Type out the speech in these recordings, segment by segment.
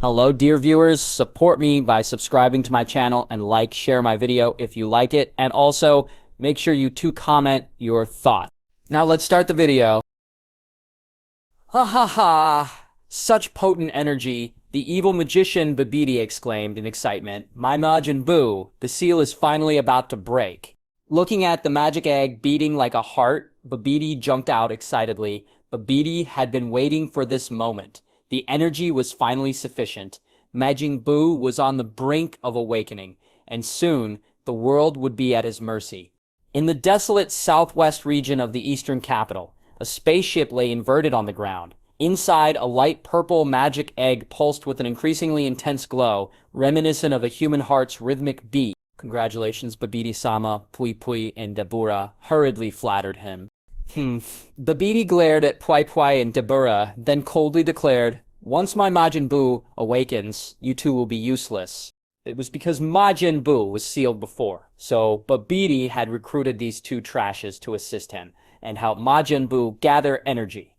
Hello, dear viewers. Support me by subscribing to my channel and share my video if you like it. And also, make sure you comment your thoughts. Now let's start the video. Ha ha ha! Such potent energy, the evil magician Babidi exclaimed in excitement. My Majin Buu, the seal is finally about to break. Looking at the magic egg beating like a heart, Babidi jumped out excitedly. Babidi had been waiting for this moment. The energy was finally sufficient. Majin Buu was on the brink of awakening, and soon the world would be at his mercy. In the desolate southwest region of the eastern capital, a spaceship lay inverted on the ground. Inside, a light purple magic egg pulsed with an increasingly intense glow, reminiscent of a human heart's rhythmic beat. Congratulations, Babidi-sama, Pui Pui, and Dabura hurriedly flattered him. Babidi glared at Pui Pui and Dabura, then coldly declared, once my Majin Buu awakens, you two will be useless. It was because Majin Buu was sealed before, so Babidi had recruited these two trashes to assist him, and help Majin Buu gather energy.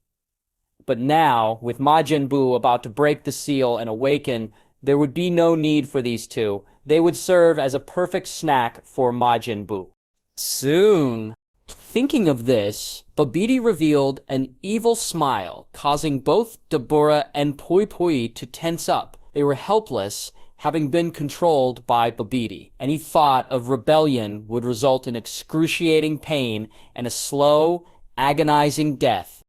But now, with Majin Buu about to break the seal and awaken, there would be no need for these two. They would serve as a perfect snack for Majin Buu. Soon. Thinking of this, Babidi revealed an evil smile, causing both Dabura and Pui Pui to tense up. They were helpless, having been controlled by Babidi. Any thought of rebellion would result in excruciating pain and a slow, agonizing death.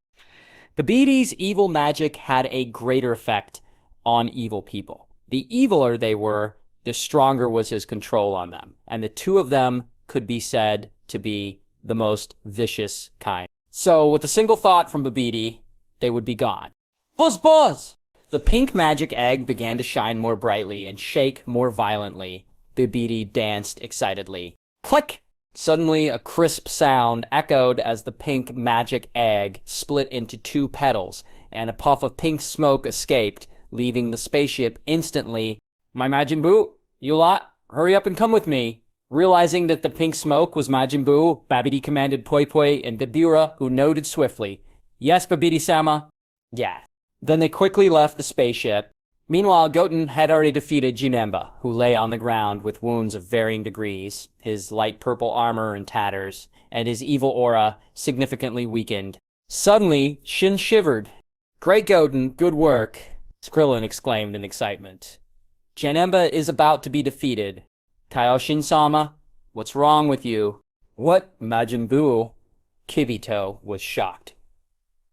Babidi's evil magic had a greater effect on evil people. The eviler they were, the stronger was his control on them, and the two of them could be said to be the most vicious kind. So, with a single thought from Babidi, they would be gone. Buzz buzz! The pink magic egg began to shine more brightly and shake more violently. Babidi danced excitedly. Click! Suddenly, a crisp sound echoed as the pink magic egg split into two petals, and a puff of pink smoke escaped, leaving the spaceship instantly. My Majin Buu, you lot, hurry up and come with me. Realizing that the pink smoke was Majin Buu, Babidi commanded Pui Pui and Dabura, who nodded swiftly. Yes, Babidi-sama. Yeah. Then they quickly left the spaceship. Meanwhile, Goten had already defeated Janemba, who lay on the ground with wounds of varying degrees, his light purple armor in tatters, and his evil aura significantly weakened. Suddenly, Shin shivered. Great Goten, good work, Krillin exclaimed in excitement. Janemba is about to be defeated. Kaioshin-sama, what's wrong with you? What, Majin Buu? Kibito was shocked.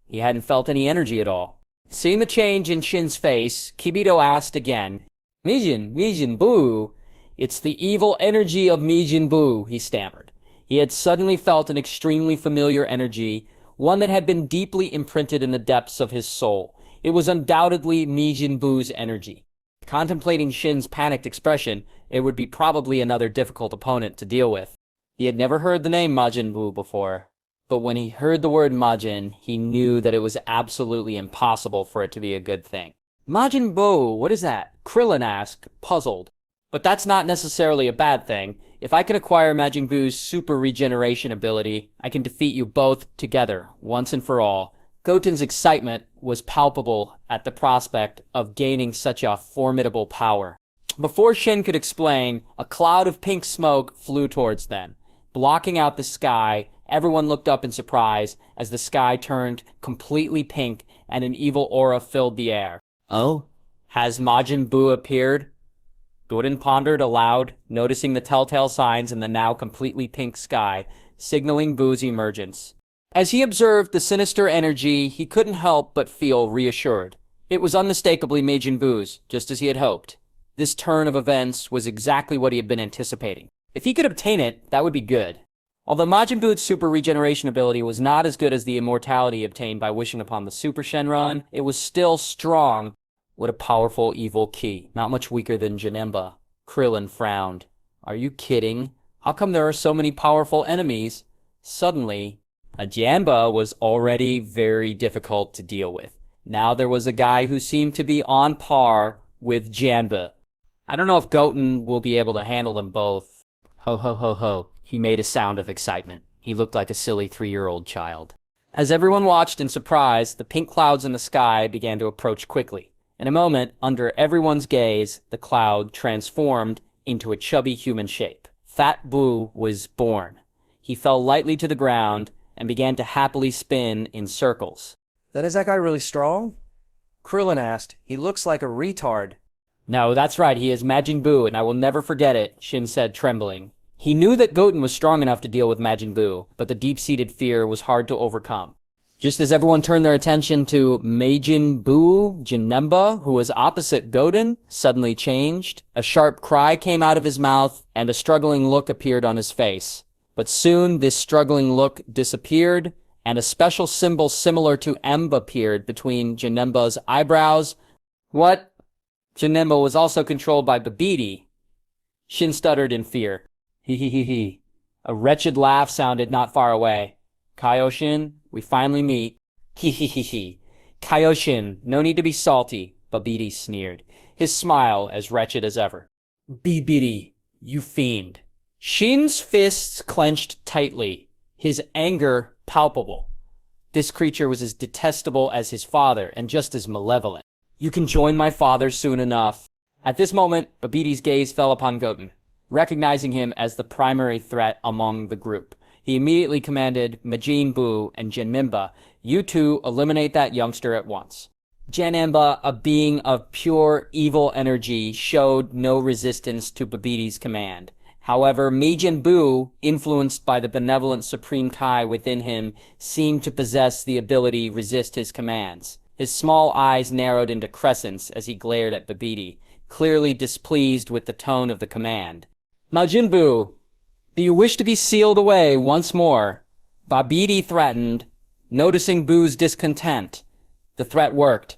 He hadn't felt any energy at all. Seeing the change in Shin's face, Kibito asked again, Majin Buu? It's the evil energy of Majin Buu, he stammered. He had suddenly felt an extremely familiar energy, one that had been deeply imprinted in the depths of his soul. It was undoubtedly Majin Buu's energy. Contemplating Shin's panicked expression, it would be probably another difficult opponent to deal with. He had never heard the name Majin Buu before, but when he heard the word Majin, he knew that it was absolutely impossible for it to be a good thing. Majin Buu, what is that? Krillin asked, puzzled. But that's not necessarily a bad thing. If I can acquire Majin Buu's super regeneration ability, I can defeat you both together, once and for all. Goten's excitement was palpable at the prospect of gaining such a formidable power. Before Shin could explain, a cloud of pink smoke flew towards them. Blocking out the sky, everyone looked up in surprise as the sky turned completely pink and an evil aura filled the air. Oh? Has Majin Buu appeared? Goten pondered aloud, noticing the telltale signs in the now completely pink sky, signaling Buu's emergence. As he observed the sinister energy, he couldn't help but feel reassured. It was unmistakably Majin Buu's, just as he had hoped. This turn of events was exactly what he had been anticipating. If he could obtain it, that would be good. Although Majin Buu's super regeneration ability was not as good as the immortality obtained by wishing upon the Super Shenron, it was still strong. What a powerful evil ki. Not much weaker than Janemba. Krillin frowned. Are you kidding? How come there are so many powerful enemies? Suddenly, Janemba was already very difficult to deal with. Now there was a guy who seemed to be on par with Janemba. I don't know if Goten will be able to handle them both. Ho ho ho ho. He made a sound of excitement. He looked like a silly 3-year-old child. As everyone watched in surprise, the pink clouds in the sky began to approach quickly. In a moment, under everyone's gaze, the cloud transformed into a chubby human shape. Fat Buu was born. He fell lightly to the ground and began to happily spin in circles. Is that guy really strong? Krillin asked. He looks like a retard. No, that's right, he is Majin Buu, and I will never forget it, Shin said, trembling. He knew that Goten was strong enough to deal with Majin Buu, but the deep-seated fear was hard to overcome. Just as everyone turned their attention to Majin Buu, Janemba, who was opposite Goten, suddenly changed. A sharp cry came out of his mouth, and a struggling look appeared on his face. But soon this struggling look disappeared, and a special symbol similar to M appeared between Janemba's eyebrows. What? Janemba was also controlled by Babidi. Shin stuttered in fear. He. A wretched laugh sounded not far away. Kaioshin, we finally meet. He. Kaioshin, no need to be salty, Babidi sneered, his smile as wretched as ever. Babidi, you fiend. Shin's fists clenched tightly, his anger palpable. This creature was as detestable as his father, and just as malevolent. You can join my father soon enough. At this moment, Babidi's gaze fell upon Goten, recognizing him as the primary threat among the group. He immediately commanded Majin Buu and Janemba, you two eliminate that youngster at once. Janemba, a being of pure evil energy, showed no resistance to Babidi's command. However, Majin Buu, influenced by the benevolent Supreme Kai within him, seemed to possess the ability to resist his commands. His small eyes narrowed into crescents as he glared at Babidi, clearly displeased with the tone of the command. Majin Buu, do you wish to be sealed away once more? Babidi threatened, noticing Buu's discontent. The threat worked.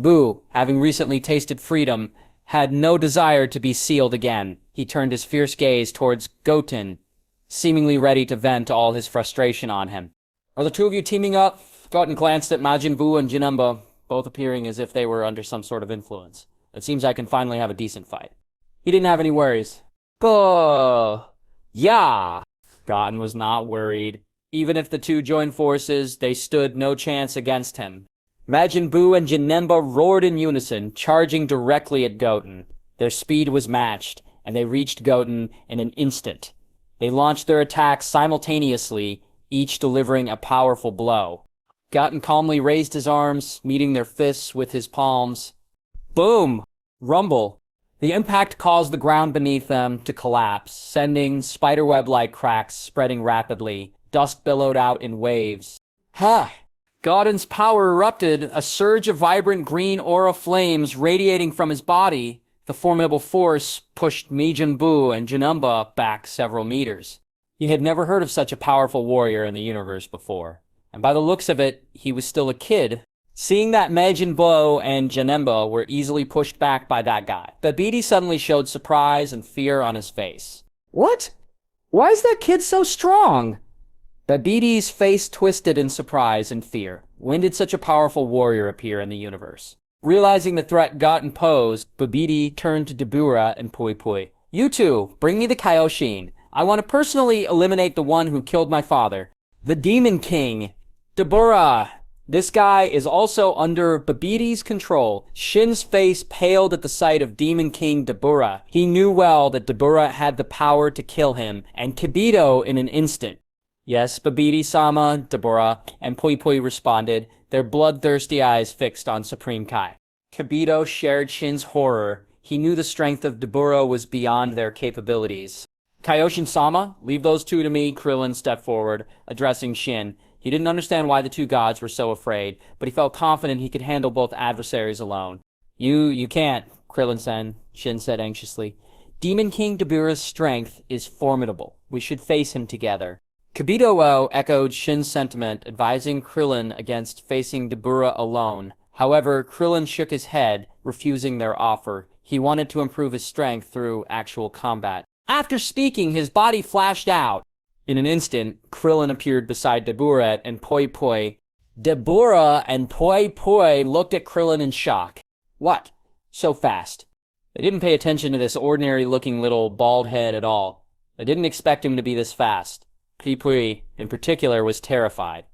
Buu, having recently tasted freedom, had no desire to be sealed again. He turned his fierce gaze towards Goten, seemingly ready to vent all his frustration on him. Are the two of you teaming up? Goten glanced at Majin Buu and Janemba, both appearing as if they were under some sort of influence. It seems I can finally have a decent fight. He didn't have any worries. Yeah! Goten was not worried. Even if the two joined forces, they stood no chance against him. Majin Buu and Janemba roared in unison, charging directly at Goten. Their speed was matched, and they reached Goten in an instant. They launched their attacks simultaneously, each delivering a powerful blow. Goten calmly raised his arms, meeting their fists with his palms. Boom! Rumble. The impact caused the ground beneath them to collapse, sending spiderweb-like cracks spreading rapidly. Dust billowed out in waves. Ha! Goten's power erupted, a surge of vibrant green aura flames radiating from his body. The formidable force pushed Majin Buu and Janemba back several meters. He had never heard of such a powerful warrior in the universe before, and by the looks of it, he was still a kid. Seeing that Majin Buu and Janemba were easily pushed back by that guy, Babidi suddenly showed surprise and fear on his face. What? Why is that kid so strong? Babidi's face twisted in surprise and fear. When did such a powerful warrior appear in the universe? Realizing the threat Goten posed, Babidi turned to Dabura and Pui Pui. You two, bring me the Kaioshin. I want to personally eliminate the one who killed my father. The Demon King. Dabura! This guy is also under Babidi's control. Shin's face paled at the sight of Demon King Dabura. He knew well that Dabura had the power to kill him, and Kibito in an instant. Yes, Babidi-sama, Dabura, and Pui Pui responded, their bloodthirsty eyes fixed on Supreme Kai. Kibito shared Shin's horror. He knew the strength of Dabura was beyond their capabilities. Kaioshin-sama, leave those two to me, Krillin stepped forward, addressing Shin. He didn't understand why the two gods were so afraid, but he felt confident he could handle both adversaries alone. You can't, Krillin-sen, Shin said anxiously. Demon King Dabura's strength is formidable. We should face him together. Kibito echoed Shin's sentiment, advising Krillin against facing Dabura alone. However, Krillin shook his head, refusing their offer. He wanted to improve his strength through actual combat. After speaking, his body flashed out. In an instant, Krillin appeared beside Dabura and Pui Pui. Dabura and Pui Pui looked at Krillin in shock. What? So fast? They didn't pay attention to this ordinary-looking little bald head at all. They didn't expect him to be this fast. Pui Pui, in particular, was terrified.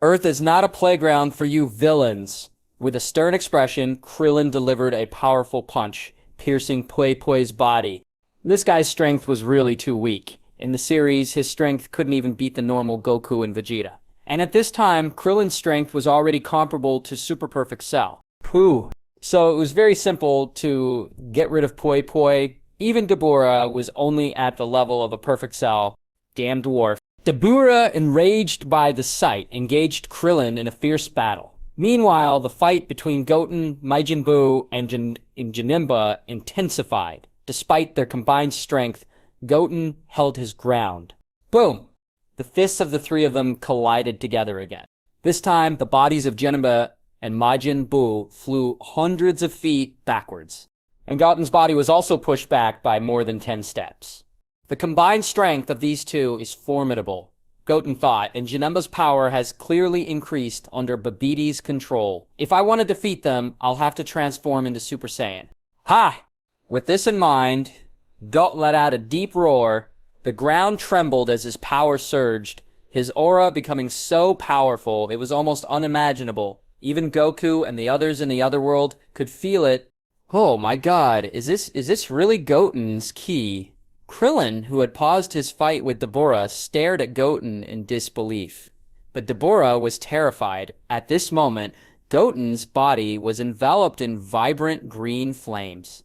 Earth is not a playground for you villains. With a stern expression, Krillin delivered a powerful punch, piercing Pui Pui's body. This guy's strength was really too weak. In the series, his strength couldn't even beat the normal Goku and Vegeta. And at this time, Krillin's strength was already comparable to Super Perfect Cell. Pooh. So it was very simple to get rid of Pui Pui. Even Dabura was only at the level of a Perfect Cell. Damn dwarf. Dabura, enraged by the sight, engaged Krillin in a fierce battle. Meanwhile, the fight between Goten, Majin Buu, and Janemba intensified. Despite their combined strength, Goten held his ground. Boom! The fists of the three of them collided together again. This time, the bodies of Janemba and Majin Buu flew hundreds of feet backwards. And Goten's body was also pushed back by more than 10 steps. The combined strength of these two is formidable, Goten thought, and Janemba's power has clearly increased under Babbidi's control. If I want to defeat them, I'll have to transform into Super Saiyan. Ha! With this in mind, Goten let out a deep roar. The ground trembled as his power surged, his aura becoming so powerful it was almost unimaginable. Even Goku and the others in the otherworld could feel it. Oh my god, is this really Goten's ki? Krillin, who had paused his fight with Dabura, stared at Goten in disbelief. But Dabura was terrified. At this moment, Goten's body was enveloped in vibrant green flames.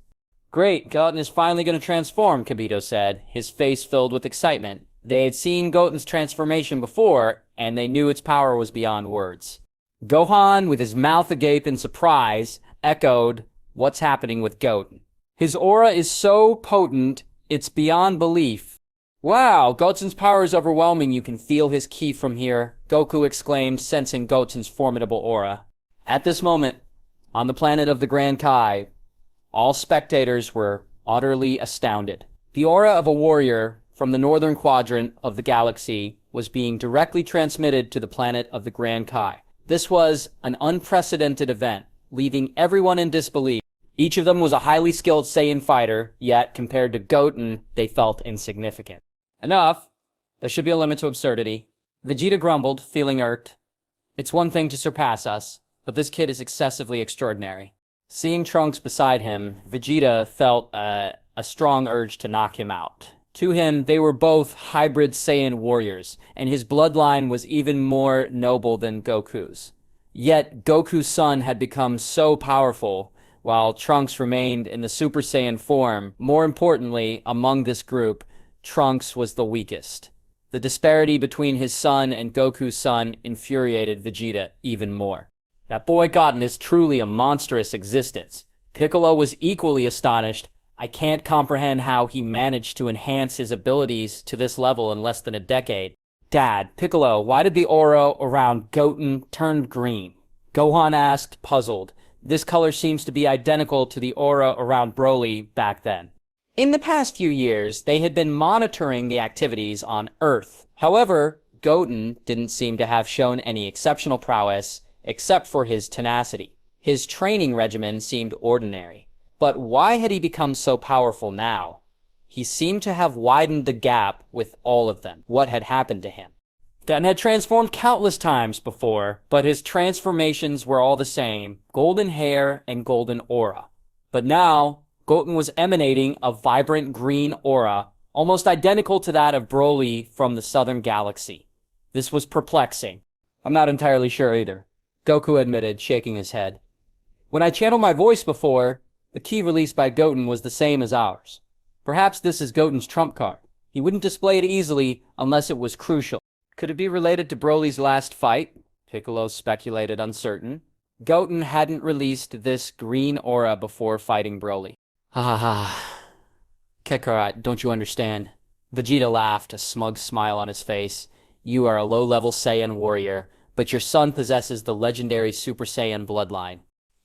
Great, Goten is finally going to transform, Kibito said, his face filled with excitement. They had seen Goten's transformation before, and they knew its power was beyond words. Gohan, with his mouth agape in surprise, echoed, "What's happening with Goten? His aura is so potent, it's beyond belief." "Wow, Goten's power is overwhelming. You can feel his ki from here," Goku exclaimed, sensing Goten's formidable aura. At this moment, on the planet of the Grand Kai, all spectators were utterly astounded. The aura of a warrior from the northern quadrant of the galaxy was being directly transmitted to the planet of the Grand Kai. This was an unprecedented event, leaving everyone in disbelief. Each of them was a highly skilled Saiyan fighter, yet compared to Goten, they felt insignificant. Enough. There should be a limit to absurdity. Vegeta grumbled, feeling irked. It's one thing to surpass us, but this kid is excessively extraordinary. Seeing Trunks beside him, Vegeta felt a strong urge to knock him out. To him, they were both hybrid Saiyan warriors, and his bloodline was even more noble than Goku's. Yet, Goku's son had become so powerful, while Trunks remained in the Super Saiyan form. More importantly, among this group, Trunks was the weakest. The disparity between his son and Goku's son infuriated Vegeta even more. That boy Goten is truly a monstrous existence. Piccolo was equally astonished. I can't comprehend how he managed to enhance his abilities to this level in less than a decade. Dad, Piccolo, why did the aura around Goten turn green? Gohan asked, puzzled. This color seems to be identical to the aura around Broly back then. In the past few years, they had been monitoring the activities on Earth. However, Goten didn't seem to have shown any exceptional prowess, except for his tenacity. His training regimen seemed ordinary. But why had he become so powerful now? He seemed to have widened the gap with all of them. What had happened to him? Goten had transformed countless times before, but his transformations were all the same, golden hair and golden aura. But now, Goten was emanating a vibrant green aura, almost identical to that of Broly from the Southern Galaxy. This was perplexing. I'm not entirely sure either, Goku admitted, shaking his head. When I channeled my voice before, the ki released by Goten was the same as ours. Perhaps this is Goten's trump card. He wouldn't display it easily unless it was crucial. Could it be related to Broly's last fight? Piccolo speculated, uncertain. Goten hadn't released this green aura before fighting Broly. Ha ha ha. Kakarot, don't you understand? Vegeta laughed, a smug smile on his face. You are a low-level Saiyan warrior, but your son possesses the legendary Super Saiyan bloodline.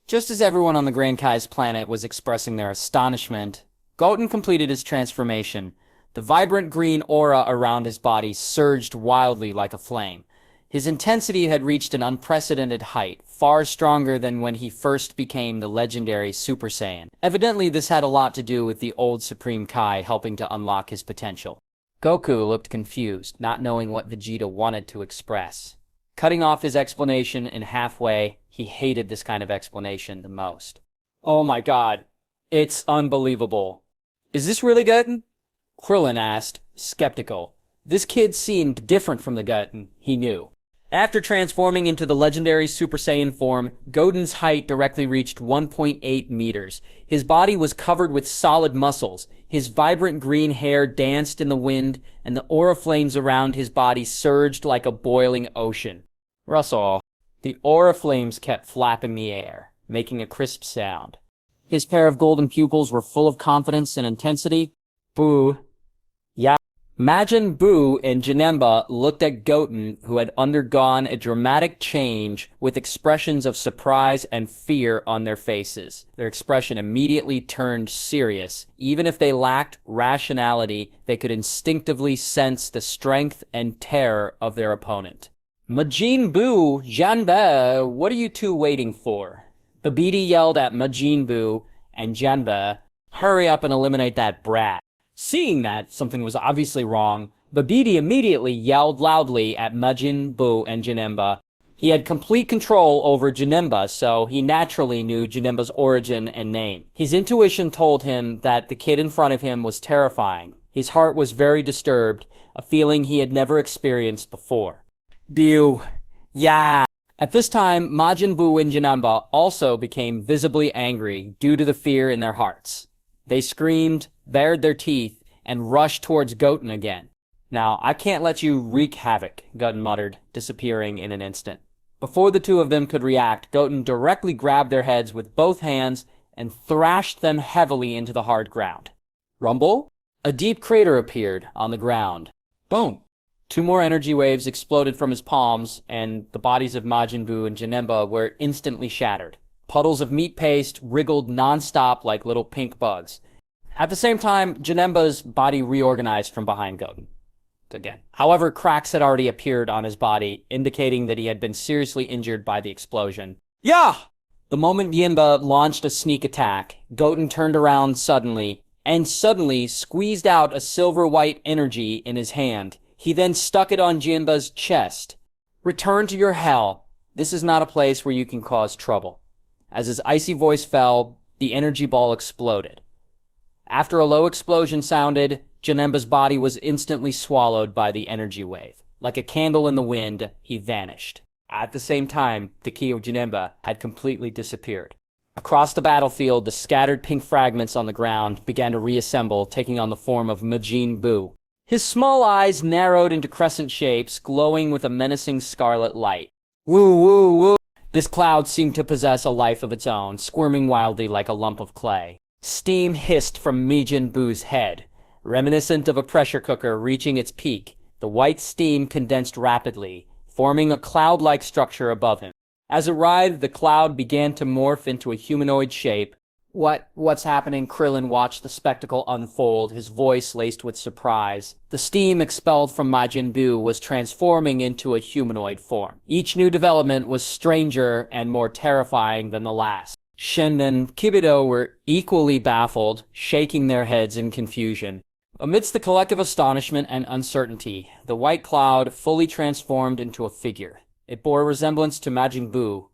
Just as everyone on the Grand Kai's planet was expressing their astonishment, Goten completed his transformation. The vibrant green aura around his body surged wildly like a flame. His intensity had reached an unprecedented height, far stronger than when he first became the legendary Super Saiyan. Evidently, this had a lot to do with the old Supreme Kai helping to unlock his potential. Goku looked confused, not knowing what Vegeta wanted to express. Cutting off his explanation in halfway, He hated this kind of explanation the most. Oh my god, it's unbelievable. Is this really Goten? Krillin asked, skeptical. This kid seemed different from the Goten he knew. After transforming into the legendary Super Saiyan form, Goten's height directly reached 1.8 meters. His body was covered with solid muscles. His vibrant green hair danced in the wind, and the aura flames around his body surged like a boiling ocean. Russell. The aura flames kept flapping the air, making a crisp sound. His pair of golden pupils were full of confidence and intensity. Boo. Yeah. Majin Buu and Janemba looked at Goten, who had undergone a dramatic change, with expressions of surprise and fear on their faces. Their expression immediately turned serious. Even if they lacked rationality, they could instinctively sense the strength and terror of their opponent. Majin Buu, Janemba, what are you two waiting for? Babidi yelled at Majin Buu and Janemba, hurry up and eliminate that brat. Seeing that something was obviously wrong, Babidi immediately yelled loudly at Majin Buu and Janemba. He had complete control over Janemba, so he naturally knew Janemba's origin and name. His intuition told him that the kid in front of him was terrifying. His heart was very disturbed, a feeling he had never experienced before. Buu. Yeah. At this time, Majin Buu and Janemba also became visibly angry due to the fear in their hearts. They screamed, bared their teeth, and rushed towards Goten again. Now, I can't let you wreak havoc, Goten muttered, disappearing in an instant. Before the two of them could react, Goten directly grabbed their heads with both hands and thrashed them heavily into the hard ground. Rumble? A deep crater appeared on the ground. Boom! 2 more energy waves exploded from his palms, and the bodies of Majin Buu and Janemba were instantly shattered. Puddles of meat paste wriggled non-stop like little pink bugs. At the same time, Janemba's body reorganized from behind Goten. Again. However, cracks had already appeared on his body, indicating that he had been seriously injured by the explosion. Yeah! The moment Janemba launched a sneak attack, Goten turned around suddenly, and suddenly squeezed out a silver-white energy in his hand. He then stuck it on Janemba's chest. Return to your hell. This is not a place where you can cause trouble. As his icy voice fell, the energy ball exploded. After a low explosion sounded, Janemba's body was instantly swallowed by the energy wave. Like a candle in the wind, he vanished. At the same time, the ki of Janemba had completely disappeared. Across the battlefield, the scattered pink fragments on the ground began to reassemble, taking on the form of Majin Buu. His small eyes narrowed into crescent shapes, glowing with a menacing scarlet light. Woo, woo, woo! This cloud seemed to possess a life of its own, squirming wildly like a lump of clay. Steam hissed from Majin Buu's head. Reminiscent of a pressure cooker reaching its peak, the white steam condensed rapidly, forming a cloud-like structure above him. As it writhed, the cloud began to morph into a humanoid shape. What's happening? Krillin watched the spectacle unfold, his voice laced with surprise. The steam expelled from Majin Buu was transforming into a humanoid form. Each new development was stranger and more terrifying than the last. Shen and Kibido were equally baffled, shaking their heads in confusion. Amidst the collective astonishment and uncertainty, the white cloud fully transformed into a figure. It bore a resemblance to Majin Buu,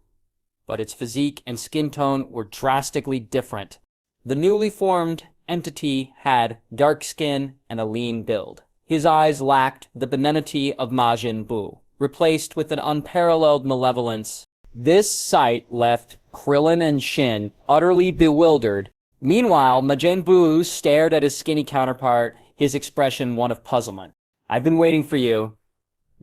but its physique and skin tone were drastically different. The newly formed entity had dark skin and a lean build. His eyes lacked the benignity of Majin Buu, replaced with an unparalleled malevolence. This sight left Krillin and Shin utterly bewildered. Meanwhile, Majin Buu stared at his skinny counterpart, his expression one of puzzlement. I've been waiting for you,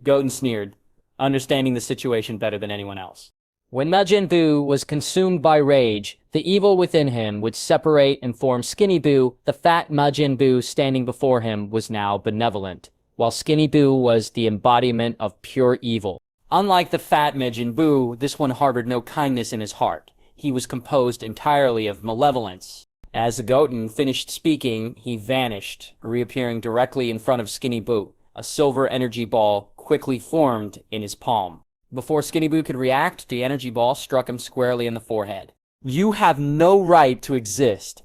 Goten sneered, understanding the situation better than anyone else. When Majin Buu was consumed by rage, the evil within him would separate and form Skinny Buu. The fat Majin Buu standing before him was now benevolent, while Skinny Buu was the embodiment of pure evil. Unlike the fat Majin Buu, this one harbored no kindness in his heart. He was composed entirely of malevolence. As Goten finished speaking, he vanished, reappearing directly in front of Skinny Buu. A silver energy ball quickly formed in his palm. Before Skinny Buu could react, the energy ball struck him squarely in the forehead. You have no right to exist.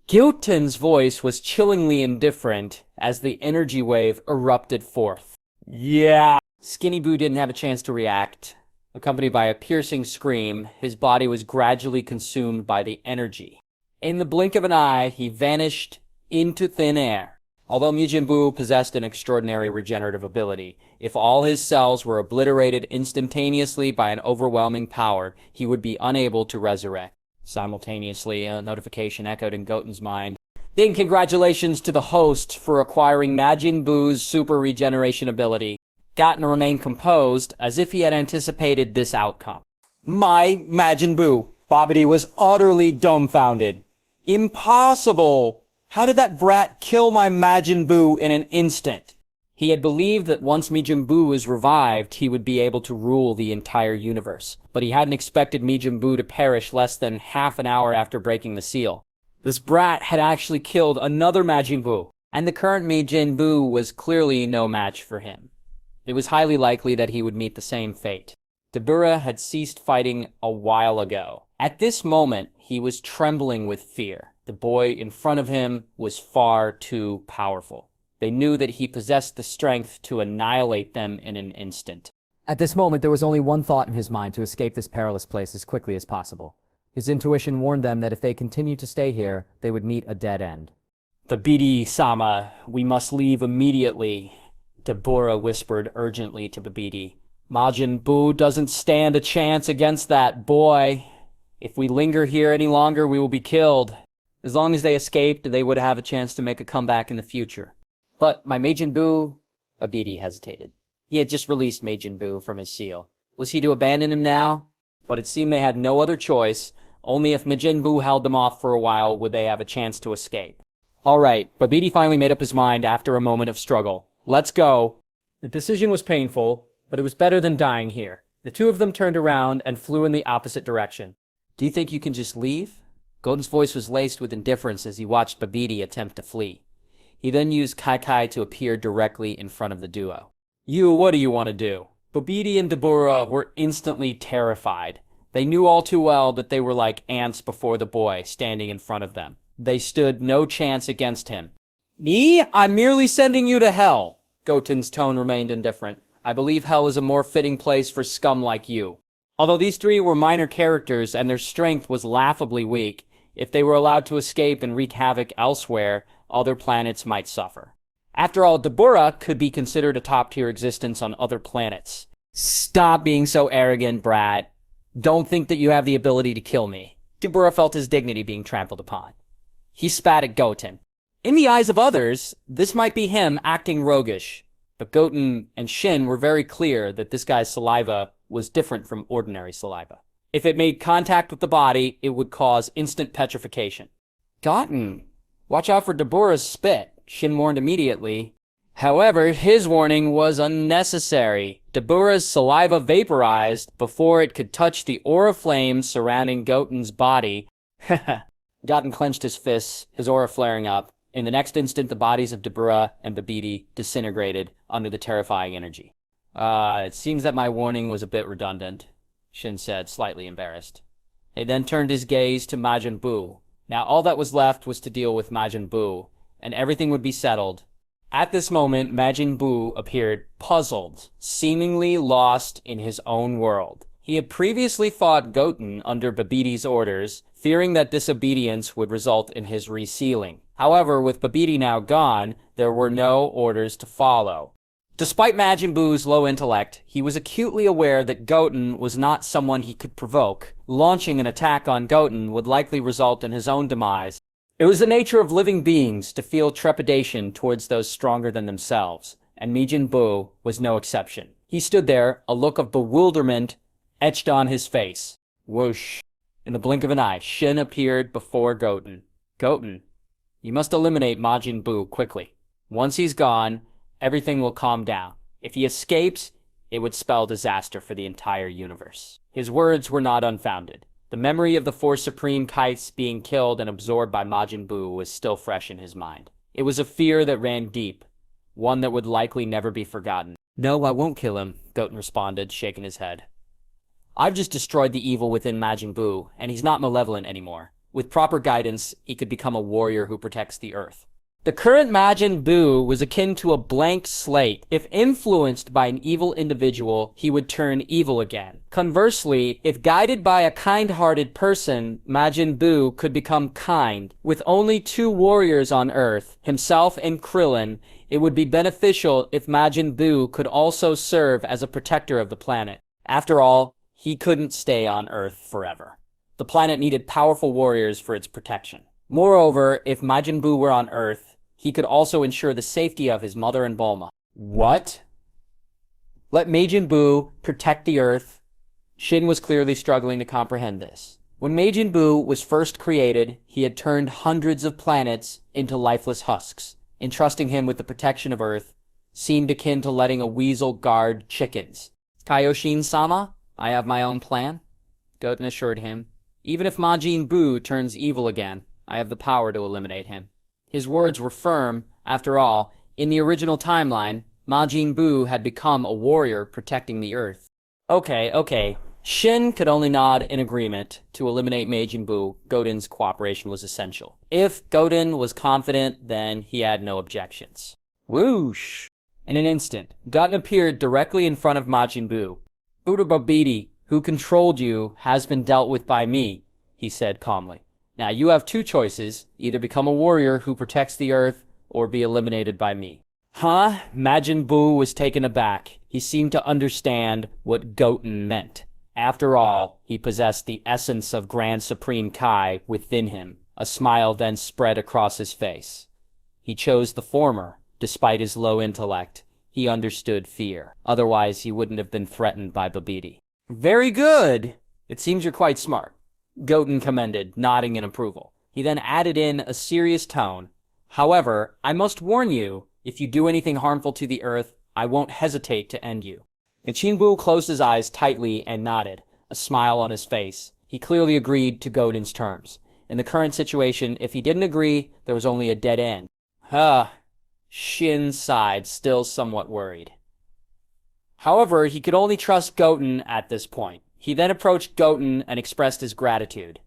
Goten's voice was chillingly indifferent as the energy wave erupted forth. Yeah. Skinny Buu didn't have a chance to react. Accompanied by a piercing scream, his body was gradually consumed by the energy. In the blink of an eye, he vanished into thin air. Although Majin Buu possessed an extraordinary regenerative ability, if all his cells were obliterated instantaneously by an overwhelming power, he would be unable to resurrect. Simultaneously, a notification echoed in Goten's mind. Then congratulations to the host for acquiring Majin Buu's super regeneration ability. Goten remained composed, as if he had anticipated this outcome. My Majin Buu! Babidi was utterly dumbfounded. Impossible! How did that brat kill my Majin Buu in an instant? He had believed that once Majin Buu was revived, he would be able to rule the entire universe. But he hadn't expected Majin Buu to perish less than half an hour after breaking the seal. This brat had actually killed another Majin Buu, and the current Majin Buu was clearly no match for him. It was highly likely that he would meet the same fate. Dabura had ceased fighting a while ago. At this moment, he was trembling with fear. The boy in front of him was far too powerful. They knew that he possessed the strength to annihilate them in an instant. At this moment, there was only one thought in his mind: to escape this perilous place as quickly as possible. His intuition warned them that if they continued to stay here, they would meet a dead end. Babidi-sama, we must leave immediately, Dabura whispered urgently to Babidi. Majin Buu doesn't stand a chance against that boy. If we linger here any longer, we will be killed. As long as they escaped, they would have a chance to make a comeback in the future. But my Majin Buu... Babidi hesitated. He had just released Majin Buu from his seal. Was he to abandon him now? But it seemed they had no other choice. Only if Majin Buu held them off for a while would they have a chance to escape. Alright, Babidi finally made up his mind after a moment of struggle. Let's go. The decision was painful, but it was better than dying here. The two of them turned around and flew in the opposite direction. Do you think you can just leave? Goten's voice was laced with indifference as he watched Babidi attempt to flee. He then used Kai to appear directly in front of the duo. What do you want to do? Babidi and Dabura were instantly terrified. They knew all too well that they were like ants before the boy standing in front of them. They stood no chance against him. Me? I'm merely sending you to hell. Goten's tone remained indifferent. I believe hell is a more fitting place for scum like you. Although these three were minor characters and their strength was laughably weak, if they were allowed to escape and wreak havoc elsewhere, other planets might suffer. After all, Dabura could be considered a top-tier existence on other planets. Stop being so arrogant, brat. Don't think that you have the ability to kill me. Dabura felt his dignity being trampled upon. He spat at Goten. In the eyes of others, this might be him acting roguish, but Goten and Shin were very clear that this guy's saliva was different from ordinary saliva. If it made contact with the body, it would cause instant petrification. Goten, watch out for Dabura's spit, Shin warned immediately. However, his warning was unnecessary. Dabura's saliva vaporized before it could touch the aura flames surrounding Goten's body. Goten clenched his fists, his aura flaring up. In the next instant, the bodies of Dabura and Babidi disintegrated under the terrifying energy. It seems that my warning was a bit redundant, Shin said, slightly embarrassed. He then turned his gaze to Majin Buu. Now all that was left was to deal with Majin Buu, and everything would be settled. At this moment, Majin Buu appeared puzzled, seemingly lost in his own world. He had previously fought Goten under Babidi's orders, fearing that disobedience would result in his resealing. However, with Babidi now gone, there were no orders to follow. Despite Majin Buu's low intellect, he was acutely aware that Goten was not someone he could provoke. Launching an attack on Goten would likely result in his own demise. It was the nature of living beings to feel trepidation towards those stronger than themselves, and Majin Buu was no exception. He stood there, a look of bewilderment etched on his face. Whoosh. In the blink of an eye, Shin appeared before Goten. Goten, you must eliminate Majin Buu quickly. Once he's gone, everything will calm down. If he escapes, it would spell disaster for the entire universe. His words were not unfounded. The memory of the four Supreme Kites being killed and absorbed by Majin Buu was still fresh in his mind. It was a fear that ran deep, one that would likely never be forgotten. No, I won't kill him, Goten responded, shaking his head. I've just destroyed the evil within Majin Buu, and he's not malevolent anymore. With proper guidance, he could become a warrior who protects the Earth. The current Majin Buu was akin to a blank slate. If influenced by an evil individual, he would turn evil again. Conversely, if guided by a kind-hearted person, Majin Buu could become kind. With only 2 warriors on Earth, himself and Krillin, it would be beneficial if Majin Buu could also serve as a protector of the planet. After all, he couldn't stay on Earth forever. The planet needed powerful warriors for its protection. Moreover, if Majin Buu were on Earth, he could also ensure the safety of his mother and Bulma. What? Let Majin Buu protect the Earth? Shin was clearly struggling to comprehend this. When Majin Buu was first created, he had turned hundreds of planets into lifeless husks. Entrusting him with the protection of Earth seemed akin to letting a weasel guard chickens. Kaioshin-sama, I have my own plan, Goten assured him. Even if Majin Buu turns evil again, I have the power to eliminate him. His words were firm. After all, in the original timeline, Majin Buu had become a warrior protecting the Earth. Okay. Shin could only nod in agreement. To eliminate Majin Buu, Goten's cooperation was essential. If Goten was confident, then he had no objections. Whoosh! In an instant, Goten appeared directly in front of Majin Buu. Babidi, who controlled you, has been dealt with by me, he said calmly. Now you have 2 choices, either become a warrior who protects the Earth, or be eliminated by me. Huh? Majin Buu was taken aback. He seemed to understand what Goten meant. After all, he possessed the essence of Grand Supreme Kai within him. A smile then spread across his face. He chose the former, despite his low intellect. He understood fear. Otherwise, he wouldn't have been threatened by Babidi. Very good! It seems you're quite smart, Goten commended, nodding in approval. He then added in a serious tone. However, I must warn you, if you do anything harmful to the Earth, I won't hesitate to end you. Majin Buu closed his eyes tightly and nodded, a smile on his face. He clearly agreed to Goten's terms. In the current situation, if he didn't agree, there was only a dead end. Shin sighed, still somewhat worried. However, he could only trust Goten at this point. He then approached Goten and expressed his gratitude.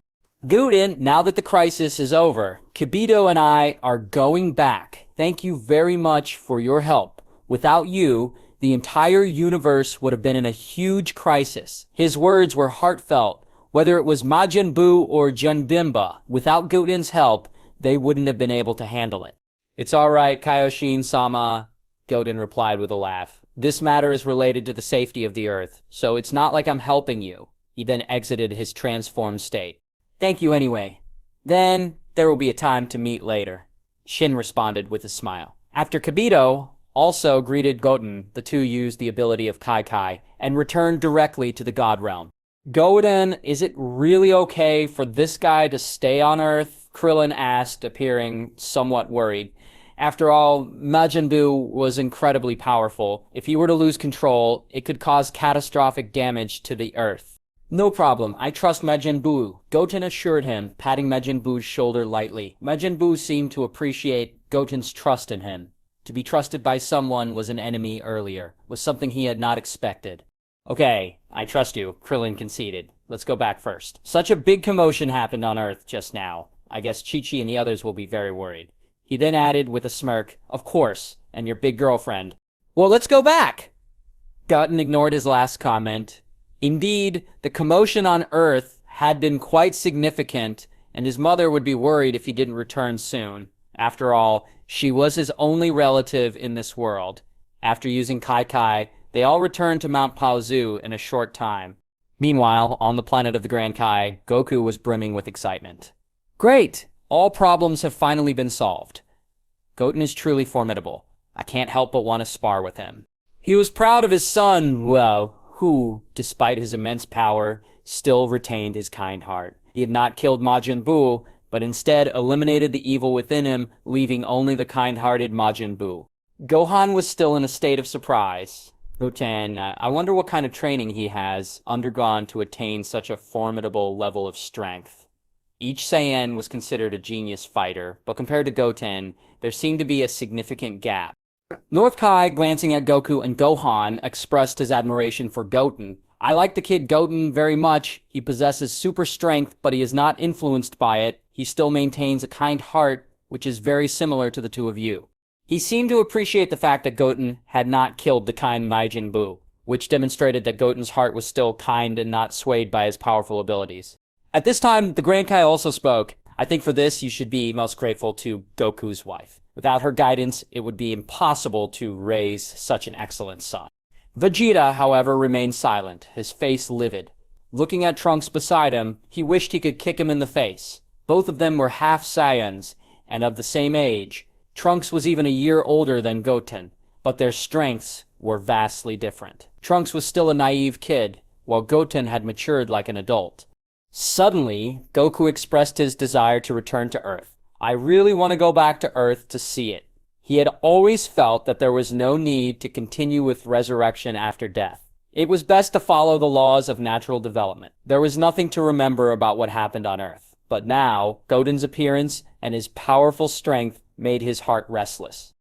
Goten, now that the crisis is over, Kibito and I are going back. Thank you very much for your help. Without you, the entire universe would have been in a huge crisis. His words were heartfelt. Whether it was Majin Buu or Janemba, without Goten's help, they wouldn't have been able to handle it. It's all right, Kaioshin-sama, Goten replied with a laugh. This matter is related to the safety of the Earth, so it's not like I'm helping you. He then exited his transformed state. Thank you anyway. Then, there will be a time to meet later. Shin responded with a smile. After Kibito also greeted Goten, the 2 used the ability of Kai and returned directly to the God Realm. Goten, is it really okay for this guy to stay on Earth? Krillin asked, appearing somewhat worried. After all, Majin Buu was incredibly powerful. If he were to lose control, it could cause catastrophic damage to the Earth. No problem, I trust Majin Buu, Goten assured him, patting Majin Buu's shoulder lightly. Majin Buu seemed to appreciate Goten's trust in him. To be trusted by someone was an enemy earlier, was something he had not expected. Okay, I trust you, Krillin conceded. Let's go back first. Such a big commotion happened on Earth just now. I guess Chi-Chi and the others will be very worried. He then added with a smirk, of course, and your big girlfriend. Well, let's go back! Goten ignored his last comment. Indeed, the commotion on Earth had been quite significant, and his mother would be worried if he didn't return soon. After all, she was his only relative in this world. After using Kai, they all returned to Mount Paozu in a short time. Meanwhile, on the planet of the Grand Kai, Goku was brimming with excitement. Great! All problems have finally been solved. Goten is truly formidable. I can't help but want to spar with him. He was proud of his son, who, despite his immense power, still retained his kind heart. He had not killed Majin Buu, but instead eliminated the evil within him, leaving only the kind-hearted Majin Buu. Gohan was still in a state of surprise. Goten, I wonder what kind of training he has undergone to attain such a formidable level of strength. Each Saiyan was considered a genius fighter, but compared to Goten, there seemed to be a significant gap. North Kai, glancing at Goku and Gohan, expressed his admiration for Goten. I like the kid Goten very much. He possesses super strength, but he is not influenced by it. He still maintains a kind heart, which is very similar to the two of you. He seemed to appreciate the fact that Goten had not killed the kind Majin Buu, which demonstrated that Goten's heart was still kind and not swayed by his powerful abilities. At this time, the Grand Kai also spoke. I think for this, you should be most grateful to Goku's wife. Without her guidance, it would be impossible to raise such an excellent son. Vegeta, however, remained silent, his face livid. Looking at Trunks beside him, he wished he could kick him in the face. Both of them were half Saiyans, and of the same age. Trunks was even a year older than Goten, but their strengths were vastly different. Trunks was still a naive kid, while Goten had matured like an adult. Suddenly, Goku expressed his desire to return to Earth. I really want to go back to Earth to see it. He had always felt that there was no need to continue with resurrection after death. It was best to follow the laws of natural development. There was nothing to remember about what happened on Earth. But now, Goten's appearance and his powerful strength made his heart restless.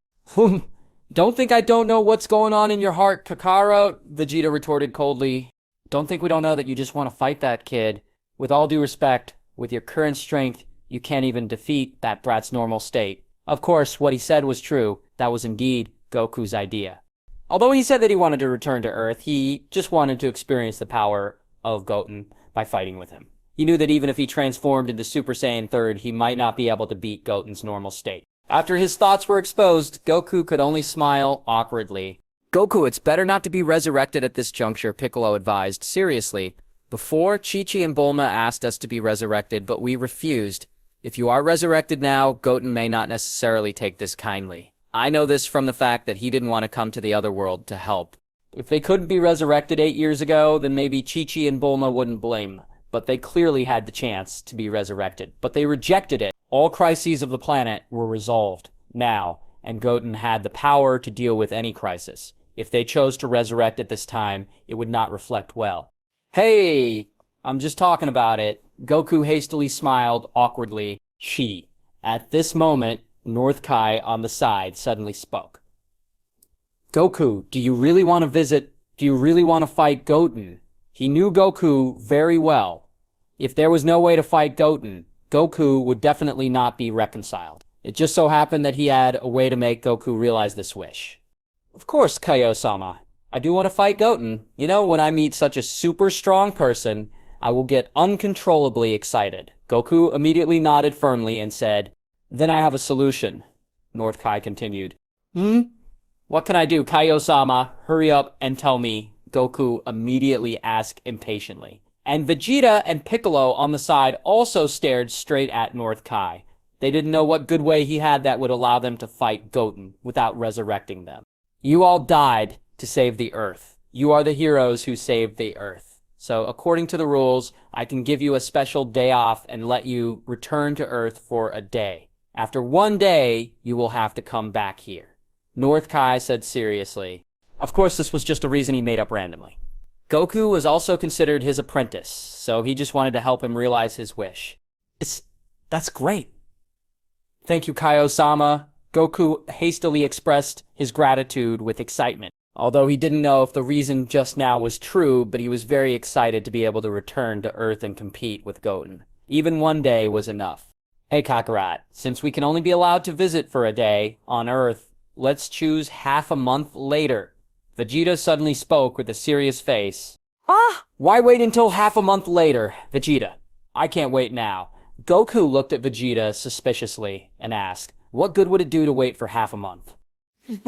Don't think I don't know what's going on in your heart, Kakarot, Vegeta retorted coldly. Don't think we don't know that you just want to fight that kid. With all due respect, with your current strength, you can't even defeat that brat's normal state. Of course, what he said was true. That was indeed Goku's idea. Although he said that he wanted to return to Earth, he just wanted to experience the power of Goten by fighting with him. He knew that even if he transformed into Super Saiyan 3rd, he might not be able to beat Goten's normal state. After his thoughts were exposed, Goku could only smile awkwardly. Goku, it's better not to be resurrected at this juncture, Piccolo advised. Seriously. Before, Chi-Chi and Bulma asked us to be resurrected, but we refused. If you are resurrected now, Goten may not necessarily take this kindly. I know this from the fact that he didn't want to come to the otherworld to help. If they couldn't be resurrected 8 years ago, then maybe Chi-Chi and Bulma wouldn't blame. But they clearly had the chance to be resurrected. But they rejected it. All crises of the planet were resolved now, and Goten had the power to deal with any crisis. If they chose to resurrect at this time, it would not reflect well. Hey, I'm just talking about it. Goku hastily smiled awkwardly. At this moment, North Kai on the side suddenly spoke. Goku, do you really want to visit? Do you really want to fight Goten? He knew Goku very well. If there was no way to fight Goten, Goku would definitely not be reconciled. It just so happened that he had a way to make Goku realize this wish. Of course, Kaio-sama. I do want to fight Goten. You know, when I meet such a super strong person, I will get uncontrollably excited. Goku immediately nodded firmly and said, Then I have a solution. North Kai continued. What can I do, Kaio-sama? Hurry up and tell me, Goku immediately asked impatiently. And Vegeta and Piccolo on the side also stared straight at North Kai. They didn't know what good way he had that would allow them to fight Goten without resurrecting them. You all died to save the Earth. You are the heroes who saved the Earth. So according to the rules, I can give you a special day off and let you return to Earth for a day. After 1 day, you will have to come back here. North Kai said seriously. Of course, this was just a reason he made up randomly. Goku was also considered his apprentice, so he just wanted to help him realize his wish. That's great. Thank you, Kaio-sama. Goku hastily expressed his gratitude with excitement. Although he didn't know if the reason just now was true, but he was very excited to be able to return to Earth and compete with Goten. Even 1 day was enough. Hey Kakarot, since we can only be allowed to visit for a day on Earth, let's choose half a month later. Vegeta suddenly spoke with a serious face. Why wait until half a month later, Vegeta? I can't wait now. Goku looked at Vegeta suspiciously and asked, what good would it do to wait for half a month?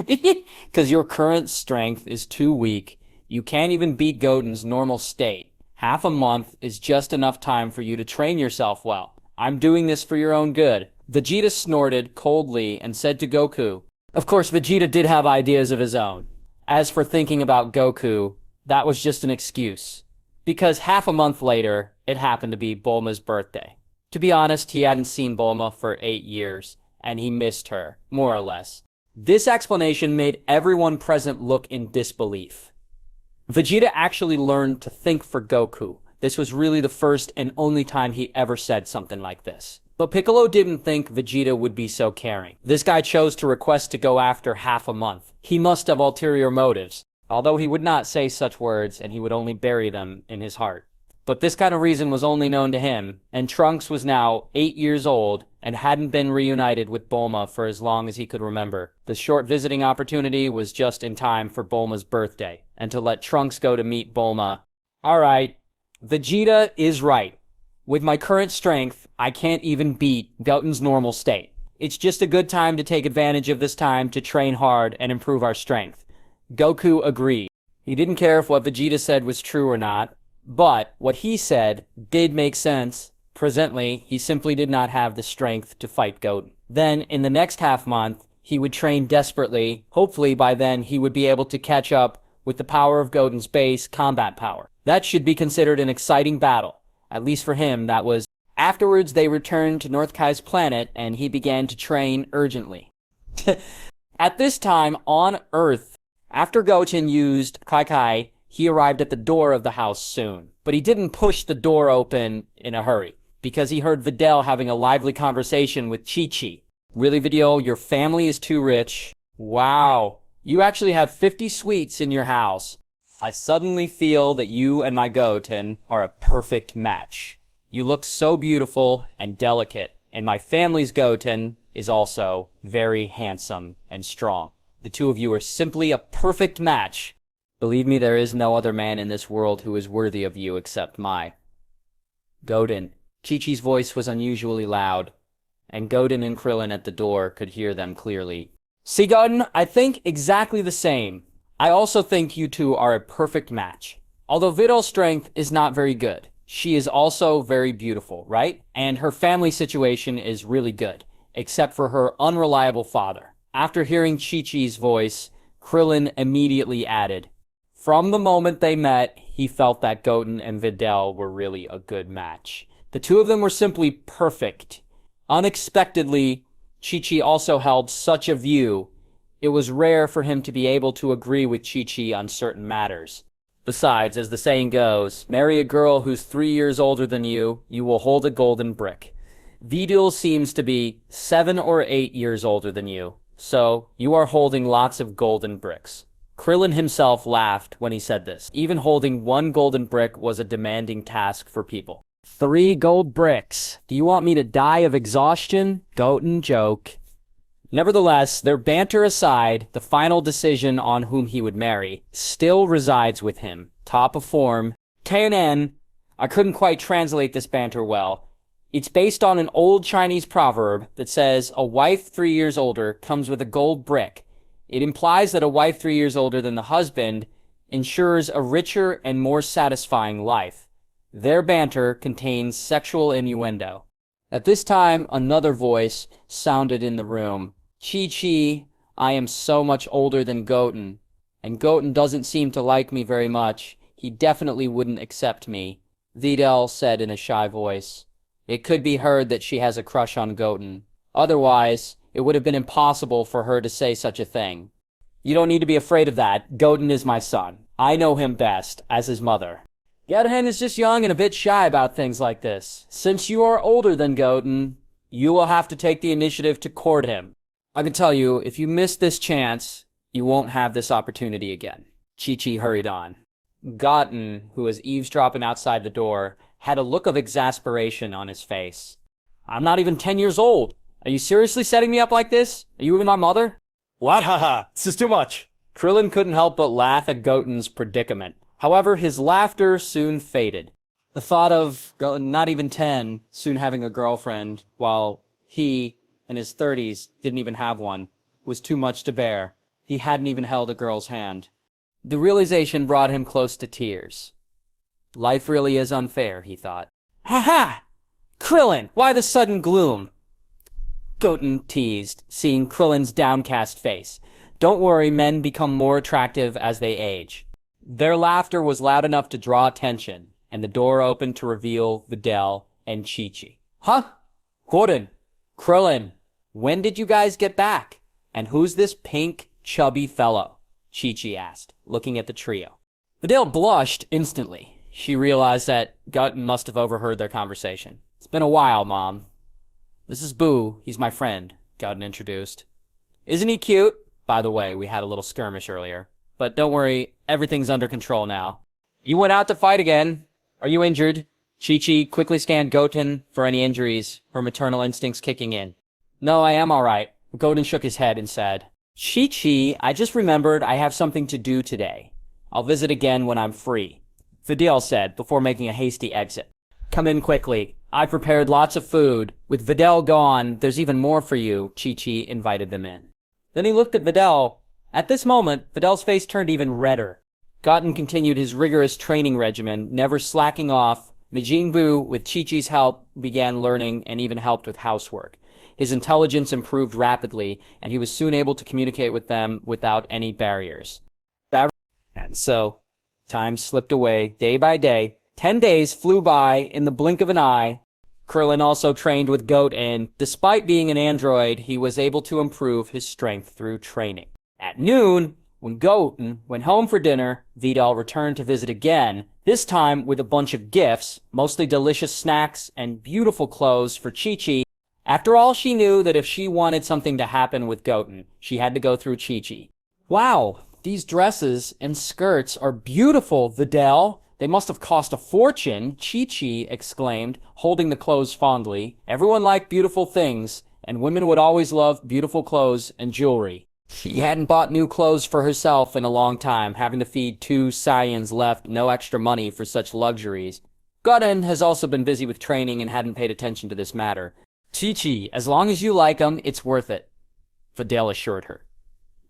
Because your current strength is too weak. You can't even beat Goten's normal state. Half a month is just enough time for you to train yourself well. I'm doing this for your own good. Vegeta snorted coldly and said to Goku. Of course, Vegeta did have ideas of his own. As for thinking about Goku, that was just an excuse. Because half a month later, it happened to be Bulma's birthday. To be honest, he hadn't seen Bulma for 8 years, and he missed her, more or less. This explanation made everyone present look in disbelief. Vegeta actually learned to think for Goku. This was really the first and only time he ever said something like this. But Piccolo didn't think Vegeta would be so caring. This guy chose to request to go after half a month. He must have ulterior motives, although he would not say such words and he would only bury them in his heart. But this kind of reason was only known to him, and Trunks was now 8 years old, and hadn't been reunited with Bulma for as long as he could remember. The short visiting opportunity was just in time for Bulma's birthday, and to let Trunks go to meet Bulma. Alright, Vegeta is right. With my current strength, I can't even beat Goten's normal state. It's just a good time to take advantage of this time to train hard and improve our strength. Goku agreed. He didn't care if what Vegeta said was true or not, but what he said did make sense. Presently, he simply did not have the strength to fight Goten. Then, in the next half-month, he would train desperately. Hopefully, by then, he would be able to catch up with the power of Goten's base combat power. That should be considered an exciting battle. At least for him, that was. Afterwards, they returned to North Kai's planet, and he began to train urgently. At this time, on Earth, after Goten used Kai, he arrived at the door of the house soon. But he didn't push the door open in a hurry, because he heard Videl having a lively conversation with Chi-Chi. Really, Videl, your family is too rich. Wow, you actually have 50 suites in your house. I suddenly feel that you and my Goten are a perfect match. You look so beautiful and delicate, and my family's Goten is also very handsome and strong. The two of you are simply a perfect match. Believe me, there is no other man in this world who is worthy of you except my Goten. Chi-Chi's voice was unusually loud, and Goten and Krillin at the door could hear them clearly. See, Goten, I think exactly the same. I also think you two are a perfect match. Although Videl's strength is not very good, she is also very beautiful, right? And her family situation is really good, except for her unreliable father. After hearing Chi-Chi's voice, Krillin immediately added, from the moment they met, he felt that Goten and Videl were really a good match. The two of them were simply perfect. Unexpectedly, Chi-Chi also held such a view. It was rare for him to be able to agree with Chi-Chi on certain matters. Besides, as the saying goes, marry a girl who's 3 years older than you, you will hold a golden brick. Videl seems to be 7 or 8 years older than you, so you are holding lots of golden bricks. Krillin himself laughed when he said this. Even holding 1 golden brick was a demanding task for people. 3 gold bricks. Do you want me to die of exhaustion? Goten joke. Nevertheless, their banter aside, the final decision on whom he would marry still resides with him. Top of form. Tannen, I couldn't quite translate this banter well. It's based on an old Chinese proverb that says, a wife 3 years older comes with a gold brick. It implies that a wife 3 years older than the husband ensures a richer and more satisfying life. Their banter contains sexual innuendo. At this time, another voice sounded in the room. Chi-Chi, I am so much older than Goten, and Goten doesn't seem to like me very much. He definitely wouldn't accept me, Videl said in a shy voice. It could be heard that she has a crush on Goten. Otherwise, it would have been impossible for her to say such a thing. You don't need to be afraid of that. Goten is my son. I know him best, as his mother. Goten is just young and a bit shy about things like this. Since you are older than Goten, you will have to take the initiative to court him. I can tell you, if you miss this chance, you won't have this opportunity again. Chi-Chi hurried on. Goten, who was eavesdropping outside the door, had a look of exasperation on his face. I'm not even 10 years old. Are you seriously setting me up like this? Are you even my mother? What? Haha, this is too much. Krillin couldn't help but laugh at Goten's predicament. However, his laughter soon faded. The thought of Goten, not even 10, soon having a girlfriend, while he, in his 30s, didn't even have one, was too much to bear. He hadn't even held a girl's hand. The realization brought him close to tears. Life really is unfair, he thought. Ha-ha! Krillin, why the sudden gloom? Goten teased, seeing Krillin's downcast face. Don't worry, men become more attractive as they age. Their laughter was loud enough to draw attention, and the door opened to reveal Videl and Chi-Chi. Huh? Goten, Krillin, when did you guys get back? And who's this pink, chubby fellow? Chi-Chi asked, looking at the trio. Videl blushed instantly. She realized that Goten must have overheard their conversation. It's been a while, Mom. This is Buu. He's my friend, Goten introduced. Isn't he cute? By the way, we had a little skirmish earlier. But don't worry, everything's under control now. You went out to fight again. Are you injured? Chi-Chi quickly scanned Goten for any injuries, her maternal instincts kicking in. No, I am alright. Goten shook his head and said, Chi-Chi, I just remembered I have something to do today. I'll visit again when I'm free. Videl said before making a hasty exit. Come in quickly. I prepared lots of food. With Videl gone, there's even more for you, Chi-Chi invited them in. Then he looked at Videl. At this moment, Videl's face turned even redder. Goten continued his rigorous training regimen, never slacking off. Majin Buu, with Chi-Chi's help, began learning and even helped with housework. His intelligence improved rapidly, and he was soon able to communicate with them without any barriers. And so, time slipped away day by day. 10 days flew by in the blink of an eye. Krillin also trained with Goten. Despite being an android, he was able to improve his strength through training. At noon, when Goten went home for dinner, Videl returned to visit again, this time with a bunch of gifts, mostly delicious snacks and beautiful clothes for Chi-Chi. After all, she knew that if she wanted something to happen with Goten, she had to go through Chi-Chi. Wow, these dresses and skirts are beautiful, Videl. They must have cost a fortune, Chi-Chi exclaimed, holding the clothes fondly. Everyone liked beautiful things, and women would always love beautiful clothes and jewelry. She hadn't bought new clothes for herself in a long time, having to feed 2 Saiyans left no extra money for such luxuries. Goten has also been busy with training and hadn't paid attention to this matter. Chi-Chi, as long as you like them, it's worth it, Videl assured her.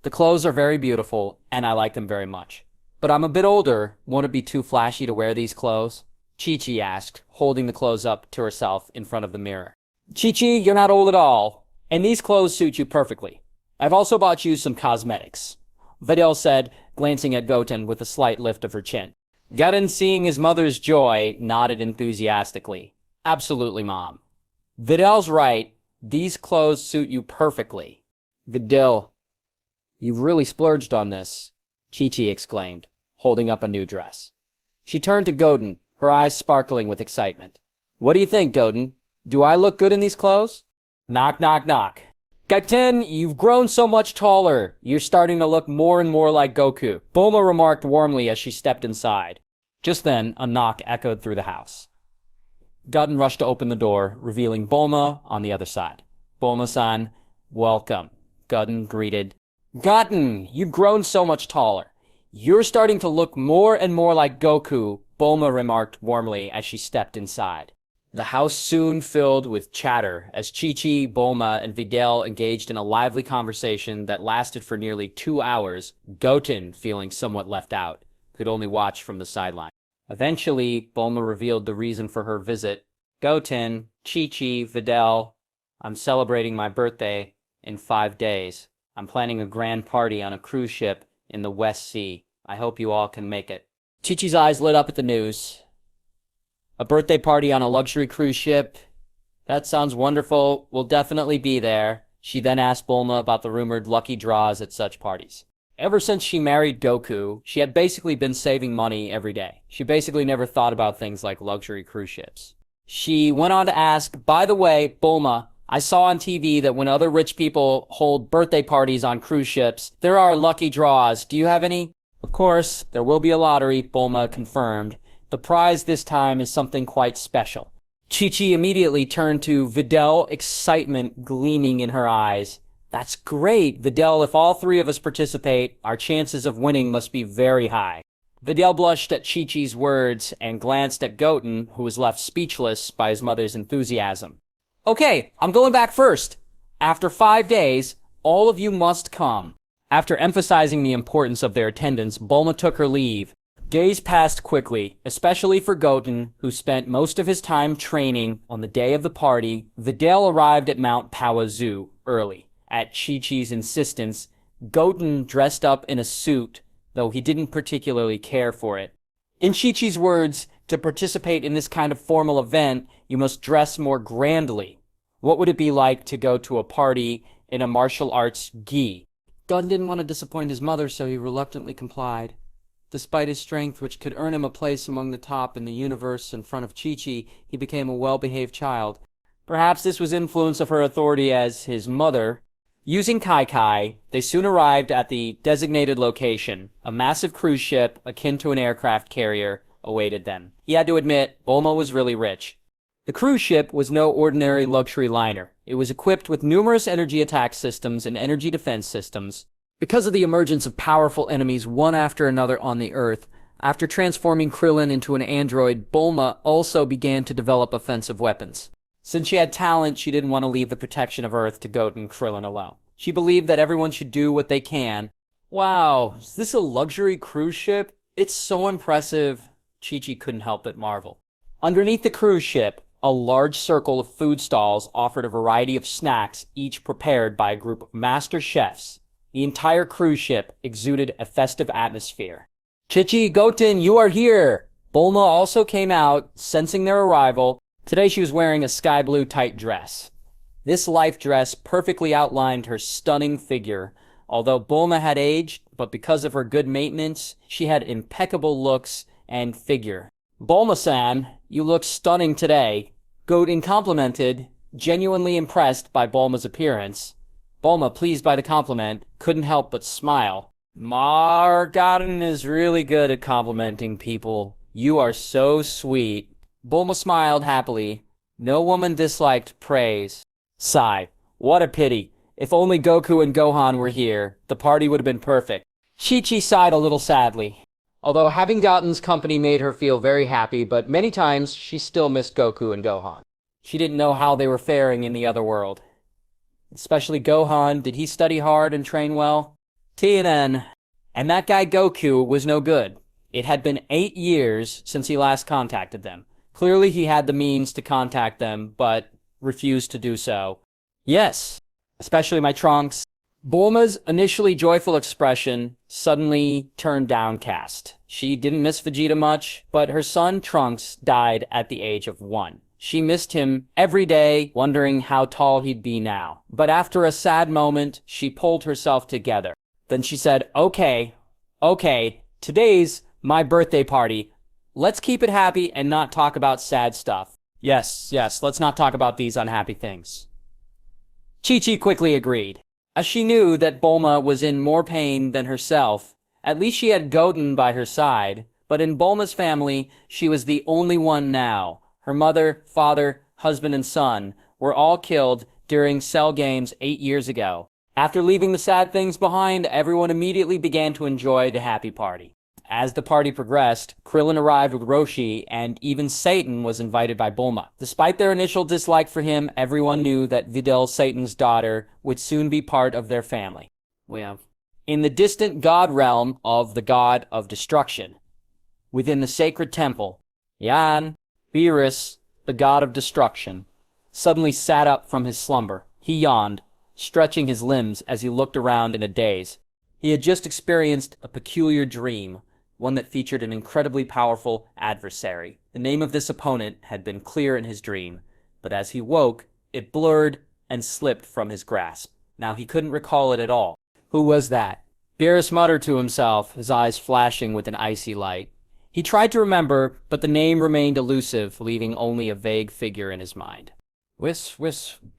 The clothes are very beautiful, and I like them very much. But I'm a bit older. Won't it be too flashy to wear these clothes? Chi-Chi asked, holding the clothes up to herself in front of the mirror. Chi-Chi, you're not old at all, and these clothes suit you perfectly. I've also bought you some cosmetics, Videl said, glancing at Goten with a slight lift of her chin. Goten, seeing his mother's joy, nodded enthusiastically. Absolutely, Mom. Videl's right. These clothes suit you perfectly. Videl, you've really splurged on this, Chi-Chi exclaimed, holding up a new dress. She turned to Goten, her eyes sparkling with excitement. What do you think, Goten? Do I look good in these clothes? Knock, knock, knock. Goten, you've grown so much taller. You're starting to look more and more like Goku, Bulma remarked warmly as she stepped inside. Just then, a knock echoed through the house. Goten rushed to open the door, revealing Bulma on the other side. Bulma-san, welcome, Goten greeted. Goten, you've grown so much taller. You're starting to look more and more like Goku, Bulma remarked warmly as she stepped inside. The house soon filled with chatter as Chi-Chi, Bulma, and Videl engaged in a lively conversation that lasted for nearly 2 hours. Goten, feeling somewhat left out, could only watch from the sideline. Eventually, Bulma revealed the reason for her visit. Goten, Chi-Chi, Videl, I'm celebrating my birthday in 5 days. I'm planning a grand party on a cruise ship in the West Sea. I hope you all can make it. Chi-Chi's eyes lit up at the news. A birthday party on a luxury cruise ship? That sounds wonderful. We'll definitely be there. She then asked Bulma about the rumored lucky draws at such parties. Ever since she married Goku, she had basically been saving money every day. She basically never thought about things like luxury cruise ships. She went on to ask, by the way, Bulma, I saw on TV that when other rich people hold birthday parties on cruise ships, there are lucky draws. Do you have any? Of course, there will be a lottery, Bulma confirmed. The prize this time is something quite special. Chi-Chi immediately turned to Videl, excitement gleaming in her eyes. That's great, Videl. If all 3 of us participate, our chances of winning must be very high. Videl blushed at Chi-Chi's words and glanced at Goten, who was left speechless by his mother's enthusiasm. Okay, I'm going back first. After 5 days, all of you must come. After emphasizing the importance of their attendance, Bulma took her leave. Days passed quickly, especially for Goten, who spent most of his time training. On the day of the party, Videl arrived at Mount Pawazu early. At Chi-Chi's insistence, Goten dressed up in a suit, though he didn't particularly care for it. In Chi-Chi's words, to participate in this kind of formal event, you must dress more grandly. What would it be like to go to a party in a martial arts gi? Goten didn't want to disappoint his mother, so he reluctantly complied. Despite his strength, which could earn him a place among the top in the universe in front of Chi-Chi, he became a well-behaved child. Perhaps this was influence of her authority as his mother. Using Kai-Kai, they soon arrived at the designated location, a massive cruise ship akin to an aircraft carrier, awaited them. He had to admit, Bulma was really rich. The cruise ship was no ordinary luxury liner. It was equipped with numerous energy attack systems and energy defense systems. Because of the emergence of powerful enemies one after another on the Earth, after transforming Krillin into an android, Bulma also began to develop offensive weapons. Since she had talent, she didn't want to leave the protection of Earth to Goten and Krillin alone. She believed that everyone should do what they can. Wow, is this a luxury cruise ship? It's so impressive. Chi-Chi couldn't help but marvel. Underneath the cruise ship, a large circle of food stalls offered a variety of snacks, each prepared by a group of master chefs. The entire cruise ship exuded a festive atmosphere. Chi-Chi, Goten, you are here! Bulma also came out, sensing their arrival. Today she was wearing a sky blue tight dress. This life dress perfectly outlined her stunning figure. Although Bulma had aged, but because of her good maintenance, she had impeccable looks and figure. Bulma-san, you look stunning today. Goten complimented, genuinely impressed by Bulma's appearance. Bulma, pleased by the compliment, couldn't help but smile. Goten is really good at complimenting people. You are so sweet. Bulma smiled happily. No woman disliked praise. Sigh. What a pity. If only Goku and Gohan were here, the party would have been perfect. Chi-Chi sighed a little sadly. Although having Goten's company made her feel very happy, but many times she still missed Goku and Gohan. She didn't know how they were faring in the other world. Especially Gohan, did he study hard and train well? TNN. And that guy Goku was no good. It had been 8 years since he last contacted them. Clearly he had the means to contact them, but refused to do so. Yes, especially my Trunks. Bulma's initially joyful expression suddenly turned downcast. She didn't miss Vegeta much, but her son Trunks died at the age of 1. She missed him every day, wondering how tall he'd be now. But after a sad moment, she pulled herself together. Then she said, okay, today's my birthday party. Let's keep it happy and not talk about sad stuff. Yes, let's not talk about these unhappy things. Chi-Chi quickly agreed. As she knew that Bulma was in more pain than herself, at least she had Goten by her side. But in Bulma's family, she was the only one now. Her mother, father, husband, and son were all killed during Cell Games 8 years ago. After leaving the sad things behind, everyone immediately began to enjoy the happy party. As the party progressed, Krillin arrived with Roshi, and even Satan was invited by Bulma. Despite their initial dislike for him, everyone knew that Videl, Satan's daughter, would soon be part of their family. In the distant god realm of the god of destruction, within the sacred temple, Beerus, the god of destruction, suddenly sat up from his slumber. He yawned, stretching his limbs as he looked around in a daze. He had just experienced a peculiar dream, one that featured an incredibly powerful adversary. The name of this opponent had been clear in his dream, but as he woke, it blurred and slipped from his grasp. Now he couldn't recall it at all. Who was that? Beerus muttered to himself, his eyes flashing with an icy light. He tried to remember, but the name remained elusive, leaving only a vague figure in his mind. Whis,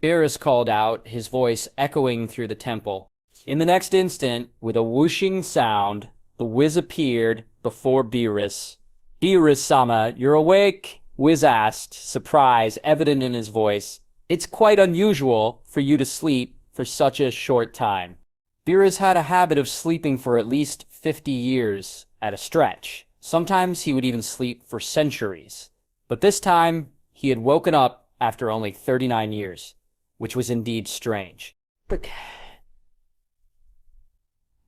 Beerus called out, his voice echoing through the temple. In the next instant, with a whooshing sound, the Whis appeared before Beerus. Beerus-sama, you're awake? Whis asked, surprise evident in his voice. It's quite unusual for you to sleep for such a short time. Beerus had a habit of sleeping for at least 50 years at a stretch. Sometimes he would even sleep for centuries. But this time, he had woken up after only 39 years, which was indeed strange.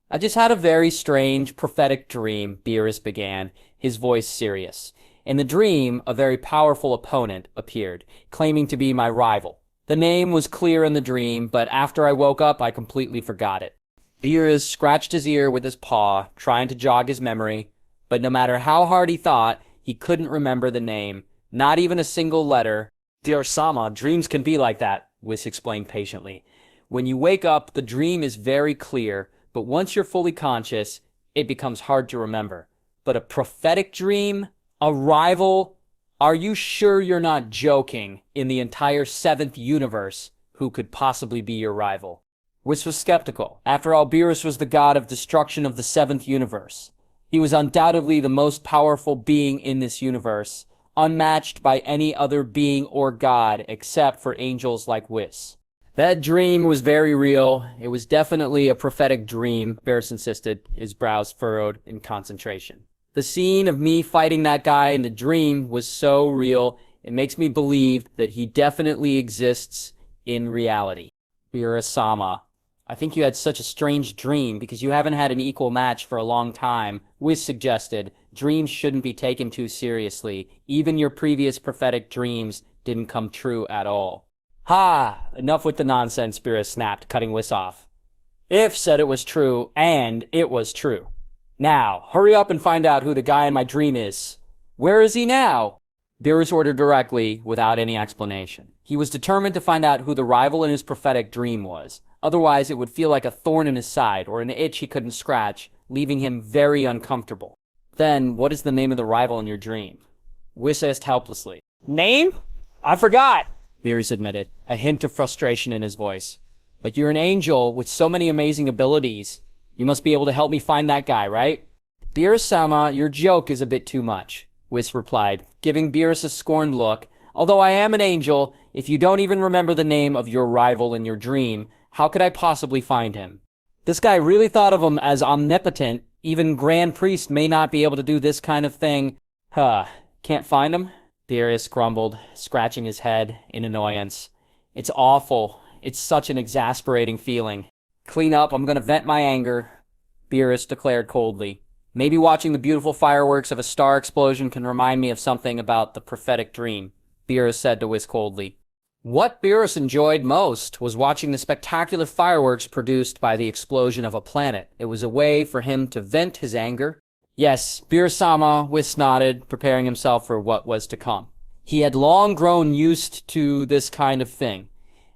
I just had a very strange, prophetic dream, Beerus began, his voice serious. In the dream, a very powerful opponent appeared, claiming to be my rival. The name was clear in the dream, but after I woke up, I completely forgot it. Beerus scratched his ear with his paw, trying to jog his memory, but no matter how hard he thought, he couldn't remember the name, not even a single letter. Dear Sama, dreams can be like that, Whis explained patiently. When you wake up, the dream is very clear, but once you're fully conscious, it becomes hard to remember. But a prophetic dream? A rival? Are you sure you're not joking? In the entire 7th universe, who could possibly be your rival? Whis was skeptical. After all, Beerus was the god of destruction of the 7th universe. He was undoubtedly the most powerful being in this universe, unmatched by any other being or god except for angels like Whis. That dream was very real. It was definitely a prophetic dream, Beerus insisted, his brows furrowed in concentration. The scene of me fighting that guy in the dream was so real, it makes me believe that he definitely exists in reality. Beerus-sama, I think you had such a strange dream because you haven't had an equal match for a long time. Whis suggested, dreams shouldn't be taken too seriously. Even your previous prophetic dreams didn't come true at all. Ha! Enough with the nonsense, Beerus snapped, cutting Whis off. If said it was true, and it was true. Now, hurry up and find out who the guy in my dream is. Where is he now? Beerus ordered directly, without any explanation. He was determined to find out who the rival in his prophetic dream was. Otherwise, it would feel like a thorn in his side, or an itch he couldn't scratch, leaving him very uncomfortable. Then, what is the name of the rival in your dream? Whis asked helplessly. Name? I forgot, Beerus admitted, a hint of frustration in his voice. But you're an angel with so many amazing abilities. You must be able to help me find that guy, right? Beerus-sama, your joke is a bit too much, Whis replied, giving Beerus a scorned look. Although I am an angel, if you don't even remember the name of your rival in your dream, how could I possibly find him? This guy really thought of him as omnipotent. Even Grand Priest may not be able to do this kind of thing. Can't find him? Beerus grumbled, scratching his head in annoyance. It's awful. It's such an exasperating feeling. Clean up, I'm gonna vent my anger, Beerus declared coldly. Maybe watching the beautiful fireworks of a star explosion can remind me of something about the prophetic dream, Beerus said to Whis coldly. What Beerus enjoyed most was watching the spectacular fireworks produced by the explosion of a planet. It was a way for him to vent his anger. Yes, Beerus-sama, Whis nodded, preparing himself for what was to come. He had long grown used to this kind of thing.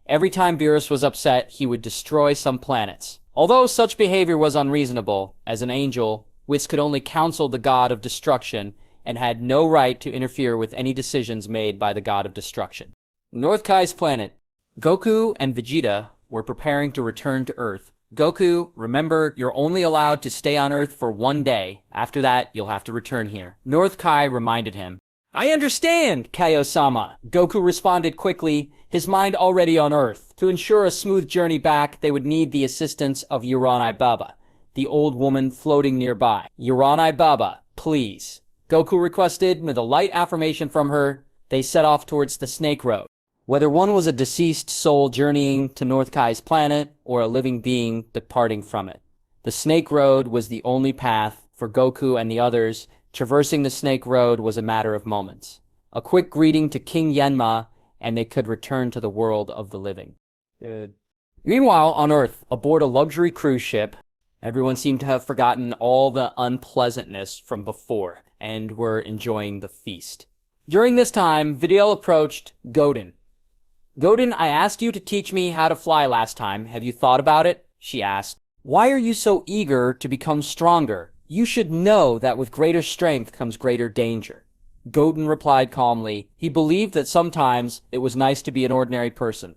Every time Beerus was upset, he would destroy some planets. Although such behavior was unreasonable, as an angel, Whis could only counsel the god of destruction and had no right to interfere with any decisions made by the god of destruction. North Kai's planet. Goku and Vegeta were preparing to return to Earth. Goku, remember, you're only allowed to stay on Earth for 1 day. After that, you'll have to return here. North Kai reminded him. I understand, Kaio-sama. Goku responded quickly, his mind already on Earth. To ensure a smooth journey back, they would need the assistance of Uranai Baba, the old woman floating nearby. Uranai Baba, please. Goku requested, with a light affirmation from her, they set off towards the Snake Road. Whether one was a deceased soul journeying to North Kai's planet, or a living being departing from it, the Snake Road was the only path for Goku and the others. Traversing the Snake Road was a matter of moments. A quick greeting to King Janemba, and they could return to the world of the living. Meanwhile, on Earth, aboard a luxury cruise ship, everyone seemed to have forgotten all the unpleasantness from before, and were enjoying the feast. During this time, Videl approached Goten. Goten, I asked you to teach me how to fly last time. Have you thought about it? She asked. Why are you so eager to become stronger? You should know that with greater strength comes greater danger. Goten replied calmly. He believed that sometimes it was nice to be an ordinary person.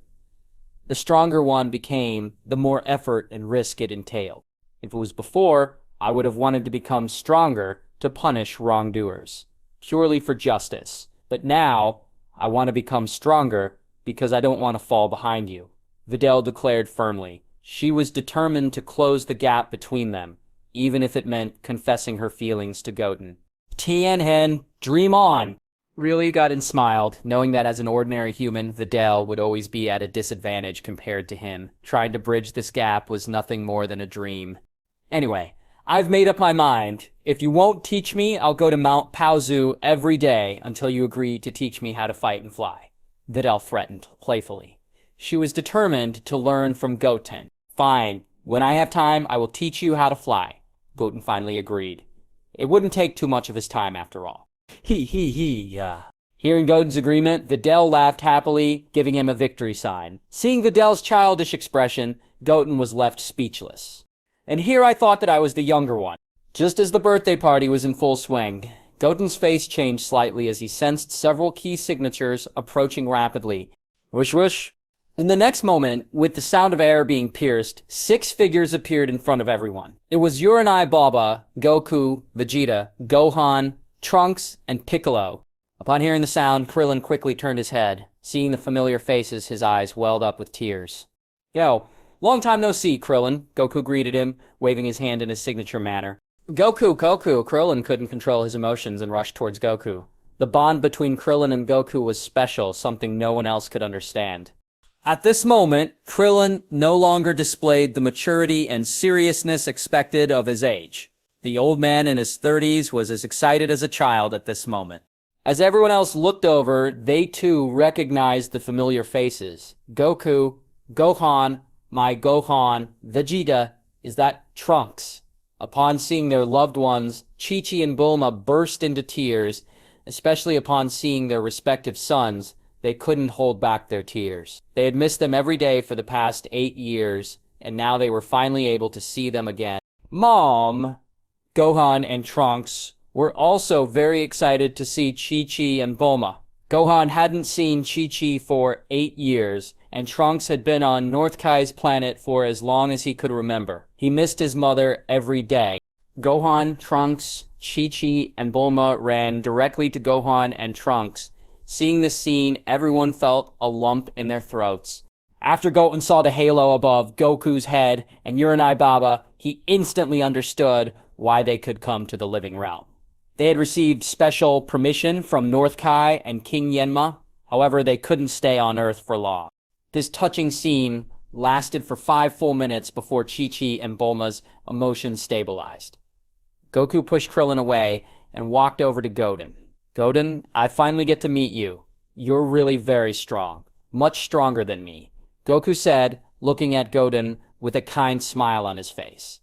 The stronger one became, the more effort and risk it entailed. If it was before, I would have wanted to become stronger to punish wrongdoers, purely for justice. But now, I want to become stronger because I don't want to fall behind you, Videl declared firmly. She was determined to close the gap between them, even if it meant confessing her feelings to Goten. Tianhen, dream on! Really, Goten smiled, knowing that as an ordinary human, Videl would always be at a disadvantage compared to him. Trying to bridge this gap was nothing more than a dream. Anyway, I've made up my mind. If you won't teach me, I'll go to Mount Paozu every day until you agree to teach me how to fight and fly, Videl threatened, playfully. She was determined to learn from Goten. Fine. When I have time, I will teach you how to fly, Goten finally agreed. It wouldn't take too much of his time, after all. Hearing Goten's agreement, Videl laughed happily, giving him a victory sign. Seeing Videl's childish expression, Goten was left speechless. And here I thought that I was the younger one. Just as the birthday party was in full swing, Goten's face changed slightly as he sensed several key signatures approaching rapidly. Whoosh whoosh. In the next moment, with the sound of air being pierced, 6 figures appeared in front of everyone. It was Uranai Baba, Goku, Vegeta, Gohan, Trunks, and Piccolo. Upon hearing the sound, Krillin quickly turned his head. Seeing the familiar faces, his eyes welled up with tears. "Yo, long time no see, Krillin," Goku greeted him, waving his hand in his signature manner. Goku, Krillin couldn't control his emotions and rushed towards Goku. The bond between Krillin and Goku was special, something no one else could understand. At this moment, Krillin no longer displayed the maturity and seriousness expected of his age. The old man in his 30s was as excited as a child at this moment. As everyone else looked over, they too recognized the familiar faces. Goku, Gohan, my Gohan, Vegeta, is that Trunks? Upon seeing their loved ones, Chi-Chi and Bulma burst into tears, especially upon seeing their respective sons. They couldn't hold back their tears. They had missed them every day for the past 8 years, and now they were finally able to see them again. Mom, Gohan, and Trunks were also very excited to see Chi-Chi and Bulma. Gohan hadn't seen Chi-Chi for 8 years, and Trunks had been on North Kai's planet for as long as he could remember. He missed his mother every day. Gohan, Trunks, Chi-Chi, and Bulma ran directly to Gohan and Trunks. Seeing this scene, everyone felt a lump in their throats. After Goten saw the halo above Goku's head and Uranai Baba, he instantly understood why they could come to the living realm. They had received special permission from North Kai and King Yenma. However, they couldn't stay on Earth for long. This touching scene lasted for 5 full minutes before Chi-Chi and Bulma's emotions stabilized. Goku pushed Krillin away and walked over to Goten. "Goten, I finally get to meet you. You're really very strong. Much stronger than me," Goku said, looking at Goten with a kind smile on his face.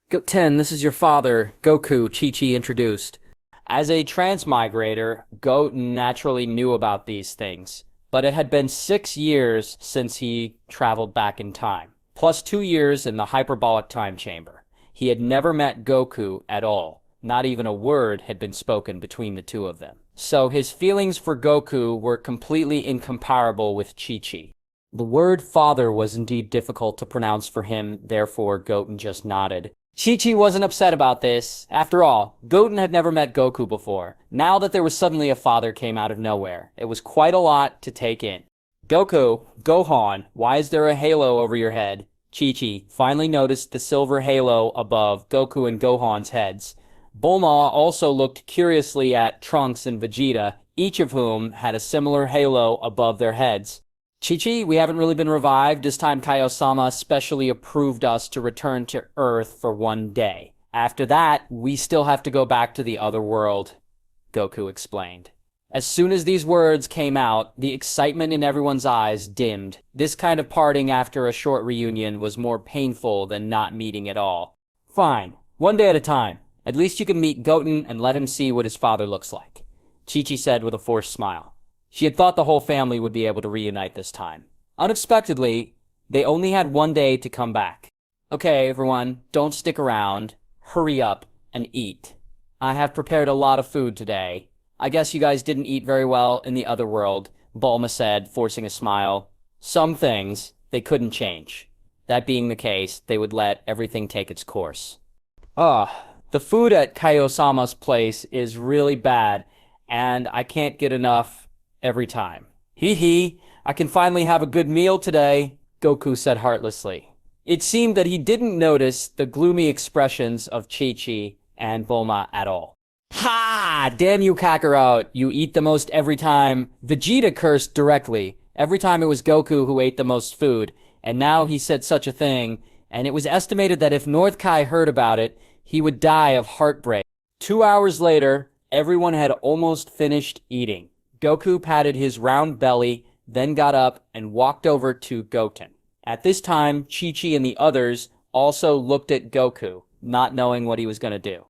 "Goten, this is your father, Goku," Chi-Chi introduced. As a transmigrator, Goten naturally knew about these things, but it had been 6 years since he traveled back in time, plus 2 years in the hyperbolic time chamber. He had never met Goku at all. Not even a word had been spoken between the two of them. So his feelings for Goku were completely incomparable with Chi-Chi. The word father was indeed difficult to pronounce for him, therefore Goten just nodded. Chi-Chi wasn't upset about this. After all, Goten had never met Goku before. Now that there was suddenly a father came out of nowhere, it was quite a lot to take in. "Goku, Gohan, why is there a halo over your head?" Chi-Chi finally noticed the silver halo above Goku and Gohan's heads. Bulma also looked curiously at Trunks and Vegeta, each of whom had a similar halo above their heads. "Chi-Chi, we haven't really been revived. This time Kaio-sama specially approved us to return to Earth for 1 day. After that, we still have to go back to the otherworld," Goku explained. As soon as these words came out, the excitement in everyone's eyes dimmed. This kind of parting after a short reunion was more painful than not meeting at all. "Fine, 1 day at a time. At least you can meet Goten and let him see what his father looks like," Chi-Chi said with a forced smile. She had thought the whole family would be able to reunite this time. Unexpectedly, they only had 1 day to come back. "Okay, everyone, don't stick around. Hurry up and eat. I have prepared a lot of food today. I guess you guys didn't eat very well in the other world," Bulma said, forcing a smile. Some things they couldn't change. That being the case, they would let everything take its course. The food at Kaio-sama's place is really bad, and I can't get enough every time. Hee hee, I can finally have a good meal today," Goku said heartlessly. It seemed that he didn't notice the gloomy expressions of Chi-Chi and Bulma at all. "Ha! Damn you, Kakarot! You eat the most every time." Vegeta cursed directly. Every time it was Goku who ate the most food, and now he said such a thing, and it was estimated that if North Kai heard about it, he would die of heartbreak. 2 hours later, everyone had almost finished eating. Goku patted his round belly, then got up and walked over to Goten. At this time, Chi-Chi and the others also looked at Goku, not knowing what he was going to do.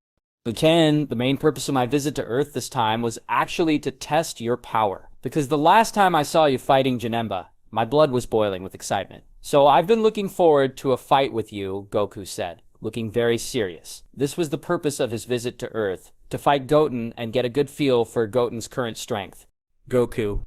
"Goten, the main purpose of my visit to Earth this time was actually to test your power. Because the last time I saw you fighting Janemba, my blood was boiling with excitement. So I've been looking forward to a fight with you," Goku said, looking very serious. This was the purpose of his visit to Earth, to fight Goten and get a good feel for Goten's current strength. Goku,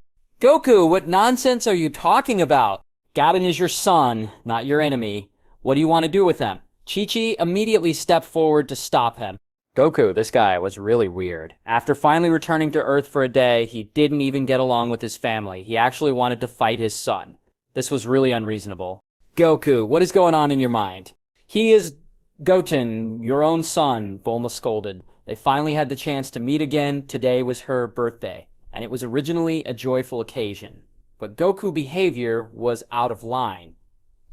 what nonsense are you talking about? Goten is your son, not your enemy. What do you want to do with him? Chi-Chi immediately stepped forward to stop him. Goku, this guy, was really weird. After finally returning to Earth for a day, he didn't even get along with his family. He actually wanted to fight his son. This was really unreasonable. Goku, what is going on in your mind? He is Goten, your own son, Bulma scolded. They finally had the chance to meet again. Today was her birthday, and it was originally a joyful occasion. But Goku's behavior was out of line.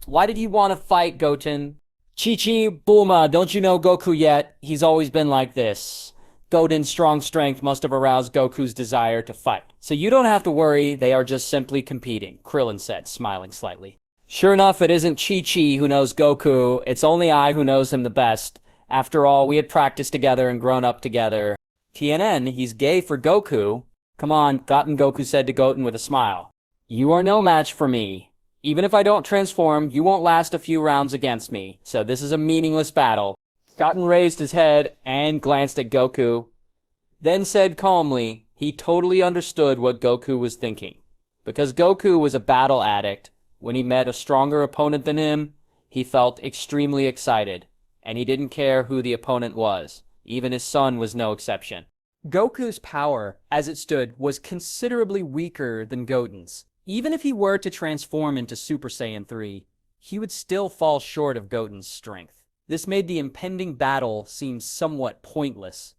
Why did he want to fight, Goten? Chi-Chi, Bulma, don't you know Goku yet? He's always been like this. Goten's strong strength must have aroused Goku's desire to fight. So you don't have to worry, they are just simply competing, Krillin said, smiling slightly. Sure enough, it isn't Chi-Chi who knows Goku, it's only I who knows him the best. After all, we had practiced together and grown up together. TNN, he's gay for Goku. Come on, Goku said to Goten with a smile. You are no match for me. Even if I don't transform, you won't last a few rounds against me, so this is a meaningless battle. Goten raised his head and glanced at Goku, then said calmly he totally understood what Goku was thinking. Because Goku was a battle addict, when he met a stronger opponent than him, he felt extremely excited, and he didn't care who the opponent was. Even his son was no exception. Goku's power, as it stood, was considerably weaker than Goten's. Even if he were to transform into Super Saiyan 3, he would still fall short of Goten's strength. This made the impending battle seem somewhat pointless,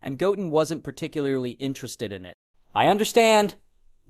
and Goten wasn't particularly interested in it. I understand,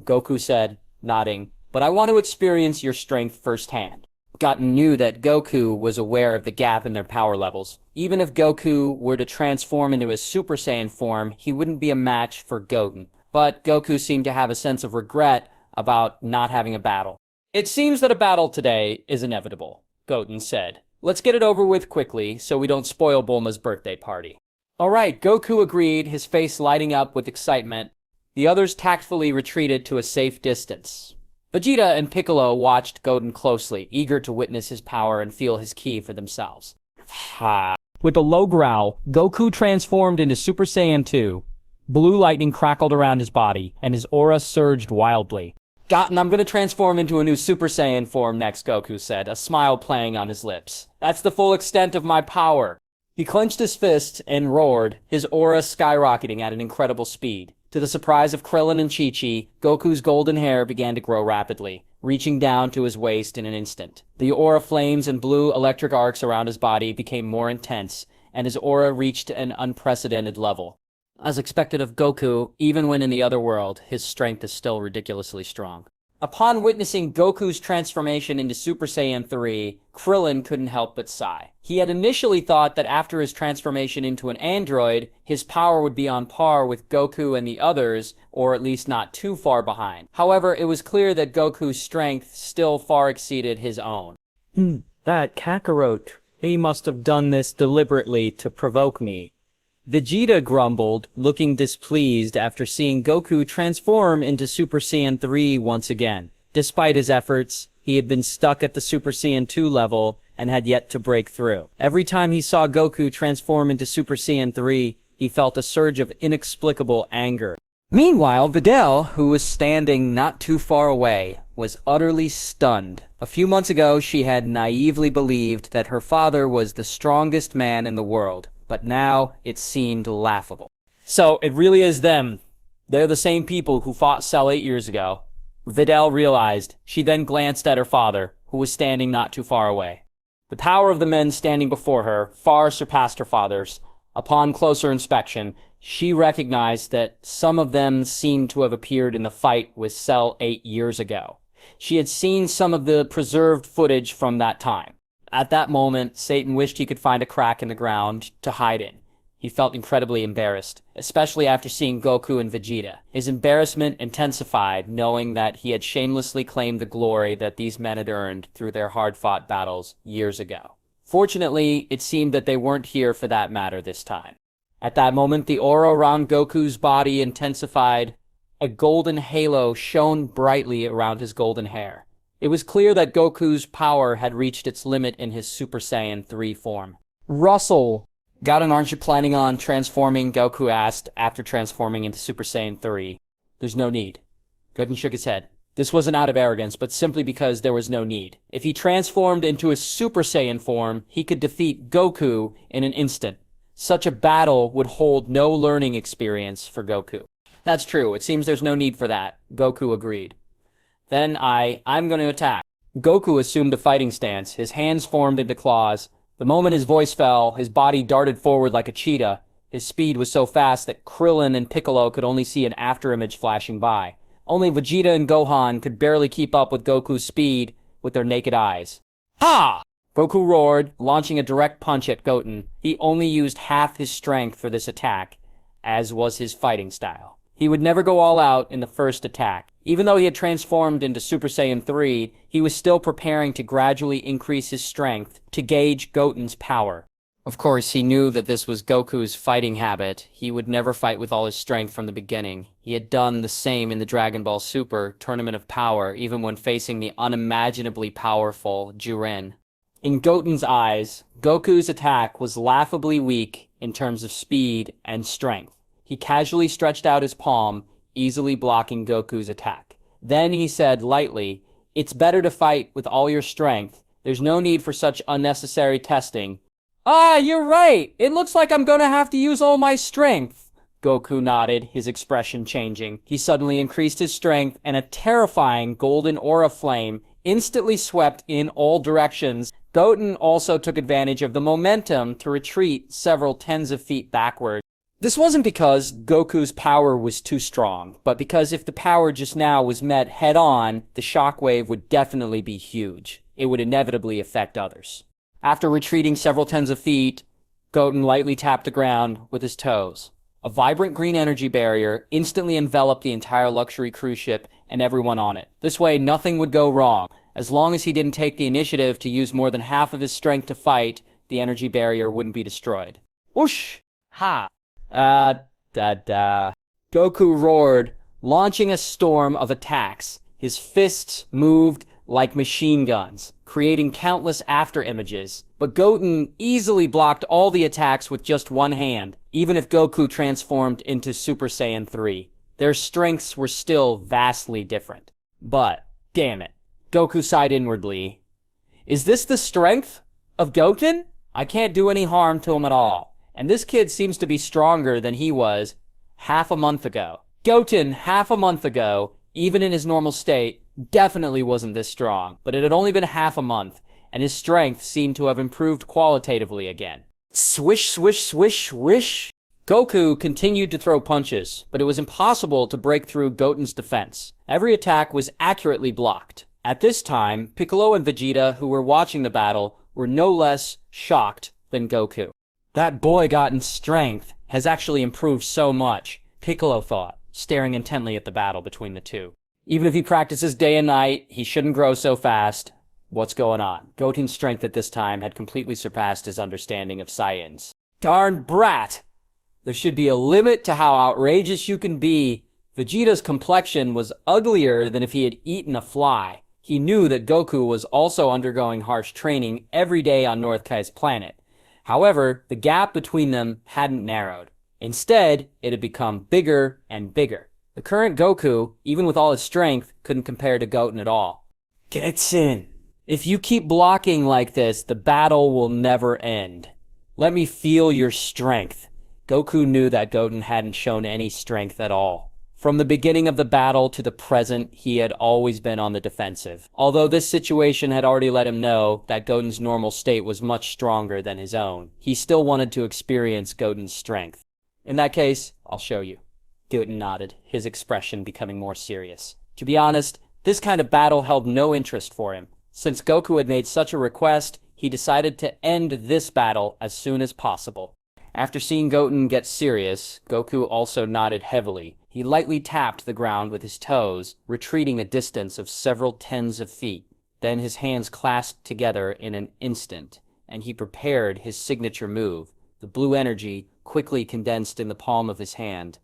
Goku said, nodding, but I want to experience your strength firsthand. Goten knew that Goku was aware of the gap in their power levels. Even if Goku were to transform into his Super Saiyan form, he wouldn't be a match for Goten. But Goku seemed to have a sense of regret about not having a battle. It seems that a battle today is inevitable, Goten said. Let's get it over with quickly so we don't spoil Bulma's birthday party. Alright, Goku agreed, his face lighting up with excitement. The others tactfully retreated to a safe distance. Vegeta and Piccolo watched Goten closely, eager to witness his power and feel his ki for themselves. With a low growl, Goku transformed into Super Saiyan 2. Blue lightning crackled around his body, and his aura surged wildly. Goten, I'm gonna transform into a new Super Saiyan form next, Goku said, a smile playing on his lips. That's the full extent of my power. He clenched his fist and roared, his aura skyrocketing at an incredible speed. To the surprise of Krillin and Chi-Chi, Goku's golden hair began to grow rapidly, reaching down to his waist in an instant. The aura flames and blue electric arcs around his body became more intense, and his aura reached an unprecedented level. As expected of Goku, even when in the other world, his strength is still ridiculously strong. Upon witnessing Goku's transformation into Super Saiyan 3, Krillin couldn't help but sigh. He had initially thought that after his transformation into an android, his power would be on par with Goku and the others, or at least not too far behind. However, it was clear that Goku's strength still far exceeded his own. That Kakarot, he must have done this deliberately to provoke me. Vegeta grumbled, looking displeased after seeing Goku transform into Super Saiyan 3 once again. Despite his efforts, he had been stuck at the Super Saiyan 2 level and had yet to break through. Every time he saw Goku transform into Super Saiyan 3, he felt a surge of inexplicable anger. Meanwhile, Videl, who was standing not too far away, was utterly stunned. A few months ago, she had naively believed that her father was the strongest man in the world. But now it seemed laughable. So it really is them. They're the same people who fought Cell 8 years ago. Videl realized. She then glanced at her father, who was standing not too far away. The power of the men standing before her far surpassed her father's. Upon closer inspection, she recognized that some of them seemed to have appeared in the fight with Cell 8 years ago. She had seen some of the preserved footage from that time. At that moment, Satan wished he could find a crack in the ground to hide in. He felt incredibly embarrassed, especially after seeing Goku and Vegeta. His embarrassment intensified, knowing that he had shamelessly claimed the glory that these men had earned through their hard-fought battles years ago. Fortunately, it seemed that they weren't here for that matter this time. At that moment, the aura around Goku's body intensified. A golden halo shone brightly around his golden hair. It was clear that Goku's power had reached its limit in his Super Saiyan 3 form. Russell! Goten, aren't you planning on transforming? Goku asked after transforming into Super Saiyan 3. There's no need. Goten shook his head. This wasn't out of arrogance, but simply because there was no need. If he transformed into a Super Saiyan form, he could defeat Goku in an instant. Such a battle would hold no learning experience for Goku. That's true, it seems there's no need for that. Goku agreed. Then I'm going to attack. Goku assumed a fighting stance, his hands formed into claws. The moment his voice fell, his body darted forward like a cheetah. His speed was so fast that Krillin and Piccolo could only see an afterimage flashing by. Only Vegeta and Gohan could barely keep up with Goku's speed with their naked eyes. Ha! Goku roared, launching a direct punch at Goten. He only used half his strength for this attack, as was his fighting style. He would never go all out in the first attack. Even though he had transformed into Super Saiyan 3, he was still preparing to gradually increase his strength to gauge Goten's power. Of course, he knew that this was Goku's fighting habit. He would never fight with all his strength from the beginning. He had done the same in the Dragon Ball Super Tournament of Power, even when facing the unimaginably powerful Jiren. In Goten's eyes, Goku's attack was laughably weak in terms of speed and strength. He casually stretched out his palm, easily blocking Goku's attack. Then he said lightly, "It's better to fight with all your strength. There's no need for such unnecessary testing." "Ah, you're right! It looks like I'm gonna have to use all my strength." Goku nodded, his expression changing. He suddenly increased his strength, and a terrifying golden aura flame instantly swept in all directions. Goten also took advantage of the momentum to retreat several tens of feet backward. This wasn't because Goku's power was too strong, but because if the power just now was met head-on, the shockwave would definitely be huge. It would inevitably affect others. After retreating several tens of feet, Goten lightly tapped the ground with his toes. A vibrant green energy barrier instantly enveloped the entire luxury cruise ship and everyone on it. This way, nothing would go wrong. As long as he didn't take the initiative to use more than half of his strength to fight, the energy barrier wouldn't be destroyed. Whoosh! Ha! Goku roared, launching a storm of attacks. His fists moved like machine guns, creating countless afterimages. But Goten easily blocked all the attacks with just one hand, even if Goku transformed into Super Saiyan 3. Their strengths were still vastly different. But, damn it, Goku sighed inwardly. Is this the strength of Goten? I can't do any harm to him at all. And this kid seems to be stronger than he was half a month ago. Goten, half a month ago, even in his normal state, definitely wasn't this strong, but it had only been half a month, and his strength seemed to have improved qualitatively again. Swish, swish, swish, swish. Goku continued to throw punches, but it was impossible to break through Goten's defense. Every attack was accurately blocked. At this time, Piccolo and Vegeta, who were watching the battle, were no less shocked than Goku. That boy Goten's strength has actually improved so much, Piccolo thought, staring intently at the battle between the two. Even if he practices day and night, he shouldn't grow so fast. What's going on? Goten's strength at this time had completely surpassed his understanding of Saiyans. Darn brat! There should be a limit to how outrageous you can be. Vegeta's complexion was uglier than if he had eaten a fly. He knew that Goku was also undergoing harsh training every day on North Kai's planet. However, the gap between them hadn't narrowed. Instead, it had become bigger and bigger. The current Goku, even with all his strength, couldn't compare to Goten at all. Getsin, if you keep blocking like this, the battle will never end. Let me feel your strength. Goku knew that Goten hadn't shown any strength at all. From the beginning of the battle to the present, he had always been on the defensive. Although this situation had already let him know that Goten's normal state was much stronger than his own, he still wanted to experience Goten's strength. In that case, I'll show you. Goten nodded, his expression becoming more serious. To be honest, this kind of battle held no interest for him. Since Goku had made such a request, he decided to end this battle as soon as possible. After seeing Goten get serious, Goku also nodded heavily. He lightly tapped the ground with his toes, retreating a distance of several tens of feet. Then his hands clasped together in an instant, and he prepared his signature move. The blue energy quickly condensed in the palm of his hand.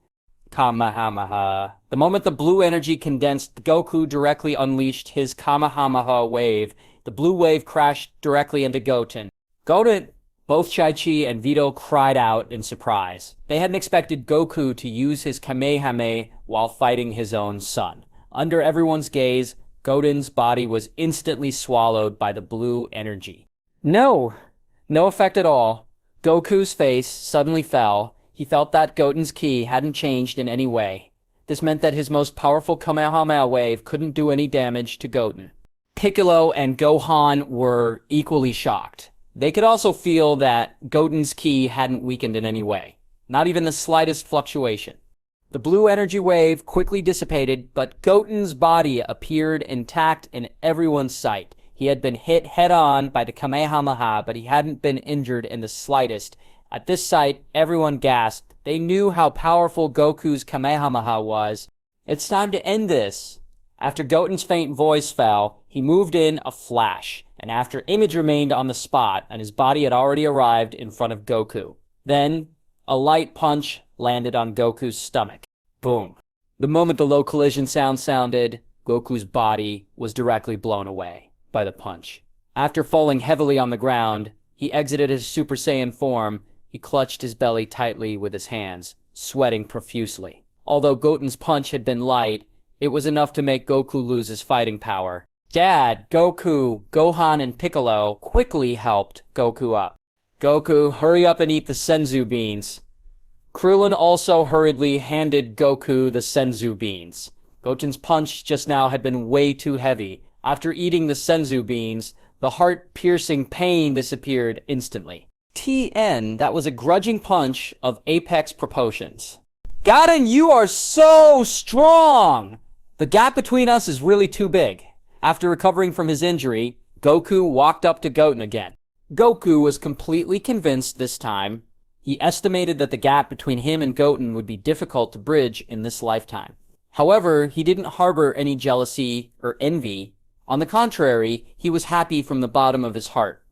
Kamehameha. The moment the blue energy condensed, Goku directly unleashed his Kamehameha wave. The blue wave crashed directly into Goten. Both Chi-Chi and Vito cried out in surprise. They hadn't expected Goku to use his Kamehameha while fighting his own son. Under everyone's gaze, Goten's body was instantly swallowed by the blue energy. No effect at all. Goku's face suddenly fell. He felt that Goten's ki hadn't changed in any way. This meant that his most powerful Kamehameha wave couldn't do any damage to Goten. Piccolo and Gohan were equally shocked. They could also feel that Goten's ki hadn't weakened in any way, not even the slightest fluctuation. The blue energy wave quickly dissipated, but Goten's body appeared intact in everyone's sight. He had been hit head-on by the Kamehameha, but he hadn't been injured in the slightest. At this sight, everyone gasped. They knew how powerful Goku's Kamehameha was. It's time to end this. After Goten's faint voice fell, he moved in a flash, and after Image remained on the spot, and his body had already arrived in front of Goku. Then, a light punch landed on Goku's stomach. Boom. The moment the low collision sound sounded, Goku's body was directly blown away by the punch. After falling heavily on the ground, he exited his Super Saiyan form. He clutched his belly tightly with his hands, sweating profusely. Although Goten's punch had been light, it was enough to make Goku lose his fighting power. Dad, Goku, Gohan, and Piccolo quickly helped Goku up. Goku, hurry up and eat the senzu beans. Krillin also hurriedly handed Goku the senzu beans. Goten's punch just now had been way too heavy. After eating the senzu beans, the heart-piercing pain disappeared instantly. TN, that was a grudging punch of apex proportions. Goten, you are so strong! The gap between us is really too big. After recovering from his injury, Goku walked up to Goten again. Goku was completely convinced this time. He estimated that the gap between him and Goten would be difficult to bridge in this lifetime. However, he didn't harbor any jealousy or envy. On the contrary, he was happy from the bottom of his heart.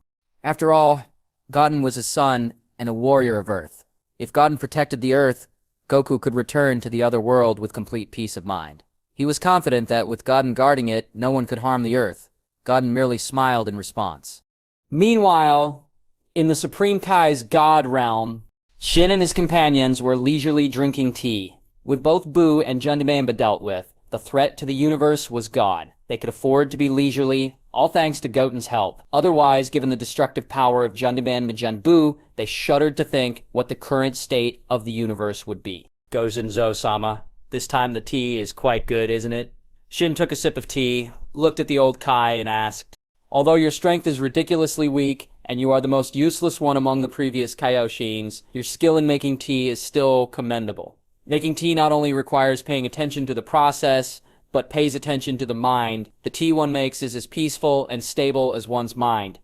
After all, Goten was a son and a warrior of Earth. If Goten protected the Earth, Goku could return to the other world with complete peace of mind. He was confident that with Goten guarding it, no one could harm the Earth. Goten merely smiled in response. Meanwhile, in the Supreme Kai's God realm, Shin and his companions were leisurely drinking tea. With both Buu and Janemba dealt with, the threat to the universe was gone. They could afford to be leisurely, all thanks to Goten's help. Otherwise, given the destructive power of Janemba and Majin Buu, they shuddered to think what the current state of the universe would be. Gozen-zo-sama, this time the tea is quite good, isn't it? Shin took a sip of tea, looked at the old Kai, and asked, although your strength is ridiculously weak, and you are the most useless one among the previous Kaioshins, your skill in making tea is still commendable. Making tea not only requires paying attention to the process, but pays attention to the mind. The tea one makes is as peaceful and stable as one's mind.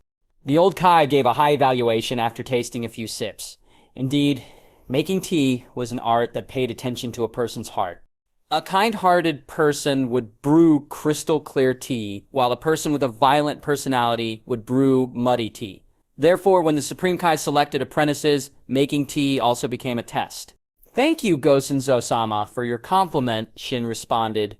The old Kai gave a high evaluation after tasting a few sips. Indeed, making tea was an art that paid attention to a person's heart. A kind-hearted person would brew crystal-clear tea, while a person with a violent personality would brew muddy tea. Therefore, when the Supreme Kai selected apprentices, making tea also became a test. Thank you, Gozen-zo-sama, for your compliment, Shin responded,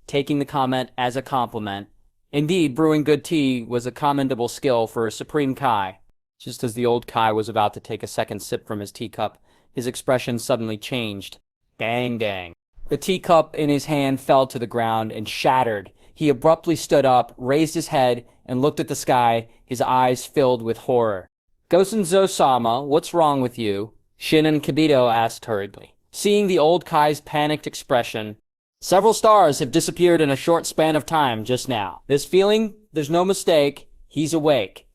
taking the comment as a compliment. Indeed, brewing good tea was a commendable skill for a Supreme Kai. Just as the old Kai was about to take a second sip from his teacup, his expression suddenly changed. Dang dang. The teacup in his hand fell to the ground and shattered. He abruptly stood up, raised his head, and looked at the sky, his eyes filled with horror. Gozen-zo-sama, what's wrong with you? Shin and Kibito asked hurriedly. Seeing the old Kai's panicked expression, several stars have disappeared in a short span of time just now. This feeling, there's no mistake, he's awake.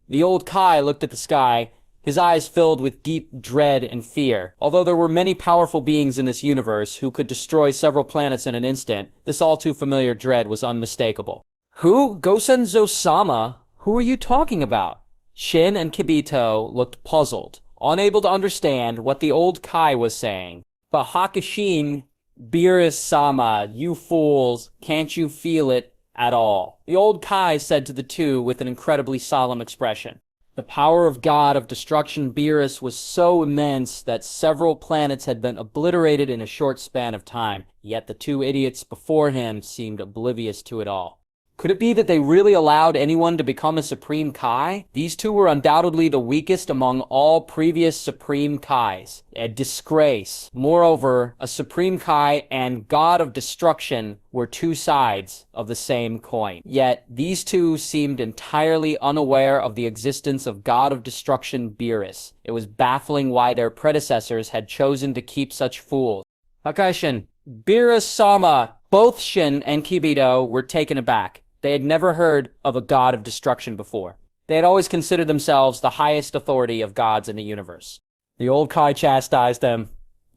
The old Kai looked at the sky, his eyes filled with deep dread and fear. Although there were many powerful beings in this universe who could destroy several planets in an instant, this all-too-familiar dread was unmistakable. Who? Gozen-zo-sama? Who are you talking about? Shin and Kibito looked puzzled, unable to understand what the old Kai was saying. But Hakushin, Beerus-sama, you fools, can't you feel it at all? The old Kai said to the two with an incredibly solemn expression. The power of God of destruction Beerus was so immense that several planets had been obliterated in a short span of time, yet the two idiots before him seemed oblivious to it all. Could it be that they really allowed anyone to become a Supreme Kai? These two were undoubtedly the weakest among all previous Supreme Kais. A disgrace. Moreover, a Supreme Kai and God of Destruction were two sides of the same coin. Yet, these two seemed entirely unaware of the existence of God of Destruction Beerus. It was baffling why their predecessors had chosen to keep such fools. Hakaishin, Beerus-sama, both Shin and Kibito were taken aback. They had never heard of a god of destruction before. They had always considered themselves the highest authority of gods in the universe. The old Kai chastised them.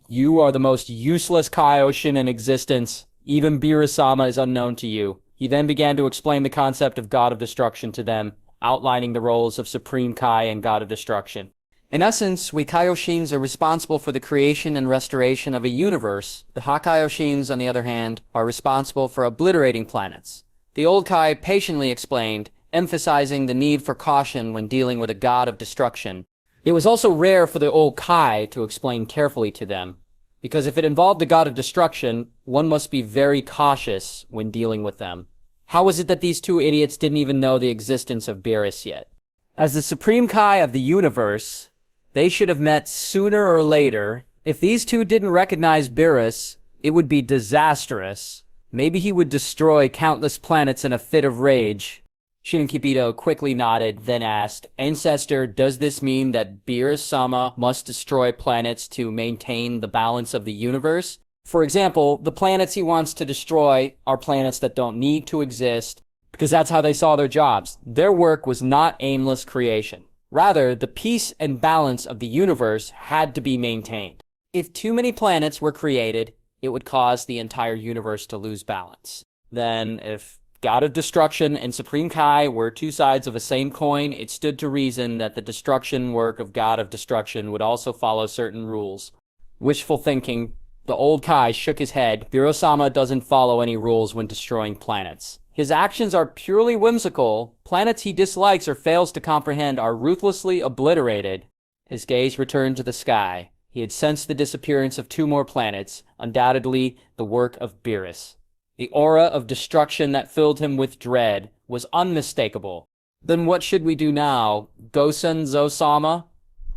You are the most useless Kaioshin in existence. Even Beerus-sama is unknown to you. He then began to explain the concept of god of destruction to them, outlining the roles of Supreme Kai and god of destruction. In essence, we Kaioshins are responsible for the creation and restoration of a universe. The Hakaioshins, on the other hand, are responsible for obliterating planets. The old Kai patiently explained, emphasizing the need for caution when dealing with a god of destruction. It was also rare for the old Kai to explain carefully to them, because if it involved the god of destruction, one must be very cautious when dealing with them. How was it that these two idiots didn't even know the existence of Beerus yet? As the Supreme Kai of the universe, they should have met sooner or later. If these two didn't recognize Beerus, it would be disastrous. Maybe he would destroy countless planets in a fit of rage. Shin Kibito quickly nodded, then asked, Ancestor, does this mean that Beerus-sama must destroy planets to maintain the balance of the universe? For example, the planets he wants to destroy are planets that don't need to exist, because that's how they saw their jobs. Their work was not aimless creation. Rather, the peace and balance of the universe had to be maintained. If too many planets were created, it would cause the entire universe to lose balance. Then, if God of Destruction and Supreme Kai were two sides of a same coin, it stood to reason that the destruction work of God of Destruction would also follow certain rules. Wishful thinking. The old Kai shook his head. Beerus-sama doesn't follow any rules when destroying planets. His actions are purely whimsical. Planets he dislikes or fails to comprehend are ruthlessly obliterated. His gaze returned to the sky. He had sensed the disappearance of two more planets, undoubtedly the work of Beerus. The aura of destruction that filled him with dread was unmistakable. Then what should we do now? Gosen Zo-sama?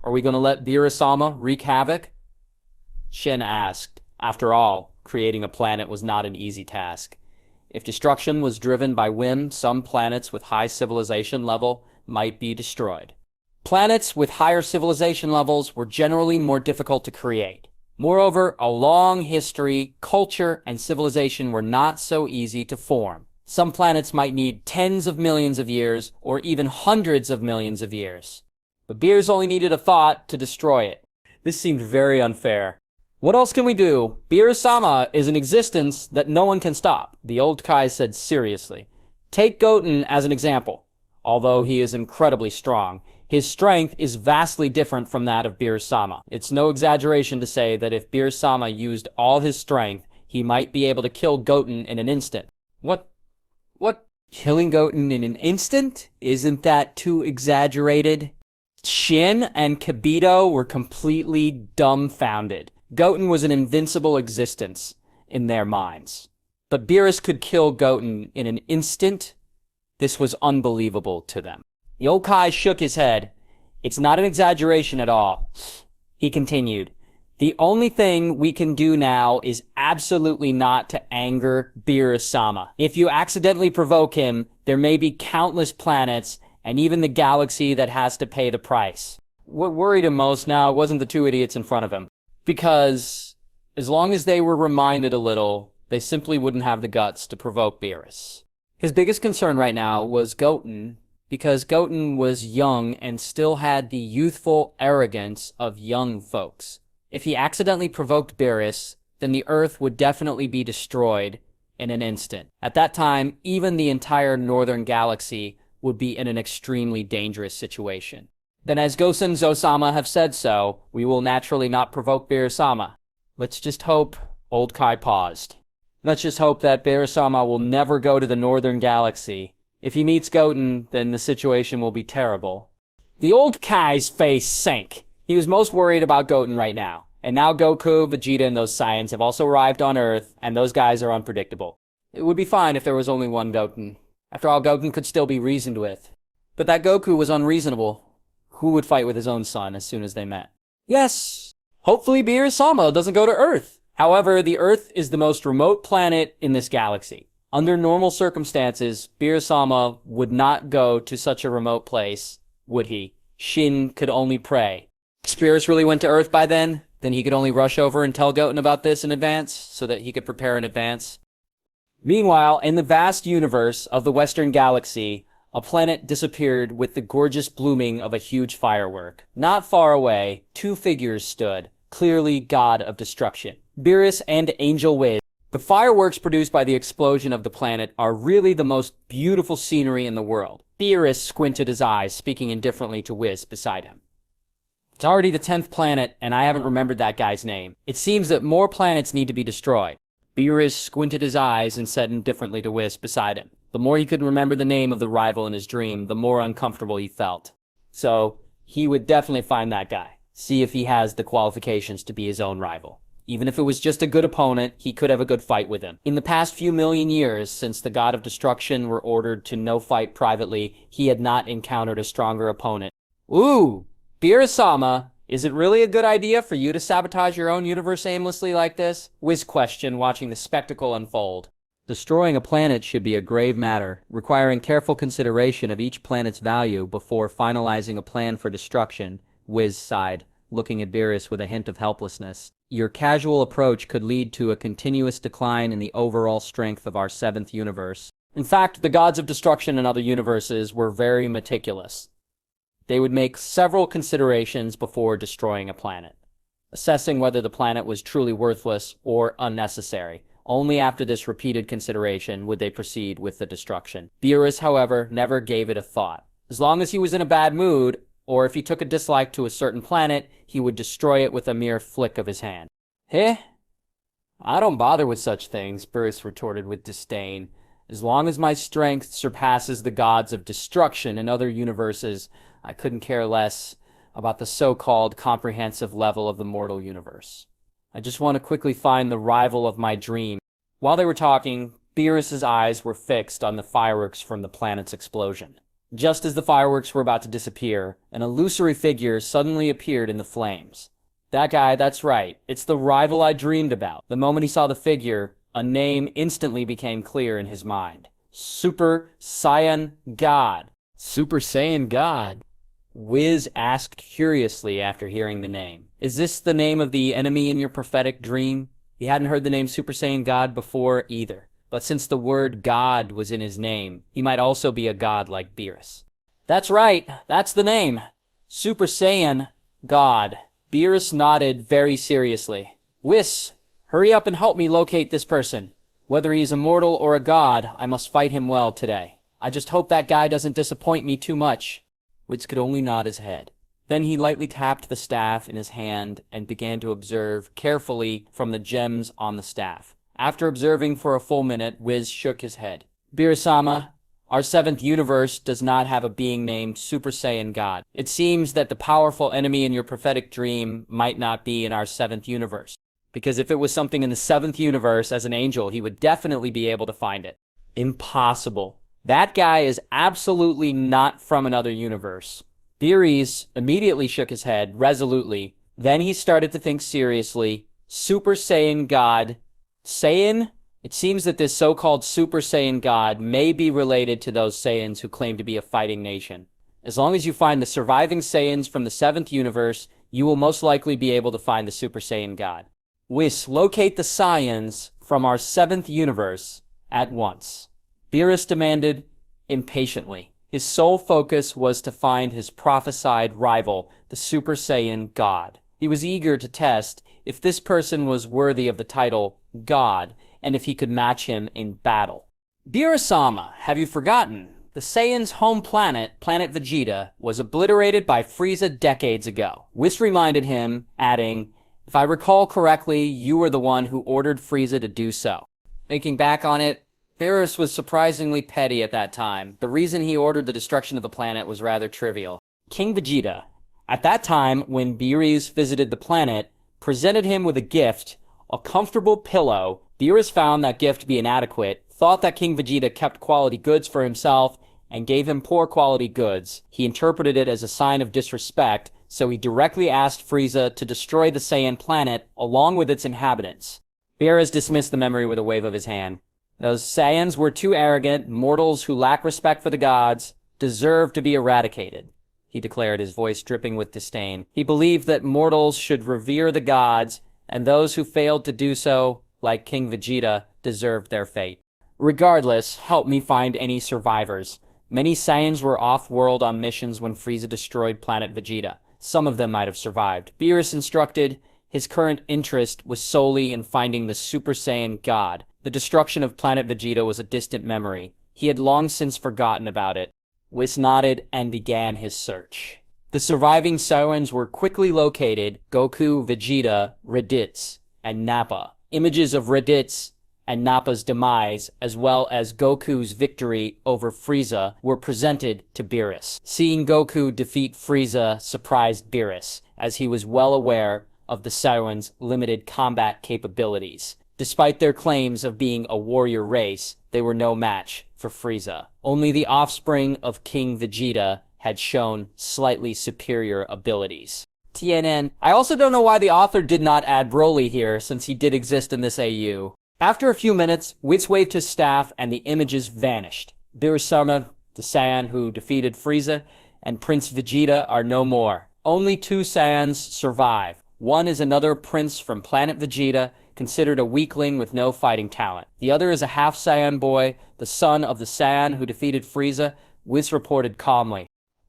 Are we going to let Beerus-sama wreak havoc? Shin asked. After all, creating a planet was not an easy task. If destruction was driven by whim, some planets with high civilization level might be destroyed. Planets with higher civilization levels were generally more difficult to create. Moreover, a long history, culture, and civilization were not so easy to form. Some planets might need tens of millions of years, or even hundreds of millions of years. But Beerus only needed a thought to destroy it. This seemed very unfair. What else can we do? Beerus-sama is an existence that no one can stop, the old Kai said seriously. Take Goten as an example. Although he is incredibly strong, his strength is vastly different from that of Beerus-sama. It's no exaggeration to say that if Beerus-sama used all his strength, he might be able to kill Goten in an instant. What? Killing Goten in an instant? Isn't that too exaggerated? Shin and Kibito were completely dumbfounded. Goten was an invincible existence in their minds. But Beerus could kill Goten in an instant? This was unbelievable to them. The old Kai shook his head. It's not an exaggeration at all. He continued, the only thing we can do now is absolutely not to anger Beerus-sama. If you accidentally provoke him, there may be countless planets and even the galaxy that has to pay the price. What worried him most now wasn't the two idiots in front of him. Because as long as they were reminded a little, they simply wouldn't have the guts to provoke Beerus. His biggest concern right now was Goten, because Goten was young and still had the youthful arrogance of young folks. If he accidentally provoked Beerus, then the Earth would definitely be destroyed in an instant. At that time, even the entire northern galaxy would be in an extremely dangerous situation. Then as Gosen Zo-sama have said so, we will naturally not provoke Beerus-sama. Let's just hope... Old Kai paused. Let's just hope that Beerus-sama will never go to the northern galaxy. If he meets Goten, then the situation will be terrible. The old Kai's face sank. He was most worried about Goten right now. And now Goku, Vegeta, and those Saiyans have also arrived on Earth, and those guys are unpredictable. It would be fine if there was only one Goten. After all, Goten could still be reasoned with. But that Goku was unreasonable. Who would fight with his own son as soon as they met? Yes! Hopefully Beerus-sama doesn't go to Earth. However, the Earth is the most remote planet in this galaxy. Under normal circumstances, Beerus-sama would not go to such a remote place, would he? Shin could only pray. If Beerus really went to Earth by then he could only rush over and tell Goten about this in advance, so that he could prepare in advance. Meanwhile, in the vast universe of the Western Galaxy, a planet disappeared with the gorgeous blooming of a huge firework. Not far away, two figures stood, clearly god of destruction. Beerus and Angel Whis. The fireworks produced by the explosion of the planet are really the most beautiful scenery in the world. Beerus squinted his eyes, speaking indifferently to Whis beside him. It's already the 10th planet, and I haven't remembered that guy's name. It seems that more planets need to be destroyed. Beerus squinted his eyes and said indifferently to Whis beside him. The more he could remember the name of the rival in his dream, the more uncomfortable he felt. So, he would definitely find that guy. See if he has the qualifications to be his own rival. Even if it was just a good opponent, he could have a good fight with him. In the past few million years, since the God of Destruction were ordered to no fight privately, he had not encountered a stronger opponent. Ooh! Beerus-sama, is it really a good idea for you to sabotage your own universe aimlessly like this? Whis questioned, watching the spectacle unfold. Destroying a planet should be a grave matter, requiring careful consideration of each planet's value before finalizing a plan for destruction, Whis sighed, looking at Beerus with a hint of helplessness. Your casual approach could lead to a continuous decline in the overall strength of our 7th universe. In fact, the gods of destruction in other universes were very meticulous. They would make several considerations before destroying a planet, assessing whether the planet was truly worthless or unnecessary. Only after this repeated consideration would they proceed with the destruction. Beerus, however, never gave it a thought. As long as he was in a bad mood, or if he took a dislike to a certain planet, he would destroy it with a mere flick of his hand. Heh? I don't bother with such things, Beerus retorted with disdain. As long as my strength surpasses the gods of destruction in other universes, I couldn't care less about the so-called comprehensive level of the mortal universe. I just want to quickly find the rival of my dream. While they were talking, Beerus's eyes were fixed on the fireworks from the planet's explosion. Just as the fireworks were about to disappear, an illusory figure suddenly appeared in the flames. That guy, that's right. It's the rival I dreamed about. The moment he saw the figure, a name instantly became clear in his mind. Super Saiyan God. Super Saiyan God? Whis asked curiously after hearing the name. Is this the name of the enemy in your prophetic dream? He hadn't heard the name Super Saiyan God before either. But since the word God was in his name, he might also be a god like Beerus. That's right, that's the name. Super Saiyan God. Beerus nodded very seriously. Whis, hurry up and help me locate this person. Whether he is a mortal or a god, I must fight him well today. I just hope that guy doesn't disappoint me too much. Whis could only nod his head. Then he lightly tapped the staff in his hand and began to observe carefully from the gems on the staff. After observing for a full minute, Whis shook his head. Beerus-sama, our 7th universe does not have a being named Super Saiyan God. It seems that the powerful enemy in your prophetic dream might not be in our 7th universe. Because if it was something in the 7th universe as an angel, he would definitely be able to find it. Impossible. That guy is absolutely not from another universe. Beerus immediately shook his head, resolutely. Then he started to think seriously. Super Saiyan God. Saiyan? It seems that this so-called Super Saiyan God may be related to those Saiyans who claim to be a fighting nation. As long as you find the surviving Saiyans from the 7th universe, you will most likely be able to find the Super Saiyan God. Whis, locate the Saiyans from our 7th universe at once. Beerus demanded impatiently. His sole focus was to find his prophesied rival, the Super Saiyan God. He was eager to test if this person was worthy of the title God, and if he could match him in battle. Beerus-sama, have you forgotten? The Saiyans' home planet, Planet Vegeta, was obliterated by Frieza decades ago. Whis reminded him, adding, if I recall correctly, you were the one who ordered Frieza to do so. Thinking back on it, Beerus was surprisingly petty at that time. The reason he ordered the destruction of the planet was rather trivial. King Vegeta, at that time when Beerus visited the planet, presented him with a gift, a comfortable pillow. Beerus found that gift to be inadequate, thought that King Vegeta kept quality goods for himself and gave him poor quality goods. He interpreted it as a sign of disrespect, so he directly asked Frieza to destroy the Saiyan planet along with its inhabitants. Beerus dismissed the memory with a wave of his hand. Those Saiyans were too arrogant. Mortals who lack respect for the gods deserve to be eradicated, he declared, his voice dripping with disdain. He believed that mortals should revere the gods, and those who failed to do so, like King Vegeta, deserved their fate. Regardless, help me find any survivors. Many Saiyans were off-world on missions when Frieza destroyed planet Vegeta. Some of them might have survived. Beerus instructed. His current interest was solely in finding the Super Saiyan God. The destruction of planet Vegeta was a distant memory. He had long since forgotten about it. Whis nodded and began his search. The surviving Saiyans were quickly located: Goku, Vegeta, Raditz, and Nappa. Images of Raditz and Nappa's demise, as well as Goku's victory over Frieza, were presented to Beerus. Seeing Goku defeat Frieza surprised Beerus, as he was well aware of the Saiyans' limited combat capabilities. Despite their claims of being a warrior race, they were no match for Frieza. Only the offspring of King Vegeta had shown slightly superior abilities. TNN. I also don't know why the author did not add Broly here, since he did exist in this AU. After a few minutes, Whis waved his staff and the images vanished. Beerus-sama, the Saiyan who defeated Frieza, and Prince Vegeta are no more. Only two Saiyans survive. One is another prince from planet Vegeta, considered a weakling with no fighting talent. The other is a half-Saiyan boy, the son of the Saiyan who defeated Frieza, Whis reported calmly.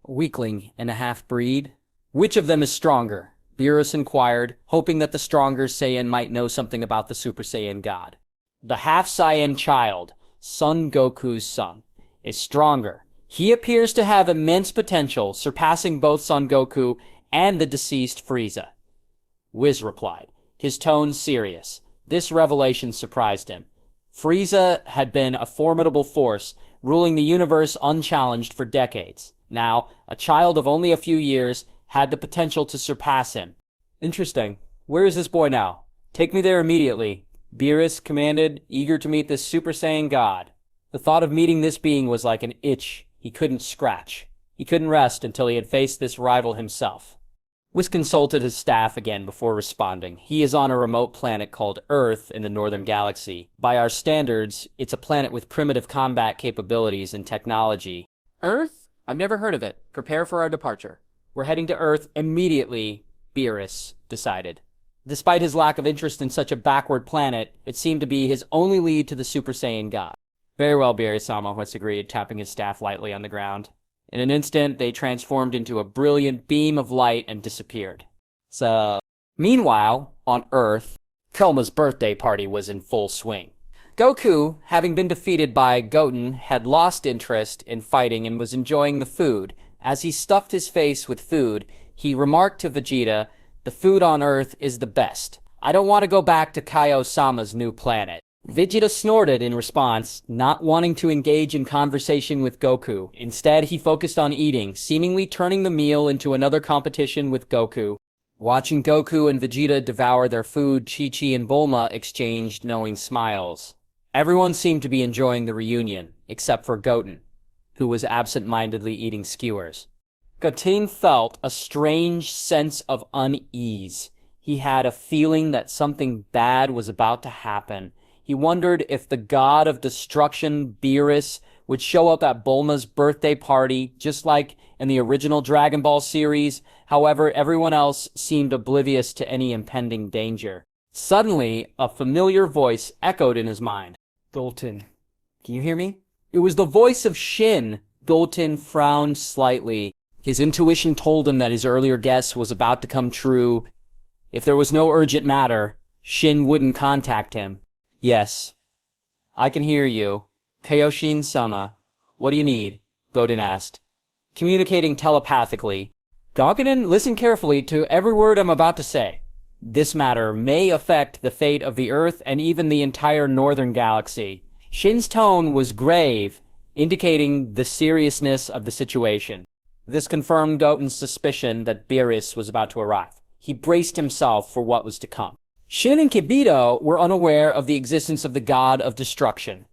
A weakling and a half-breed? Which of them is stronger? Beerus inquired, hoping that the stronger Saiyan might know something about the Super Saiyan God. The half-Saiyan child, Son Goku's son, is stronger. He appears to have immense potential, surpassing both Son Goku and the deceased Frieza. Whis replied, his tone serious. This revelation surprised him. Frieza had been a formidable force, ruling the universe unchallenged for decades. Now, a child of only a few years had the potential to surpass him. Interesting. Where is this boy now? Take me there immediately, Beerus commanded, eager to meet this Super Saiyan God. The thought of meeting this being was like an itch he couldn't scratch. He couldn't rest until he had faced this rival himself. Whis consulted his staff again before responding. He is on a remote planet called Earth in the Northern Galaxy. By our standards, it's a planet with primitive combat capabilities and technology. Earth? I've never heard of it. Prepare for our departure. We're heading to Earth immediately, Beerus decided. Despite his lack of interest in such a backward planet, it seemed to be his only lead to the Super Saiyan God. Very well, Beerus-sama, Whis agreed, tapping his staff lightly on the ground. In an instant, they transformed into a brilliant beam of light and disappeared. Meanwhile, on Earth, Kelma's birthday party was in full swing. Goku, having been defeated by Goten, had lost interest in fighting and was enjoying the food. As he stuffed his face with food, he remarked to Vegeta, "The food on Earth is the best. I don't want to go back to Kaio-sama's new planet." Vegeta snorted in response, not wanting to engage in conversation with Goku. Instead, he focused on eating, seemingly turning the meal into another competition with Goku. Watching Goku and Vegeta devour their food, Chi-Chi and Bulma exchanged knowing smiles. Everyone seemed to be enjoying the reunion, except for Goten, who was absent-mindedly eating skewers. Goten felt a strange sense of unease. He had a feeling that something bad was about to happen. He wondered if the god of destruction, Beerus, would show up at Bulma's birthday party, just like in the original Dragon Ball series. However, everyone else seemed oblivious to any impending danger. Suddenly, a familiar voice echoed in his mind. Goten. Can you hear me? It was the voice of Shin. Goten frowned slightly. His intuition told him that his earlier guess was about to come true. If there was no urgent matter, Shin wouldn't contact him. Yes, I can hear you. Kaioshin-sama, what do you need? Goten asked, communicating telepathically. Goten, listen carefully to every word I'm about to say. This matter may affect the fate of the Earth and even the entire Northern Galaxy. Shin's tone was grave, indicating the seriousness of the situation. This confirmed Goten's suspicion that Beerus was about to arrive. He braced himself for what was to come. Shin and Kibito were unaware of the existence of the god of destruction.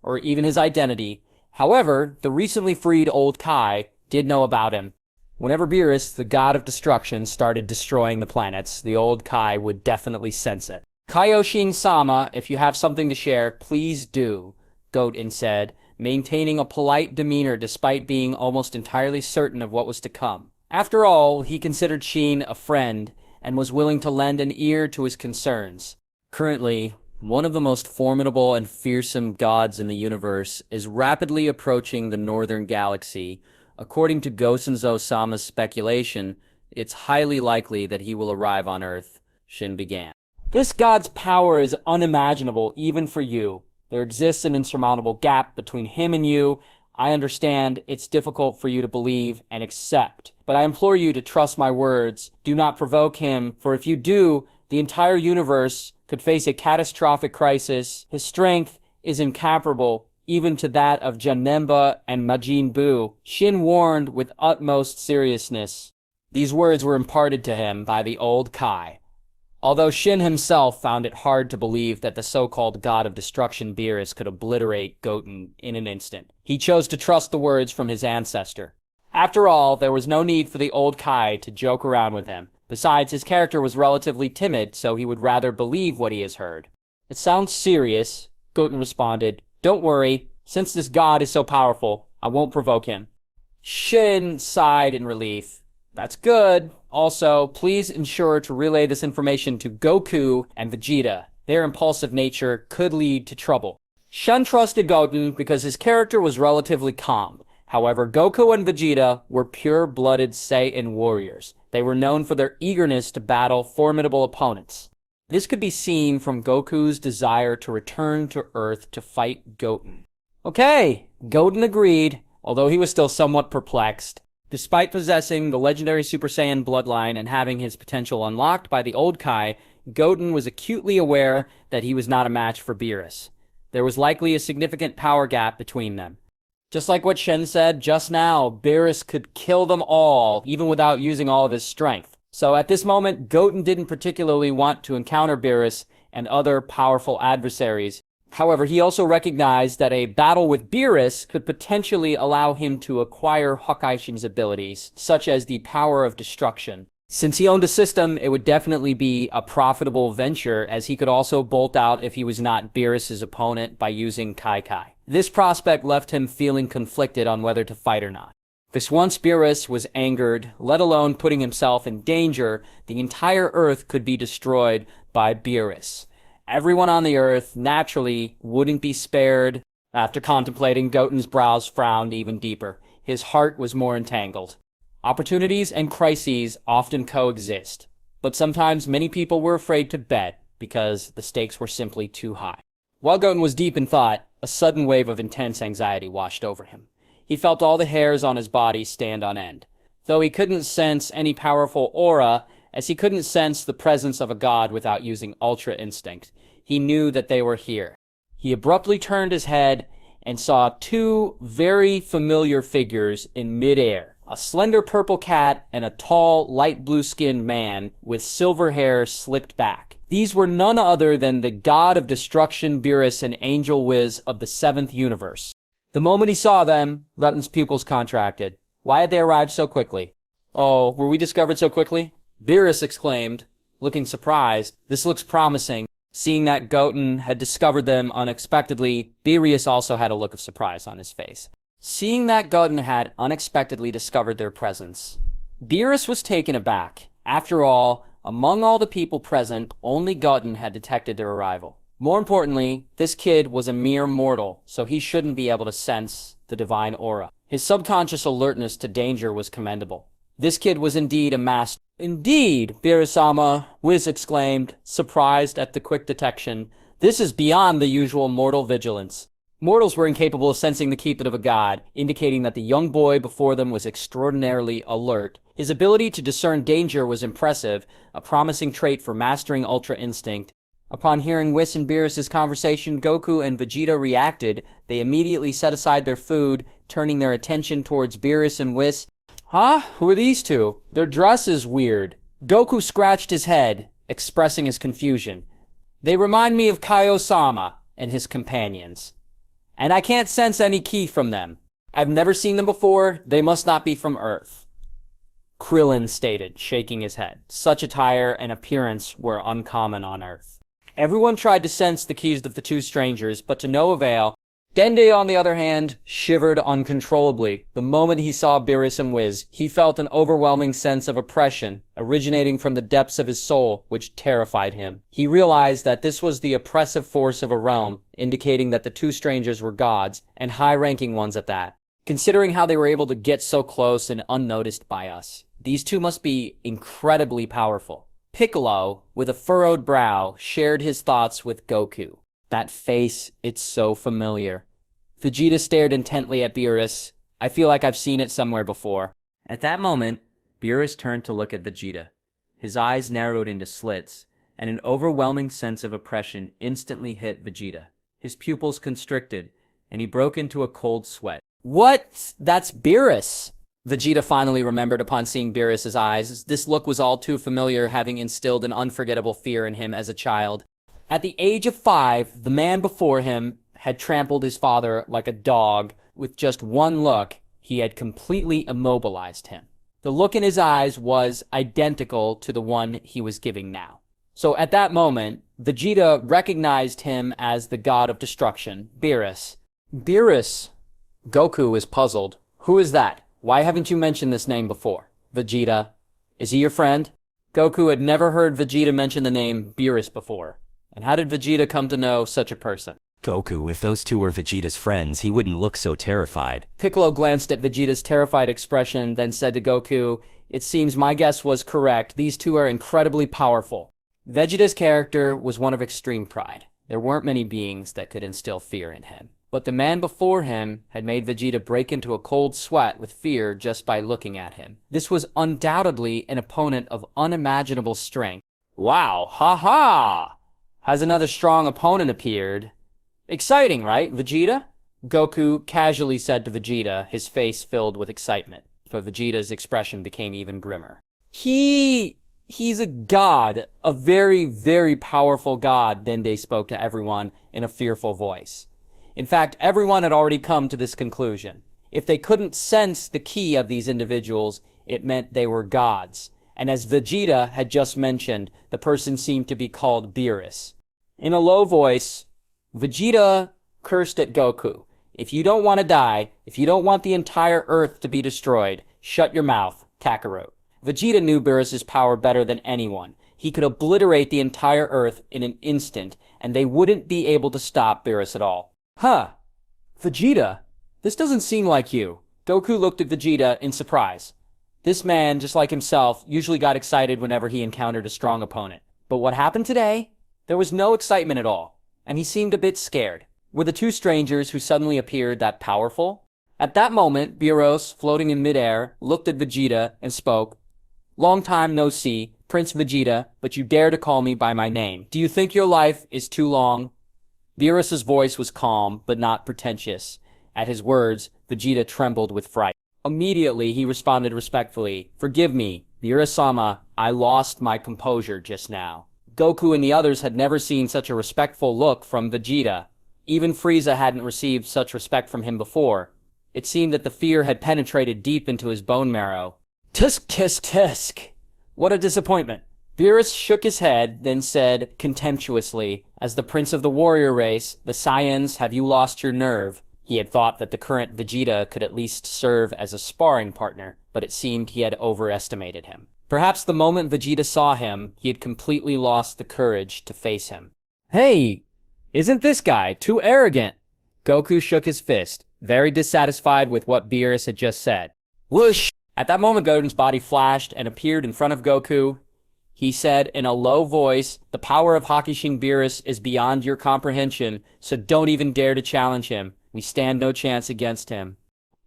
or even his identity. However, the recently freed old Kai did know about him. Whenever Beerus, the god of destruction, started destroying the planets, the old Kai would definitely sense it. Kaioshin-sama, if you have something to share, please do, Goten said, maintaining a polite demeanor despite being almost entirely certain of what was to come. After all, he considered Shin a friend and was willing to lend an ear to his concerns. Currently, one of the most formidable and fearsome gods in the universe is rapidly approaching the northern galaxy. According to Gosenzo-sama's speculation, it's highly likely that he will arrive on Earth, Shin began. This god's power is unimaginable even for you. There exists an insurmountable gap between him and you. I understand it's difficult for you to believe and accept, but I implore you to trust my words. Do not provoke him, for if you do, the entire universe could face a catastrophic crisis. His strength is incomparable, even to that of Janemba and Majin Buu. Shin warned with utmost seriousness. These words were imparted to him by the old Kai. Although Shin himself found it hard to believe that the so-called god of destruction Beerus could obliterate Goten in an instant, he chose to trust the words from his ancestor. After all, there was no need for the old Kai to joke around with him. Besides, his character was relatively timid, so he would rather believe what he has heard. It sounds serious, Goten responded. Don't worry, since this god is so powerful, I won't provoke him. Shin sighed in relief. That's good. Also, please ensure to relay this information to Goku and Vegeta. Their impulsive nature could lead to trouble. Shin trusted Goten because his character was relatively calm. However, Goku and Vegeta were pure-blooded Saiyan warriors. They were known for their eagerness to battle formidable opponents. This could be seen from Goku's desire to return to Earth to fight Goten. Okay, Goten agreed, although he was still somewhat perplexed. Despite possessing the legendary Super Saiyan bloodline and having his potential unlocked by the old Kai, Goten was acutely aware that he was not a match for Beerus. There was likely a significant power gap between them. Just like what Shen said just now, Beerus could kill them all, even without using all of his strength. So at this moment, Goten didn't particularly want to encounter Beerus and other powerful adversaries. However, he also recognized that a battle with Beerus could potentially allow him to acquire Hokkaishin's abilities, such as the power of destruction. Since he owned a system, it would definitely be a profitable venture, as he could also bolt out if he was not Beerus's opponent by using Kai. This prospect left him feeling conflicted on whether to fight or not. Because once Beerus was angered, let alone putting himself in danger, the entire Earth could be destroyed by Beerus. Everyone on the Earth, naturally, wouldn't be spared. After contemplating, Goten's brows frowned even deeper. His heart was more entangled. Opportunities and crises often coexist, but sometimes many people were afraid to bet because the stakes were simply too high. While Goten was deep in thought, a sudden wave of intense anxiety washed over him. He felt all the hairs on his body stand on end. Though he couldn't sense any powerful aura, as he couldn't sense the presence of a god without using Ultra Instinct, he knew that they were here. He abruptly turned his head and saw two very familiar figures in midair. A slender purple cat and a tall, light blue-skinned man with silver hair slicked back. These were none other than the god of destruction Beerus and Angel Whis of the 7th universe. The moment he saw them, Lutton's pupils contracted. Why had they arrived so quickly? Oh, were we discovered so quickly? Beerus exclaimed, looking surprised. This looks promising. Seeing that Goten had discovered them unexpectedly, Beerus also had a look of surprise on his face. Seeing that Goten had unexpectedly discovered their presence, Beerus was taken aback. After all, among all the people present, only Goten had detected their arrival. More importantly, this kid was a mere mortal, so he shouldn't be able to sense the divine aura. His subconscious alertness to danger was commendable. This kid was indeed a master. Indeed, Beerus-sama, Whis exclaimed, surprised at the quick detection. This is beyond the usual mortal vigilance. Mortals were incapable of sensing the keeping of a god, indicating that the young boy before them was extraordinarily alert. His ability to discern danger was impressive, a promising trait for mastering Ultra Instinct. Upon hearing Whis and Beerus' conversation, Goku and Vegeta reacted. They immediately set aside their food, turning their attention towards Beerus and Whis. Huh? Who are these two? Their dress is weird. Goku scratched his head, expressing his confusion. They remind me of Kaio-sama and his companions. and I can't sense any ki from them. I've never seen them before. They must not be from Earth. Krillin stated, shaking his head. Such attire and appearance were uncommon on Earth. Everyone tried to sense the keys of the two strangers, but to no avail. Dende, on the other hand, shivered uncontrollably. The moment he saw Beerus and Whis, he felt an overwhelming sense of oppression, originating from the depths of his soul, which terrified him. He realized that this was the oppressive force of a realm, indicating that the two strangers were gods, and high-ranking ones at that. Considering how they were able to get so close and unnoticed by us, these two must be incredibly powerful. Piccolo, with a furrowed brow, shared his thoughts with Goku. That face, it's so familiar. Vegeta stared intently at Beerus. I feel like I've seen it somewhere before. At that moment, Beerus turned to look at Vegeta. His eyes narrowed into slits, and an overwhelming sense of oppression instantly hit Vegeta. His pupils constricted, and he broke into a cold sweat. What? That's Beerus! Vegeta finally remembered upon seeing Beerus's eyes. This look was all too familiar, having instilled an unforgettable fear in him as a child. At the age of 5, the man before him had trampled his father like a dog. With just one look, he had completely immobilized him. The look in his eyes was identical to the one he was giving now. So at that moment, Vegeta recognized him as the god of destruction, Beerus. Beerus? Goku was puzzled. Who is that? Why haven't you mentioned this name before? Vegeta. Is he your friend? Goku had never heard Vegeta mention the name Beerus before. And how did Vegeta come to know such a person? Goku, if those two were Vegeta's friends, he wouldn't look so terrified. Piccolo glanced at Vegeta's terrified expression, then said to Goku, "It seems my guess was correct. These two are incredibly powerful." Vegeta's character was one of extreme pride. There weren't many beings that could instill fear in him. But the man before him had made Vegeta break into a cold sweat with fear just by looking at him. This was undoubtedly an opponent of unimaginable strength. Wow, ha! Has another strong opponent appeared? Exciting, right, Vegeta? Goku casually said to Vegeta, his face filled with excitement. But Vegeta's expression became even grimmer. He's a god, a very, very powerful god, Dende spoke to everyone in a fearful voice. In fact, everyone had already come to this conclusion. If they couldn't sense the ki of these individuals, it meant they were gods. And as Vegeta had just mentioned, the person seemed to be called Beerus. In a low voice, Vegeta cursed at Goku. If you don't want to die, if you don't want the entire Earth to be destroyed, shut your mouth, Kakarot. Vegeta knew Beerus's power better than anyone. He could obliterate the entire Earth in an instant, and they wouldn't be able to stop Beerus at all. Huh. Vegeta? This doesn't seem like you. Goku looked at Vegeta in surprise. This man, just like himself, usually got excited whenever he encountered a strong opponent. But what happened today? There was no excitement at all, and he seemed a bit scared. Were the two strangers who suddenly appeared that powerful? At that moment, Beerus, floating in midair, looked at Vegeta and spoke. "Long time no see, Prince Vegeta, but you dare to call me by my name. Do you think your life is too long?" Beerus's voice was calm, but not pretentious. At his words, Vegeta trembled with fright. Immediately, he responded respectfully, "Forgive me, Beerus-sama, I lost my composure just now." Goku and the others had never seen such a respectful look from Vegeta. Even Frieza hadn't received such respect from him before. It seemed that the fear had penetrated deep into his bone marrow. Tusk, tusk, tusk. What a disappointment. Beerus shook his head, then said contemptuously, "As the prince of the warrior race, the Saiyans, have you lost your nerve?" He had thought that the current Vegeta could at least serve as a sparring partner, but it seemed he had overestimated him. Perhaps the moment Vegeta saw him, he had completely lost the courage to face him. "Hey, isn't this guy too arrogant?" Goku shook his fist, very dissatisfied with what Beerus had just said. Whoosh! At that moment, Goten's body flashed and appeared in front of Goku. He said in a low voice, "The power of Hakushin Beerus is beyond your comprehension, so don't even dare to challenge him. We stand no chance against him."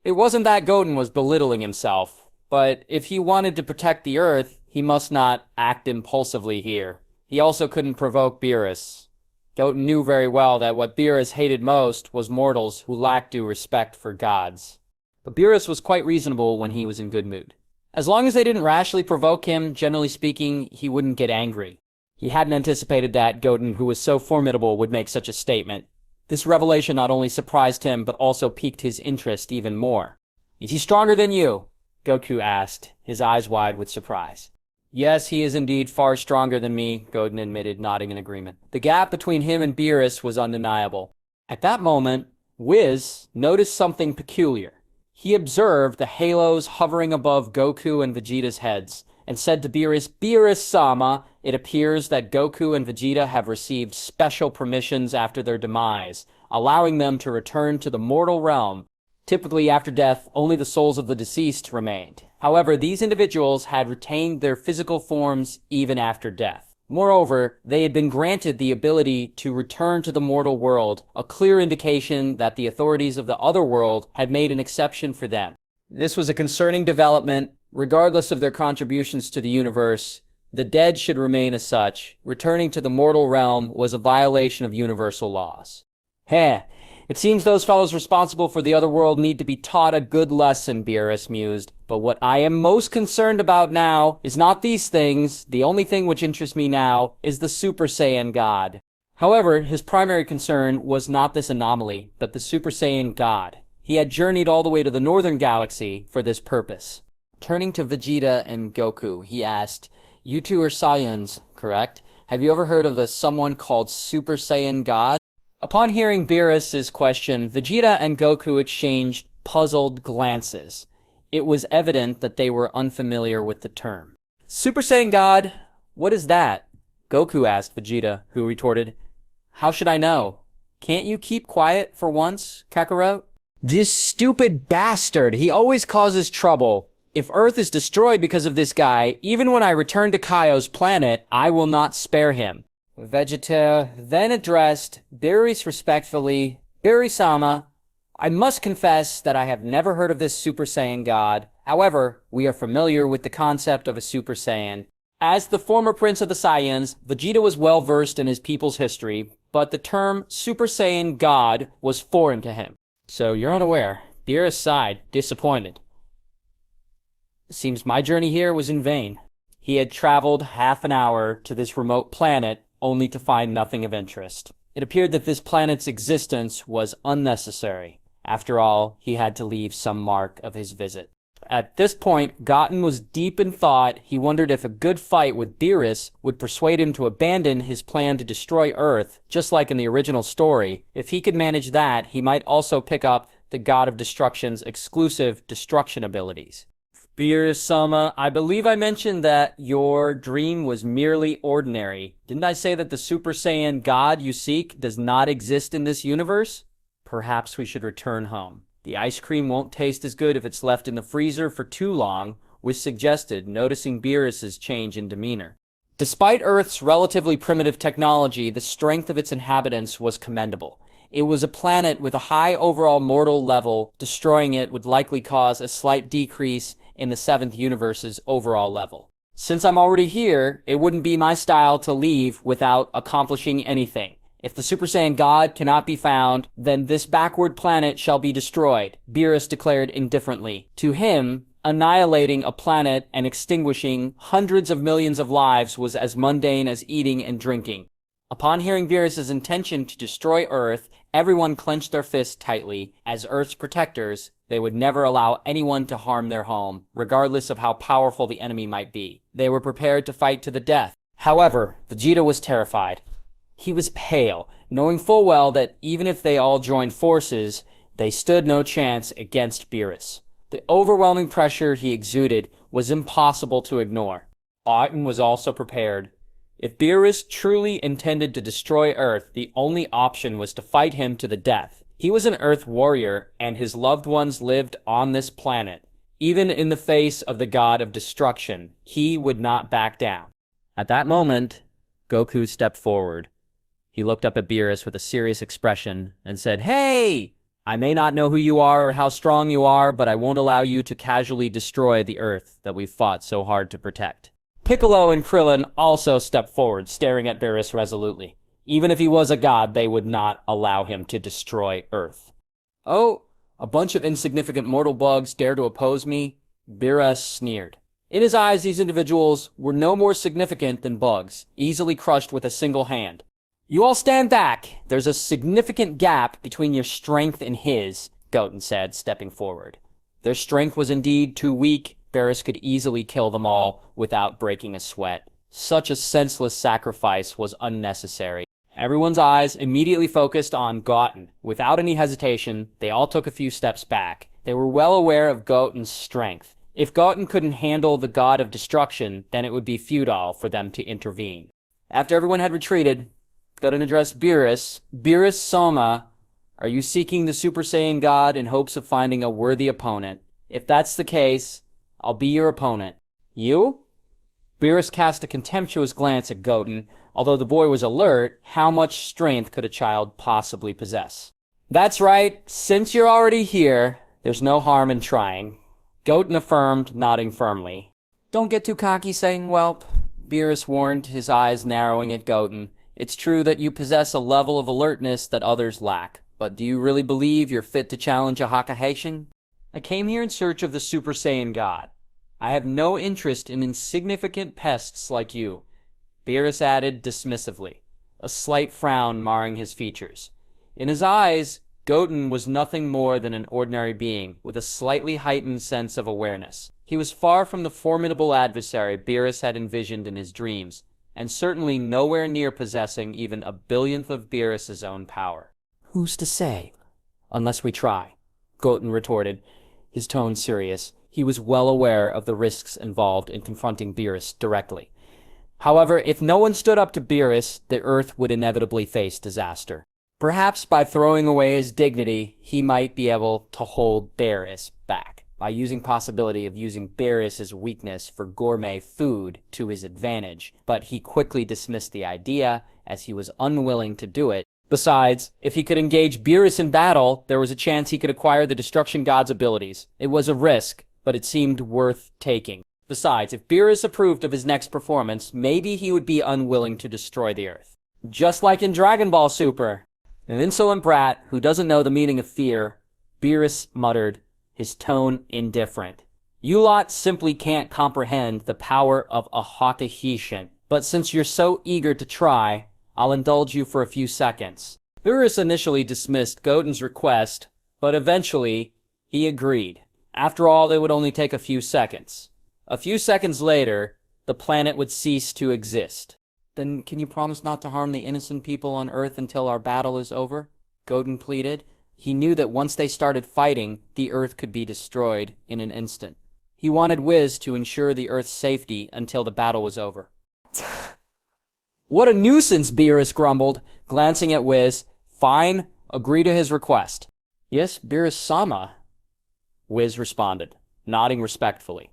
It wasn't that Goten was belittling himself, but if he wanted to protect the Earth, he must not act impulsively here. He also couldn't provoke Beerus. Goten knew very well that what Beerus hated most was mortals who lacked due respect for gods. But Beerus was quite reasonable when he was in good mood. As long as they didn't rashly provoke him, generally speaking, he wouldn't get angry. He hadn't anticipated that Goten, who was so formidable, would make such a statement. This revelation not only surprised him, but also piqued his interest even more. "Is he stronger than you?" Goku asked, his eyes wide with surprise. "Yes, he is indeed far stronger than me," Goten admitted, nodding in agreement. The gap between him and Beerus was undeniable. At that moment, Whis noticed something peculiar. He observed the halos hovering above Goku and Vegeta's heads, and said to Beerus, "Beerus-sama, it appears that Goku and Vegeta have received special permissions after their demise, allowing them to return to the mortal realm. Typically, after death, only the souls of the deceased remained. However, these individuals had retained their physical forms even after death. Moreover, they had been granted the ability to return to the mortal world, a clear indication that the authorities of the otherworld had made an exception for them. This was a concerning development. Regardless of their contributions to the universe, the dead should remain as such. Returning to the mortal realm was a violation of universal laws. Heh, it seems those fellows responsible for the otherworld need to be taught a good lesson, Beerus mused. But what I am most concerned about now is not these things. The only thing which interests me now is the Super Saiyan God. However, his primary concern was not this anomaly, but the Super Saiyan God. He had journeyed all the way to the northern galaxy for this purpose. Turning to Vegeta and Goku, he asked, "You two are Saiyans, correct? Have you ever heard of someone called Super Saiyan God?" Upon hearing Beerus' question, Vegeta and Goku exchanged puzzled glances. It was evident that they were unfamiliar with the term. "Super Saiyan God? What is that?" Goku asked Vegeta, who retorted, "How should I know? Can't you keep quiet for once, Kakarot?" "This stupid bastard, he always causes trouble. If Earth is destroyed because of this guy, even when I return to Kaio's planet, I will not spare him." Vegeta then addressed Beerus respectfully, "Beerus-sama, I must confess that I have never heard of this Super Saiyan God. However, we are familiar with the concept of a Super Saiyan. As the former prince of the Saiyans, Vegeta was well versed in his people's history, but the term Super Saiyan God was foreign to him." "So you're unaware." Beerus sighed, disappointed. "Seems my journey here was in vain." He had traveled half an hour to this remote planet only to find nothing of interest. It appeared that this planet's existence was unnecessary. After all, he had to leave some mark of his visit. At this point, Goten was deep in thought. He wondered if a good fight with Beerus would persuade him to abandon his plan to destroy Earth, just like in the original story. If he could manage that, he might also pick up the God of Destruction's exclusive destruction abilities. "Beerus-sama, I believe I mentioned that your dream was merely ordinary. Didn't I say that the Super Saiyan God you seek does not exist in this universe? Perhaps we should return home. The ice cream won't taste as good if it's left in the freezer for too long," Whis suggested, noticing Beerus' change in demeanor. Despite Earth's relatively primitive technology, the strength of its inhabitants was commendable. It was a planet with a high overall mortal level. Destroying it would likely cause a slight decrease in the 7th universe's overall level. "Since I'm already here, it wouldn't be my style to leave without accomplishing anything. If the Super Saiyan God cannot be found, then this backward planet shall be destroyed," Beerus declared indifferently. To him, annihilating a planet and extinguishing hundreds of millions of lives was as mundane as eating and drinking. Upon hearing Beerus' intention to destroy Earth, everyone clenched their fists tightly. As Earth's protectors, they would never allow anyone to harm their home, regardless of how powerful the enemy might be. They were prepared to fight to the death. However, Vegeta was terrified. He was pale, knowing full well that even if they all joined forces, they stood no chance against Beerus. The overwhelming pressure he exuded was impossible to ignore. Goten was also prepared. If Beerus truly intended to destroy Earth, the only option was to fight him to the death. He was an Earth warrior, and his loved ones lived on this planet. Even in the face of the God of Destruction, he would not back down. At that moment, Goku stepped forward. He looked up at Beerus with a serious expression and said, "Hey! I may not know who you are or how strong you are, but I won't allow you to casually destroy the Earth that we've fought so hard to protect." Piccolo and Krillin also stepped forward, staring at Beerus resolutely. Even if he was a god, they would not allow him to destroy Earth. "Oh, a bunch of insignificant mortal bugs dare to oppose me?" Beerus sneered. In his eyes, these individuals were no more significant than bugs, easily crushed with a single hand. You all stand back. There's a significant gap between your strength and his, Goten said, stepping forward. Their strength was indeed too weak. Beerus could easily kill them all without breaking a sweat. Such a senseless sacrifice was unnecessary. Everyone's eyes immediately focused on Goten. Without any hesitation, they all took a few steps back. They were well aware of Goten's strength. If Goten couldn't handle the god of destruction, then it would be futile for them to intervene. After everyone had retreated, Goten addressed Beerus. Beerus Soma, are you seeking the Super Saiyan God in hopes of finding a worthy opponent? If that's the case, I'll be your opponent. You? Beerus cast a contemptuous glance at Goten. Although the boy was alert, how much strength could a child possibly possess? That's right, since you're already here, there's no harm in trying. Goten affirmed, nodding firmly. Don't get too cocky, Saiyan whelp, Beerus warned, his eyes narrowing at Goten. It's true that you possess a level of alertness that others lack, but do you really believe you're fit to challenge a Hakuhenshin? I came here in search of the Super Saiyan God. I have no interest in insignificant pests like you, Beerus added dismissively, a slight frown marring his features. In his eyes, Goten was nothing more than an ordinary being with a slightly heightened sense of awareness. He was far from the formidable adversary Beerus had envisioned in his dreams, and certainly nowhere near possessing even a billionth of Beerus's own power. Who's to say? Unless we try, Goten retorted, his tone serious. He was well aware of the risks involved in confronting Beerus directly. However, if no one stood up to Beerus, the Earth would inevitably face disaster. Perhaps by throwing away his dignity, he might be able to hold Beerus back, by using possibility of using Beerus's weakness for gourmet food to his advantage, but he quickly dismissed the idea, as he was unwilling to do it. Besides, if he could engage Beerus in battle, there was a chance he could acquire the Destruction God's abilities. It was a risk, but it seemed worth taking. Besides, if Beerus approved of his next performance, maybe he would be unwilling to destroy the Earth. Just like in Dragon Ball Super. An insolent brat who doesn't know the meaning of fear, Beerus muttered, his tone indifferent. You lot simply can't comprehend the power of a Hakuhenshin, but since you're so eager to try, I'll indulge you for a few seconds. Beerus initially dismissed Goten's request, but eventually he agreed. After all, it would only take a few seconds. A few seconds later, the planet would cease to exist. Then can you promise not to harm the innocent people on Earth until our battle is over? Goten pleaded. He knew that once they started fighting, the Earth could be destroyed in an instant. He wanted Whis to ensure the Earth's safety until the battle was over. What a nuisance, Beerus grumbled, glancing at Whis. Fine, agree to his request. Yes, Beerus-sama, Whis responded, nodding respectfully.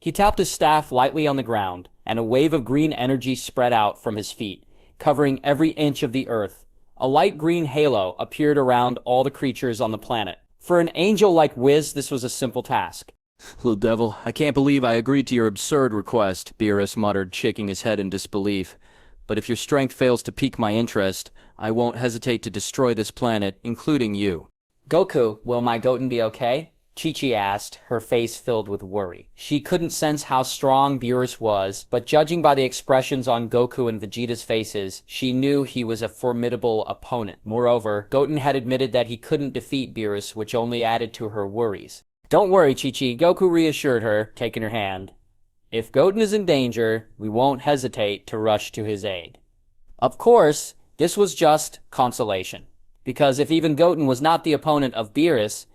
He tapped his staff lightly on the ground, and a wave of green energy spread out from his feet, covering every inch of the Earth. A light green halo appeared around all the creatures on the planet. For an angel like Whis, this was a simple task. Little devil, I can't believe I agreed to your absurd request, Beerus muttered, shaking his head in disbelief. But if your strength fails to pique my interest, I won't hesitate to destroy this planet, including you. Goku, will my Goten be okay? Chi-Chi asked, her face filled with worry. She couldn't sense how strong Beerus was, but judging by the expressions on Goku and Vegeta's faces, she knew he was a formidable opponent. Moreover, Goten had admitted that he couldn't defeat Beerus, which only added to her worries. Don't worry, Chi-Chi, Goku reassured her, taking her hand. If Goten is in danger, we won't hesitate to rush to his aid. Of course, this was just consolation, because if even Goten was not the opponent of Beerus,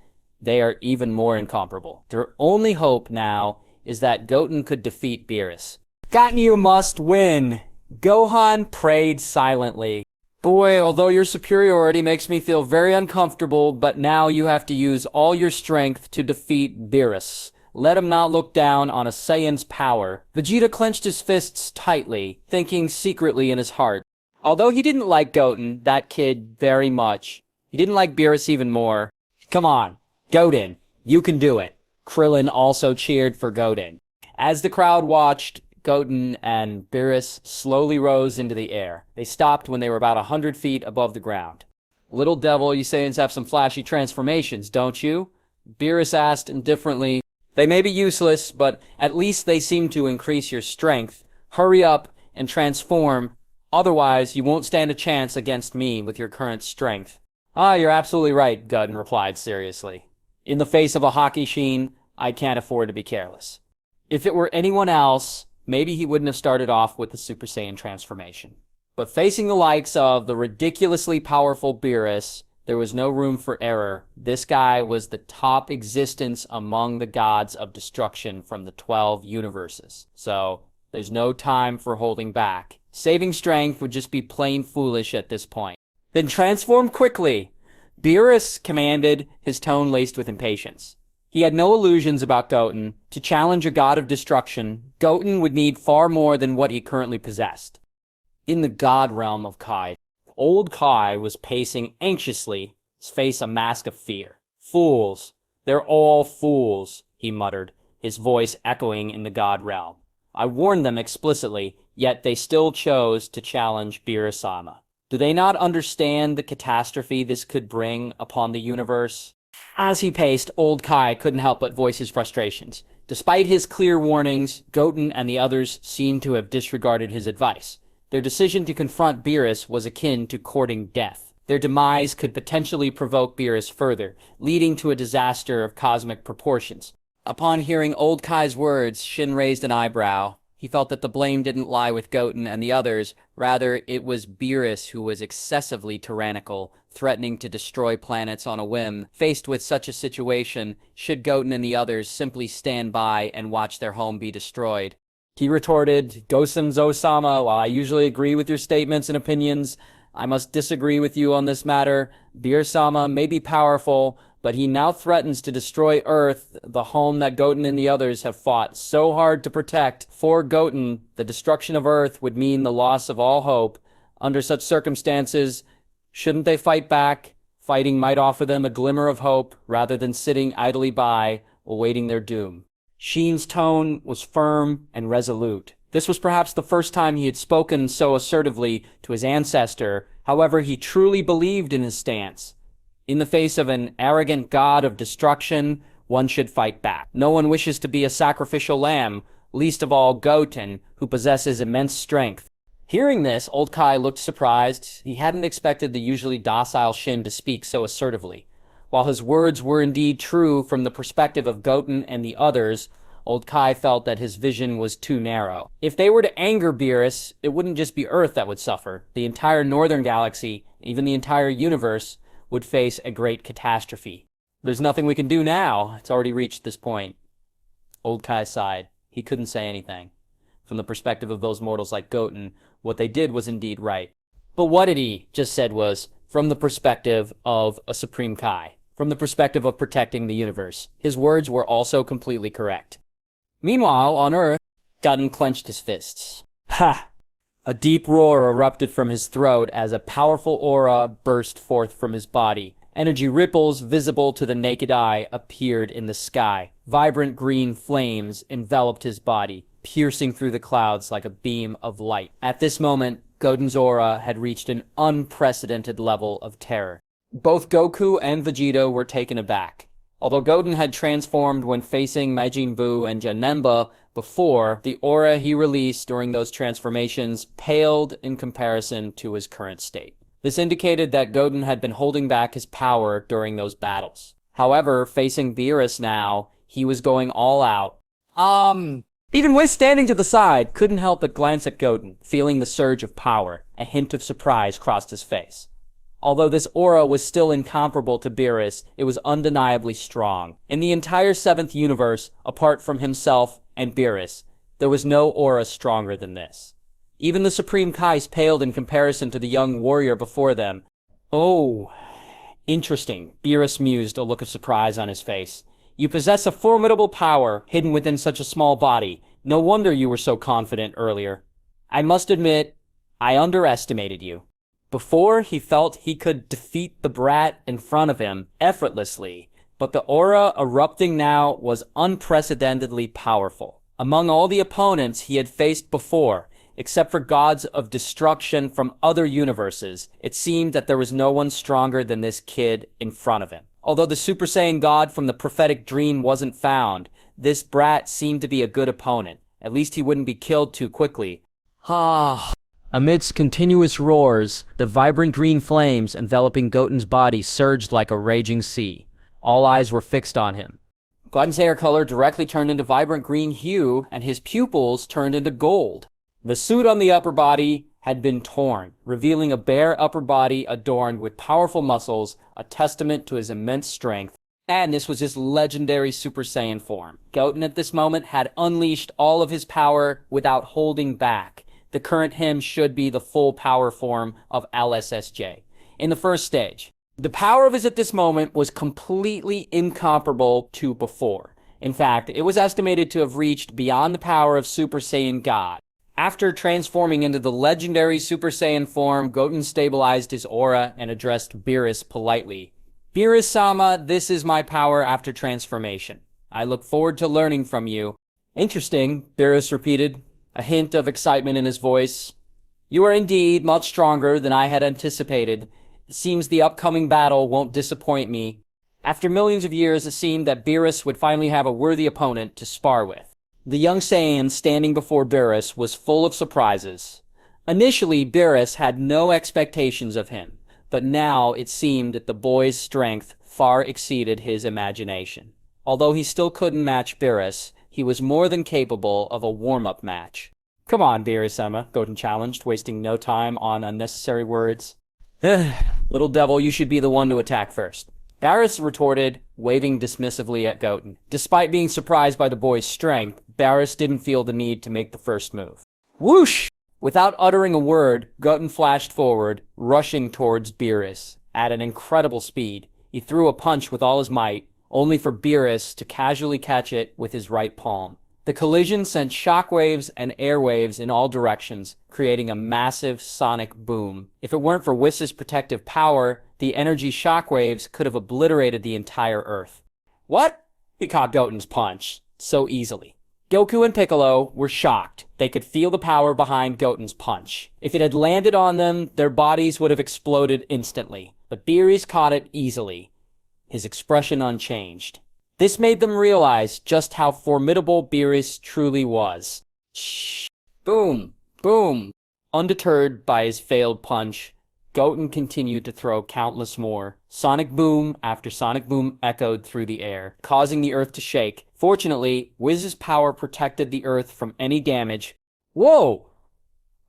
they are even more incomparable. Their only hope now is that Goten could defeat Beerus. Goten, you must win! Gohan prayed silently. Boy, although your superiority makes me feel very uncomfortable, but now you have to use all your strength to defeat Beerus. Let him not look down on a Saiyan's power. Vegeta clenched his fists tightly, thinking secretly in his heart. Although he didn't like Goten, that kid, very much, he didn't like Beerus even more. Come on, Goten, you can do it. Krillin also cheered for Goten. As the crowd watched, Goten and Beerus slowly rose into the air. They stopped when they were about 100 feet above the ground. Little devil, you Saiyans have some flashy transformations, don't you? Beerus asked indifferently. They may be useless, but at least they seem to increase your strength. Hurry up and transform Otherwise, you won't stand a chance against me with your current strength. Ah, you're absolutely right, Goten replied seriously. In the face of a hockey sheen, I can't afford to be careless. If it were anyone else, maybe he wouldn't have started off with the Super Saiyan transformation. But facing the likes of the ridiculously powerful Beerus, there was no room for error. This guy was the top existence among the gods of destruction from the 12 universes. So, there's no time for holding back. Saving strength would just be plain foolish at this point. Then transform quickly! Beerus commanded, his tone laced with impatience. He had no illusions about Goten. To challenge a god of destruction, Goten would need far more than what he currently possessed. In the god realm of Kai, old Kai was pacing anxiously, his face a mask of fear. Fools. They're all fools, he muttered, his voice echoing in the god realm. I warned them explicitly, yet they still chose to challenge Beerus-sama. Do they not understand the catastrophe this could bring upon the universe? As he paced, old Kai couldn't help but voice his frustrations. Despite his clear warnings, Goten and the others seemed to have disregarded his advice. Their decision to confront Beerus was akin to courting death. Their demise could potentially provoke Beerus further, leading to a disaster of cosmic proportions. Upon hearing old Kai's words, Shin raised an eyebrow. He felt that the blame didn't lie with Goten and the others, rather it was Beerus who was excessively tyrannical, threatening to destroy planets on a whim. Faced with such a situation, should Goten and the others simply stand by and watch their home be destroyed? He retorted, Gosen-zo-sama, while I usually agree with your statements and opinions, I must disagree with you on this matter. Beerus-sama may be powerful, but he now threatens to destroy Earth, the home that Goten and the others have fought so hard to protect. For Goten, the destruction of Earth would mean the loss of all hope. Under such circumstances, shouldn't they fight back? Fighting might offer them a glimmer of hope, rather than sitting idly by, awaiting their doom. Shin's tone was firm and resolute. This was perhaps the first time he had spoken so assertively to his ancestor. However, he truly believed in his stance. In the face of an arrogant god of destruction, one should fight back. No one wishes to be a sacrificial lamb, least of all Goten, who possesses immense strength. Hearing this, old Kai looked surprised. He hadn't expected the usually docile Shin to speak so assertively. While his words were indeed true from the perspective of Goten and the others, old Kai felt that his vision was too narrow. If they were to anger Beerus, it wouldn't just be Earth that would suffer. The entire northern galaxy, even the entire universe, would face a great catastrophe. There's nothing we can do now. It's already reached this point. Old Kai sighed. He couldn't say anything. From the perspective of those mortals like Goten, what they did was indeed right. But what he just said was, from the perspective of a Supreme Kai, from the perspective of protecting the universe. His words were also completely correct. Meanwhile, on Earth, Goten clenched his fists. Ha! A deep roar erupted from his throat as a powerful aura burst forth from his body. Energy ripples visible to the naked eye appeared in the sky. Vibrant green flames enveloped his body, piercing through the clouds like a beam of light. At this moment, Goten's aura had reached an unprecedented level of terror. Both Goku and Vegeta were taken aback. Although Goten had transformed when facing Majin Buu and Janemba before, the aura he released during those transformations paled in comparison to his current state. This indicated that Goten had been holding back his power during those battles. However, facing Beerus now, he was going all out. Even Whis standing to the side couldn't help but glance at Goten, feeling the surge of power. A hint of surprise crossed his face. Although this aura was still incomparable to Beerus, it was undeniably strong. In the entire 7th universe, apart from himself and Beerus, there was no aura stronger than this. Even the Supreme Kais paled in comparison to the young warrior before them. Oh, interesting, Beerus mused, a look of surprise on his face. You possess a formidable power hidden within such a small body. No wonder you were so confident earlier. I must admit, I underestimated you. Before, he felt he could defeat the brat in front of him effortlessly, but the aura erupting now was unprecedentedly powerful. Among all the opponents he had faced before, except for gods of destruction from other universes, it seemed that there was no one stronger than this kid in front of him. Although the Super Saiyan God from the prophetic dream wasn't found, this brat seemed to be a good opponent. At least he wouldn't be killed too quickly. Amidst continuous roars, the vibrant green flames enveloping Goten's body surged like a raging sea. All eyes were fixed on him. Goten's hair color directly turned into vibrant green hue, and his pupils turned into gold. The suit on the upper body had been torn, revealing a bare upper body adorned with powerful muscles, a testament to his immense strength. And this was his legendary Super Saiyan form. Goten at this moment had unleashed all of his power without holding back. The current him should be the full power form of LSSJ. In the first stage, the power of his at this moment was completely incomparable to before. In fact, it was estimated to have reached beyond the power of Super Saiyan God. After transforming into the legendary Super Saiyan form, Goten stabilized his aura and addressed Beerus politely. Beerus-sama, this is my power after transformation. I look forward to learning from you. Interesting, Beerus repeated, a hint of excitement in his voice. You are indeed much stronger than I had anticipated. It seems the upcoming battle won't disappoint me. After millions of years, it seemed that Beerus would finally have a worthy opponent to spar with. The young Saiyan standing before Beerus was full of surprises. Initially, Beerus had no expectations of him, but now it seemed that the boy's strength far exceeded his imagination. Although he still couldn't match Beerus, he was more than capable of a warm-up match. Come on, Beerus-sama, Goten challenged, wasting no time on unnecessary words. Little devil, you should be the one to attack first. Beerus retorted, waving dismissively at Goten. Despite being surprised by the boy's strength, Beerus didn't feel the need to make the first move. Whoosh! Without uttering a word, Goten flashed forward, rushing towards Beerus. At an incredible speed, he threw a punch with all his might, only for Beerus to casually catch it with his right palm. The collision sent shockwaves and airwaves in all directions, creating a massive sonic boom. If it weren't for Whis' protective power, the energy shockwaves could have obliterated the entire Earth. What? He caught Goten's punch so easily. Goku and Piccolo were shocked. They could feel the power behind Goten's punch. If it had landed on them, their bodies would have exploded instantly. But Beerus caught it easily, his expression unchanged. This made them realize just how formidable Beerus truly was. Shh. Boom! Boom! Undeterred by his failed punch, Goten continued to throw countless more. Sonic boom after sonic boom echoed through the air, causing the Earth to shake. Fortunately, Whis' power protected the Earth from any damage. Whoa!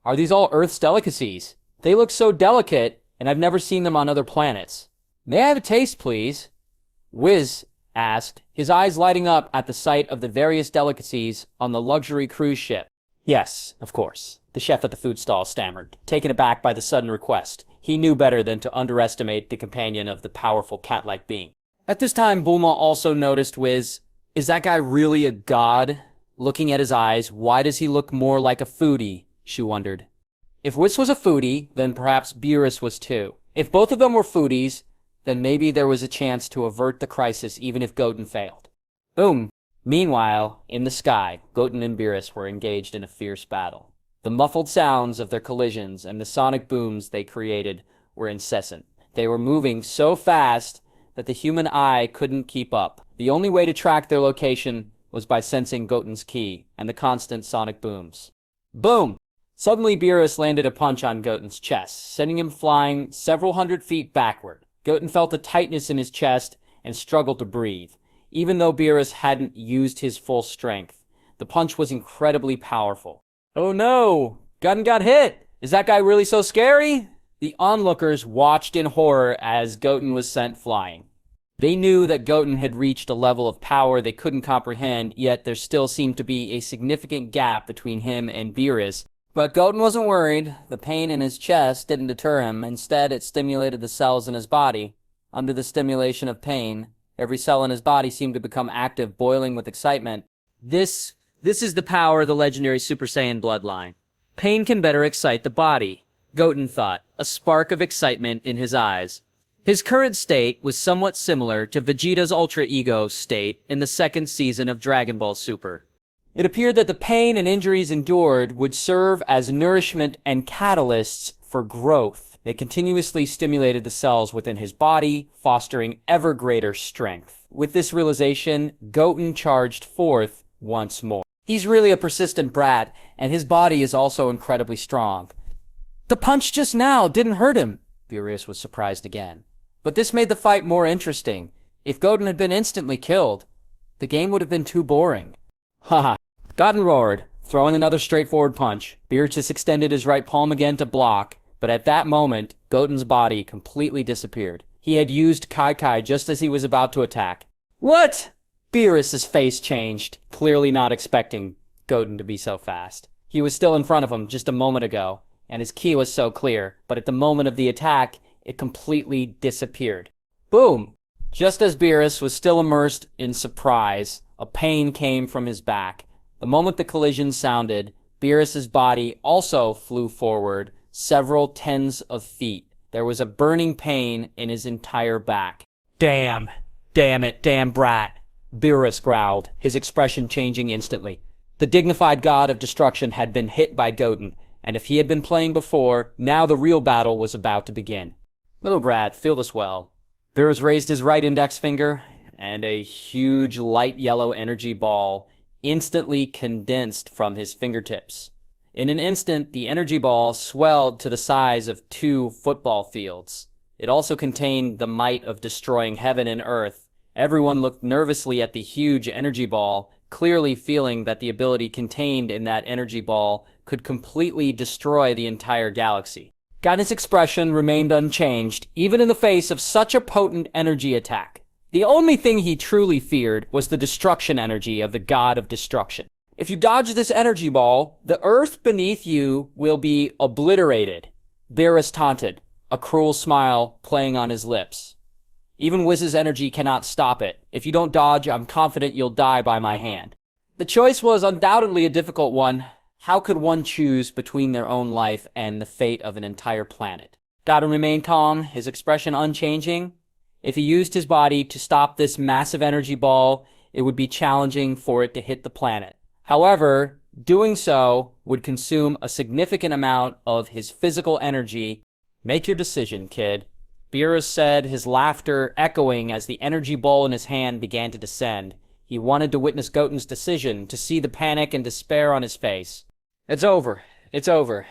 Are these all Earth's delicacies? They look so delicate, and I've never seen them on other planets. May I have a taste, please? Whis asked, his eyes lighting up at the sight of the various delicacies on the luxury cruise ship. Yes, of course, the chef at the food stall stammered, taken aback by the sudden request. He knew better than to underestimate the companion of the powerful cat-like being. At this time, Bulma also noticed Whis. Is that guy really a god? Looking at his eyes, why does he look more like a foodie? She wondered. If Whis was a foodie, then perhaps Beerus was too. If both of them were foodies, then maybe there was a chance to avert the crisis even if Goten failed. Boom! Meanwhile, in the sky, Goten and Beerus were engaged in a fierce battle. The muffled sounds of their collisions and the sonic booms they created were incessant. They were moving so fast that the human eye couldn't keep up. The only way to track their location was by sensing Goten's ki and the constant sonic booms. Boom! Suddenly Beerus landed a punch on Goten's chest, sending him flying several hundred feet backward. Goten felt a tightness in his chest and struggled to breathe. Even though Beerus hadn't used his full strength, the punch was incredibly powerful. Oh no! Goten got hit! Is that guy really so scary? The onlookers watched in horror as Goten was sent flying. They knew that Goten had reached a level of power they couldn't comprehend, yet there still seemed to be a significant gap between him and Beerus. But Goten wasn't worried. The pain in his chest didn't deter him. Instead, it stimulated the cells in his body. Under the stimulation of pain, every cell in his body seemed to become active, boiling with excitement. This is the power of the legendary Super Saiyan bloodline. Pain can better excite the body, Goten thought, a spark of excitement in his eyes. His current state was somewhat similar to Vegeta's Ultra Ego state in the second season of Dragon Ball Super. It appeared that the pain and injuries endured would serve as nourishment and catalysts for growth. They continuously stimulated the cells within his body, fostering ever greater strength. With this realization, Goten charged forth once more. He's really a persistent brat, and his body is also incredibly strong. The punch just now didn't hurt him. Beerus was surprised again. But this made the fight more interesting. If Goten had been instantly killed, the game would have been too boring. Haha. Goten roared, throwing another straightforward punch. Beerus just extended his right palm again to block, but at that moment, Goten's body completely disappeared. He had used Kai just as he was about to attack. What? Beerus' face changed, clearly not expecting Goten to be so fast. He was still in front of him just a moment ago, and his ki was so clear, but at the moment of the attack, it completely disappeared. Boom! Just as Beerus was still immersed in surprise, a pain came from his back. The moment the collision sounded, Beerus' body also flew forward several tens of feet. There was a burning pain in his entire back. Damn! Damn it, damn brat! Beerus growled, his expression changing instantly. The dignified god of destruction had been hit by Goten, and if he had been playing before, now the real battle was about to begin. Little brat, feel this well. Beerus raised his right index finger, and a huge light yellow energy ball instantly condensed from his fingertips. In an instant, the energy ball swelled to the size of 2 football fields. It also contained the might of destroying heaven and earth. Everyone looked nervously at the huge energy ball, clearly feeling that the ability contained in that energy ball could completely destroy the entire galaxy. Goten's expression remained unchanged, even in the face of such a potent energy attack. The only thing he truly feared was the destruction energy of the god of destruction. If you dodge this energy ball, the earth beneath you will be obliterated. Beerus taunted, a cruel smile playing on his lips. Even Whis' energy cannot stop it. If you don't dodge, I'm confident you'll die by my hand. The choice was undoubtedly a difficult one. How could one choose between their own life and the fate of an entire planet? Goten remained calm, his expression unchanging. If he used his body to stop this massive energy ball, it would be challenging for it to hit the planet. However, doing so would consume a significant amount of his physical energy. Make your decision, kid. Beerus said, his laughter echoing as the energy ball in his hand began to descend. He wanted to witness Goten's decision, to see the panic and despair on his face. It's over. It's over.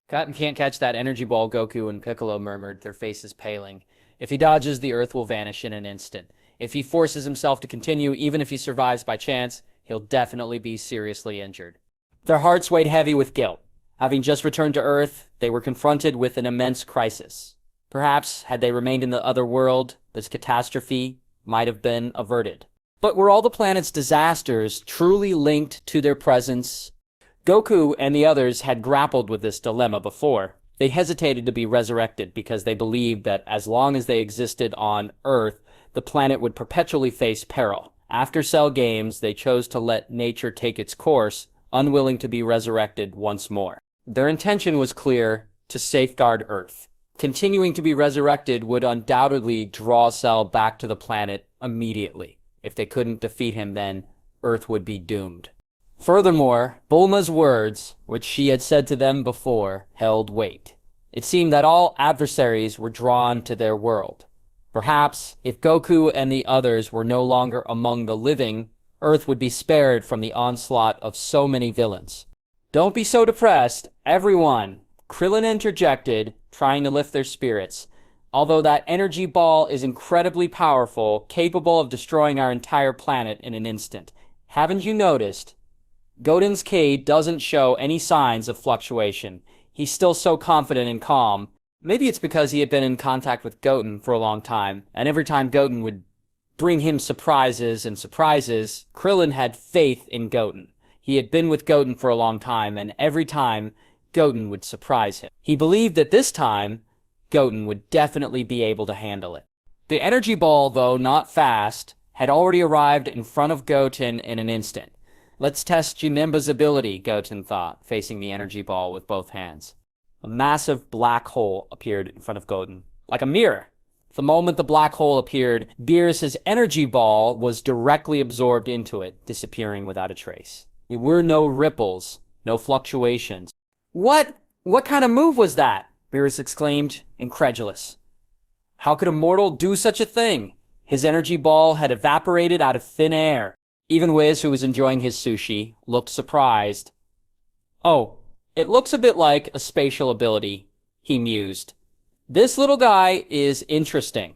Goten can't catch that energy ball, Goku and Piccolo murmured, their faces paling. If he dodges, the Earth will vanish in an instant. If he forces himself to continue, even if he survives by chance, he'll definitely be seriously injured. Their hearts weighed heavy with guilt. Having just returned to Earth, they were confronted with an immense crisis. Perhaps, had they remained in the other world, this catastrophe might have been averted. But were all the planet's disasters truly linked to their presence? Goku and the others had grappled with this dilemma before. They hesitated to be resurrected because they believed that as long as they existed on Earth, the planet would perpetually face peril. After Cell Games, they chose to let nature take its course, unwilling to be resurrected once more. Their intention was clear: to safeguard Earth. Continuing to be resurrected would undoubtedly draw Cell back to the planet immediately. If they couldn't defeat him, then Earth would be doomed. Furthermore, Bulma's words, which she had said to them before, held weight. It seemed that all adversaries were drawn to their world. Perhaps, if Goku and the others were no longer among the living, Earth would be spared from the onslaught of so many villains. Don't be so depressed, everyone. Krillin interjected, trying to lift their spirits. Although that energy ball is incredibly powerful, capable of destroying our entire planet in an instant. Haven't you noticed? Goten's ki doesn't show any signs of fluctuation. He's still so confident and calm. Maybe it's because he had been in contact with Goten for a long time, and every time Goten would bring him surprises and surprises, Krillin had faith in Goten. He had been with Goten for a long time, and every time, Goten would surprise him. He believed that this time, Goten would definitely be able to handle it. The energy ball, though not fast, had already arrived in front of Goten in an instant. Let's test Janemba's ability, Goten thought, facing the energy ball with both hands. A massive black hole appeared in front of Goten, like a mirror. The moment the black hole appeared, Beerus' energy ball was directly absorbed into it, disappearing without a trace. There were no ripples, no fluctuations. What kind of move was that? Beerus exclaimed, incredulous. How could a mortal do such a thing? His energy ball had evaporated out of thin air. Even Whis, who was enjoying his sushi, looked surprised. Oh, it looks a bit like a spatial ability. he mused. This little guy is interesting.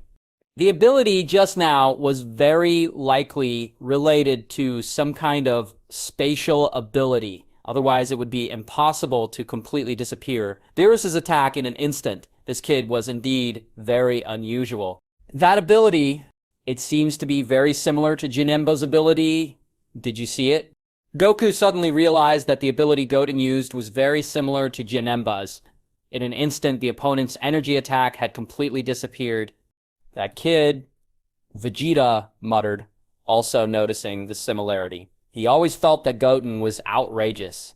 The ability just now was very likely related to some kind of spatial ability. Otherwise, it would be impossible to completely disappear. Beerus' attack in an instant. This kid was indeed very unusual. That ability, it seems to be very similar to Janemba's ability. Did you see it? Goku suddenly realized that the ability Goten used was very similar to Janemba's. In an instant, the opponent's energy attack had completely disappeared. That kid, Vegeta muttered, also noticing the similarity. He always felt that Goten was outrageous.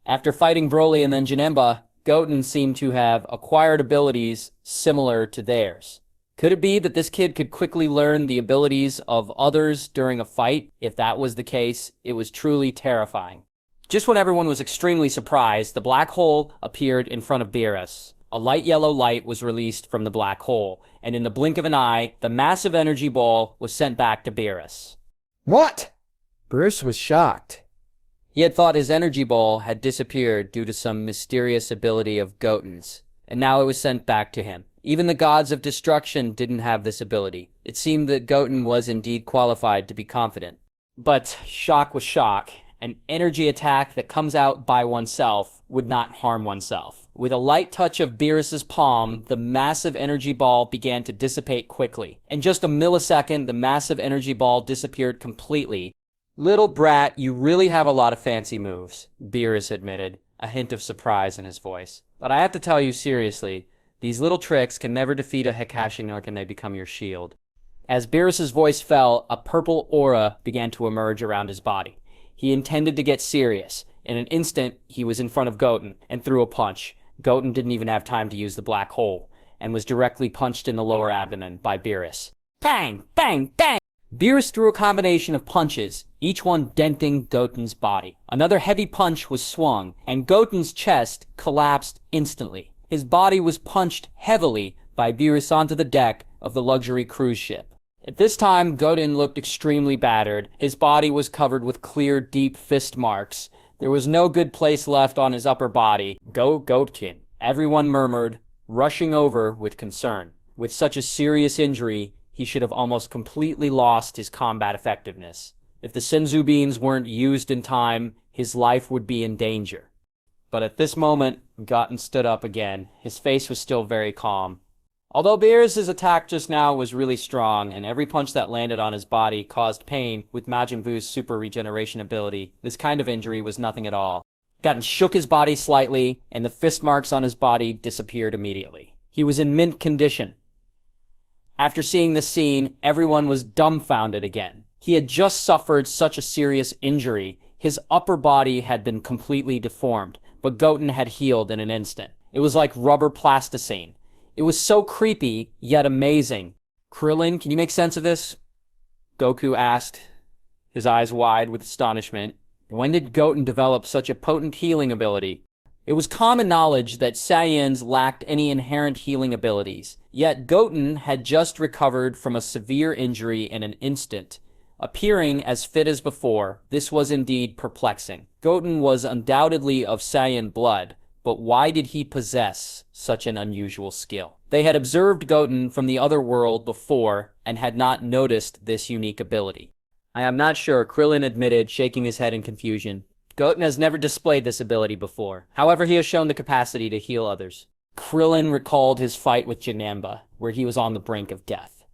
After fighting Broly and then Janemba, Goten seemed to have acquired abilities similar to theirs. Could it be that this kid could quickly learn the abilities of others during a fight? If that was the case, it was truly terrifying. Just when everyone was extremely surprised, the black hole appeared in front of Beerus. A light yellow light was released from the black hole, and in the blink of an eye, the massive energy ball was sent back to Beerus. What? Beerus was shocked. He had thought his energy ball had disappeared due to some mysterious ability of Goten's, and now it was sent back to him. Even the gods of destruction didn't have this ability. It seemed that Goten was indeed qualified to be confident. But shock was shock. An energy attack that comes out by oneself would not harm oneself. With a light touch of Beerus' palm, the massive energy ball began to dissipate quickly. In just a millisecond, the massive energy ball disappeared completely. Little brat, you really have a lot of fancy moves, Beerus admitted, a hint of surprise in his voice. But I have to tell you seriously, these little tricks can never defeat a Hikashi, nor can they become your shield. As Beerus' voice fell, a purple aura began to emerge around his body. He intended to get serious. In an instant, he was in front of Goten and threw a punch. Goten didn't even have time to use the black hole, and was directly punched in the lower abdomen by Beerus. Bang! Bang! Bang! Beerus threw a combination of punches, each one denting Goten's body. Another heavy punch was swung, and Goten's chest collapsed instantly. His body was punched heavily by Beerus onto the deck of the luxury cruise ship. At this time, Goten looked extremely battered. His body was covered with clear, deep fist marks. There was no good place left on his upper body. Go Goten, everyone murmured, rushing over with concern. With such a serious injury, he should have almost completely lost his combat effectiveness. If the Senzu beans weren't used in time, his life would be in danger. But at this moment, Goten stood up again. His face was still very calm. Although Beerus' attack just now was really strong, and every punch that landed on his body caused pain with Majin Buu's super regeneration ability, this kind of injury was nothing at all. Goten shook his body slightly, and the fist marks on his body disappeared immediately. He was in mint condition. After seeing this scene, everyone was dumbfounded again. He had just suffered such a serious injury. His upper body had been completely deformed, but Goten had healed in an instant. It was like rubber plasticine. It was so creepy, yet amazing. Krillin, can you make sense of this? Goku asked, his eyes wide with astonishment. When did Goten develop such a potent healing ability? It was common knowledge that Saiyans lacked any inherent healing abilities, yet Goten had just recovered from a severe injury in an instant. Appearing as fit as before, this was indeed perplexing. Goten was undoubtedly of Saiyan blood, but why did he possess such an unusual skill? They had observed Goten from the otherworld before and had not noticed this unique ability. I am not sure, Krillin admitted, shaking his head in confusion. Goten has never displayed this ability before. However, he has shown the capacity to heal others. Krillin recalled his fight with Janemba, where he was on the brink of death.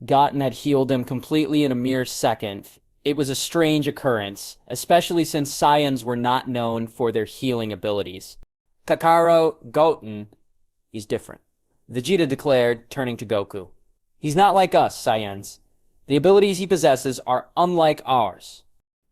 Goten had healed him completely in a mere second. It was a strange occurrence, especially since Saiyans were not known for their healing abilities. Kakaro, Goten, he's different, Vegeta declared, turning to Goku. He's not like us, Saiyans. The abilities he possesses are unlike ours.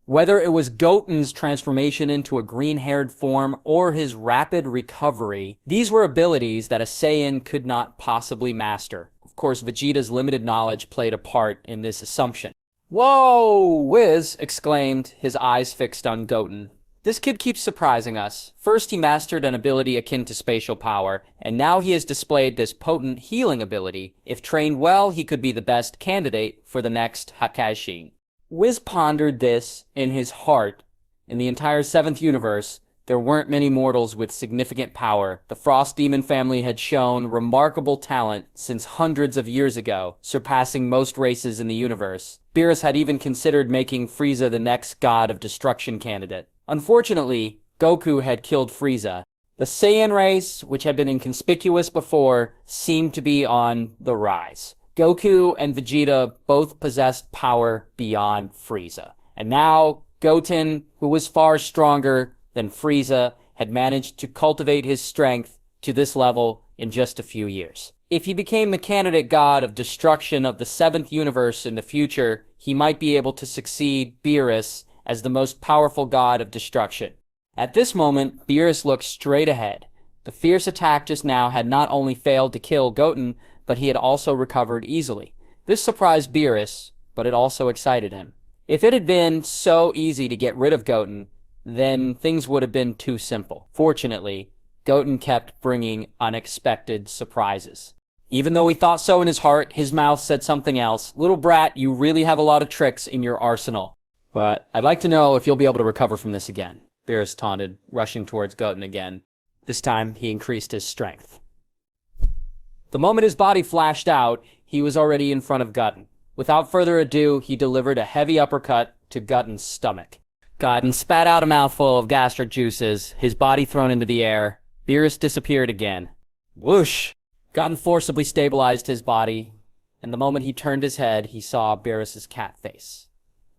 Whether it was Goten's transformation into a green-haired form or his rapid recovery, these were abilities that a Saiyan could not possibly master. Of course, Vegeta's limited knowledge played a part in this assumption. Whoa! Whis exclaimed, his eyes fixed on Goten. This kid keeps surprising us. First he mastered an ability akin to spatial power, and now he has displayed this potent healing ability. If trained well, he could be the best candidate for the next Hikashi. Whis pondered this in his heart. In the entire 7th universe, there weren't many mortals with significant power. The Frost Demon family had shown remarkable talent since hundreds of years ago, surpassing most races in the universe. Beerus had even considered making Frieza the next god of destruction candidate. Unfortunately, Goku had killed Frieza. The Saiyan race, which had been inconspicuous before, seemed to be on the rise. Goku and Vegeta both possessed power beyond Frieza. And now, Goten, who was far stronger than Frieza, had managed to cultivate his strength to this level in just a few years. If he became the candidate god of destruction of the 7th universe in the future, he might be able to succeed Beerus as the most powerful god of destruction. At this moment, Beerus looked straight ahead. The fierce attack just now had not only failed to kill Goten, but he had also recovered easily. This surprised Beerus, but it also excited him. If it had been so easy to get rid of Goten, then things would have been too simple. Fortunately, Goten kept bringing unexpected surprises. Even though he thought so in his heart, his mouth said something else. Little brat, you really have a lot of tricks in your arsenal. But I'd like to know if you'll be able to recover from this again. Beerus taunted, rushing towards Goten again. This time, he increased his strength. The moment his body flashed out, he was already in front of Goten. Without further ado, he delivered a heavy uppercut to Goten's stomach. Goten spat out a mouthful of gastric juices, his body thrown into the air. Beerus disappeared again. Whoosh! Goten forcibly stabilized his body, and the moment he turned his head, he saw Beerus's cat face.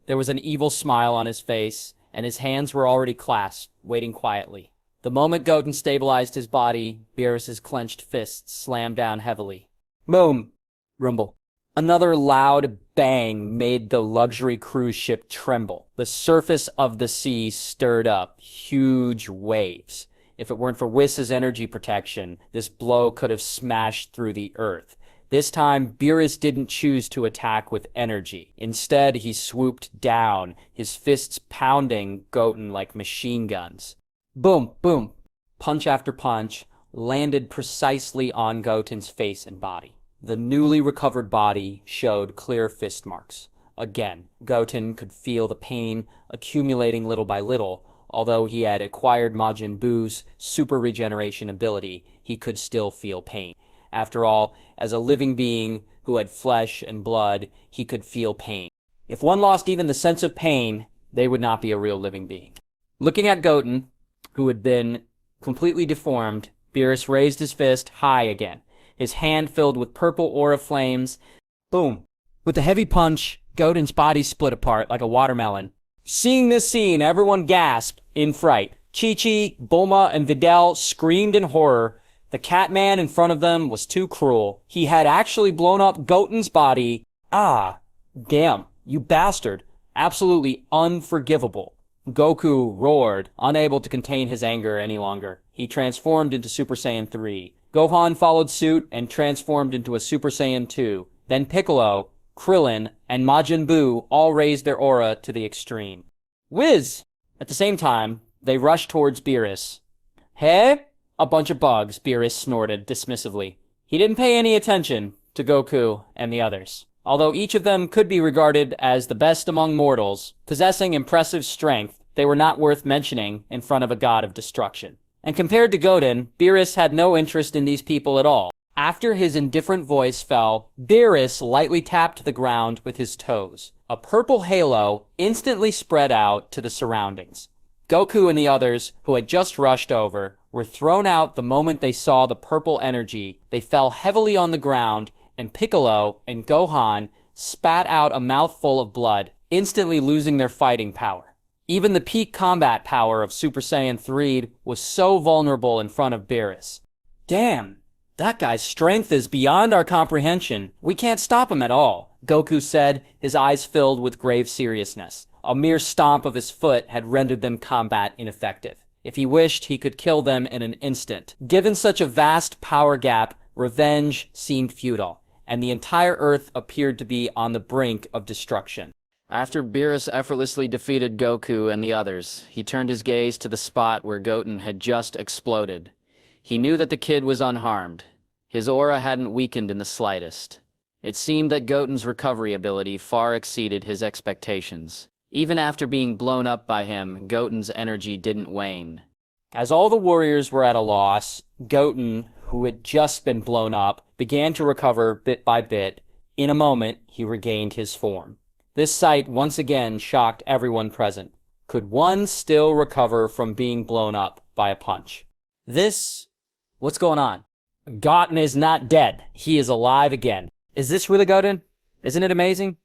There was an evil smile on his face, and his hands were already clasped, waiting quietly. The moment Goten stabilized his body, Beerus's clenched fists slammed down heavily. Boom! Rumble. Another loud bang made the luxury cruise ship tremble. The surface of the sea stirred up huge waves. If it weren't for Whis' energy protection, this blow could have smashed through the earth. This time, Beerus didn't choose to attack with energy. Instead, he swooped down, his fists pounding Goten like machine guns. Boom, boom. Punch after punch landed precisely on Goten's face and body. The newly recovered body showed clear fist marks. Again, Goten could feel the pain accumulating little by little. Although he had acquired Majin Buu's super regeneration ability, he could still feel pain. After all, as a living being who had flesh and blood, he could feel pain. If one lost even the sense of pain, they would not be a real living being. Looking at Goten, who had been completely deformed, Beerus raised his fist high again, his hand filled with purple aura flames. Boom! With the heavy punch, Goten's body split apart like a watermelon. Seeing this scene, everyone gasped in fright. Chi-Chi, Bulma, and Videl screamed in horror. The Catman in front of them was too cruel. He had actually blown up Goten's body. Ah, damn, you bastard. Absolutely unforgivable. Goku roared, unable to contain his anger any longer. He transformed into Super Saiyan 3. Gohan followed suit and transformed into a Super Saiyan 2. Then Piccolo, Krillin, and Majin Buu all raised their aura to the extreme. Whiz! At the same time, they rushed towards Beerus. Hey? A bunch of bugs, Beerus snorted dismissively. He didn't pay any attention to Goku and the others. Although each of them could be regarded as the best among mortals, possessing impressive strength, they were not worth mentioning in front of a god of destruction. And compared to Goten, Beerus had no interest in these people at all. After his indifferent voice fell, Beerus lightly tapped the ground with his toes. A purple halo instantly spread out to the surroundings. Goku and the others, who had just rushed over, were thrown out the moment they saw the purple energy. They fell heavily on the ground, and Piccolo and Gohan spat out a mouthful of blood, instantly losing their fighting power. Even the peak combat power of Super Saiyan 3 was so vulnerable in front of Beerus. Damn, that guy's strength is beyond our comprehension. We can't stop him at all, Goku said, his eyes filled with grave seriousness. A mere stomp of his foot had rendered them combat ineffective. If he wished, he could kill them in an instant. Given such a vast power gap, revenge seemed futile, and the entire Earth appeared to be on the brink of destruction. After Beerus effortlessly defeated Goku and the others, he turned his gaze to the spot where Goten had just exploded. He knew that the kid was unharmed. His aura hadn't weakened in the slightest. It seemed that Goten's recovery ability far exceeded his expectations. Even after being blown up by him, Goten's energy didn't wane. As all the warriors were at a loss, Goten, who had just been blown up, began to recover bit by bit. In a moment, he regained his form. This sight once again shocked everyone present. Could one still recover from being blown up by a punch? What's going on? Goten is not dead. He is alive again. Is this really Goten? Isn't it amazing?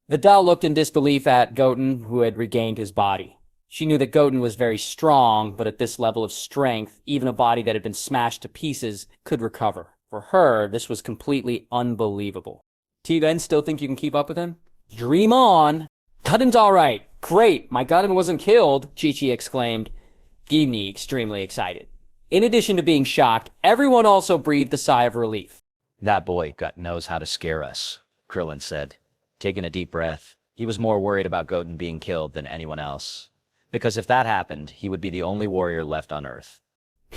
Vidal looked in disbelief at Goten, who had regained his body. She knew that Goten was very strong, but at this level of strength, even a body that had been smashed to pieces could recover. For her, this was completely unbelievable. Do you then still think you can keep up with him? Dream on! Goten's alright! Great! My Goten wasn't killed! Chi-Chi exclaimed, Gimni extremely excited. In addition to being shocked, everyone also breathed a sigh of relief. That boy knows how to scare us, Krillin said, taking a deep breath. He was more worried about Goten being killed than anyone else. Because if that happened, he would be the only warrior left on Earth.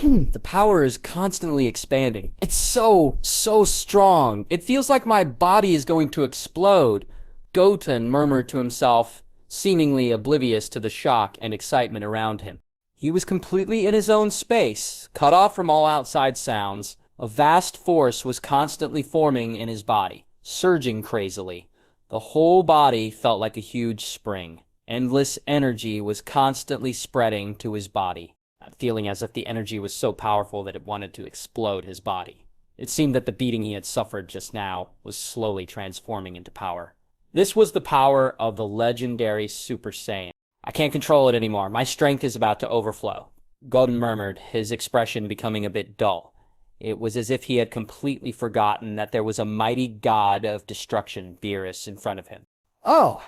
The power is constantly expanding. It's so strong. It feels like my body is going to explode. Goten murmured to himself, seemingly oblivious to the shock and excitement around him. He was completely in his own space, cut off from all outside sounds. A vast force was constantly forming in his body, surging crazily. The whole body felt like a huge spring. Endless energy was constantly spreading to his body, feeling as if the energy was so powerful that it wanted to explode his body. It seemed that the beating he had suffered just now was slowly transforming into power. This was the power of the legendary Super Saiyan. I can't control it anymore. My strength is about to overflow. Goten murmured, his expression becoming a bit dull. It was as if he had completely forgotten that there was a mighty god of destruction, Beerus, in front of him. Oh!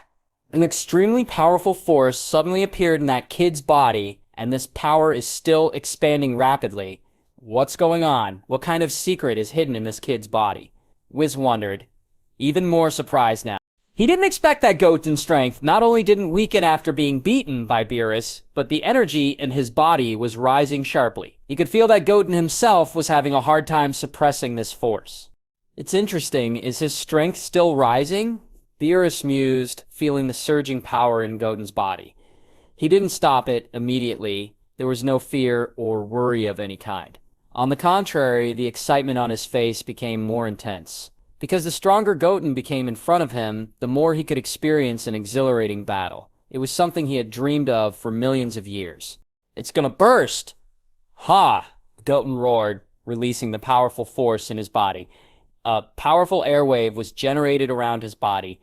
An extremely powerful force suddenly appeared in that kid's body, and this power is still expanding rapidly. What's going on? What kind of secret is hidden in this kid's body? Whis wondered, even more surprised now. He didn't expect that Goten's strength not only didn't weaken after being beaten by Beerus, but the energy in his body was rising sharply. He could feel that Goten himself was having a hard time suppressing this force. It's interesting, is his strength still rising? Beerus mused, feeling the surging power in Goten's body. He didn't stop it immediately. There was no fear or worry of any kind. On the contrary, the excitement on his face became more intense. Because the stronger Goten became in front of him, the more he could experience an exhilarating battle. It was something he had dreamed of for millions of years. It's gonna burst! Ha! Goten roared, releasing the powerful force in his body. A powerful airwave was generated around his body.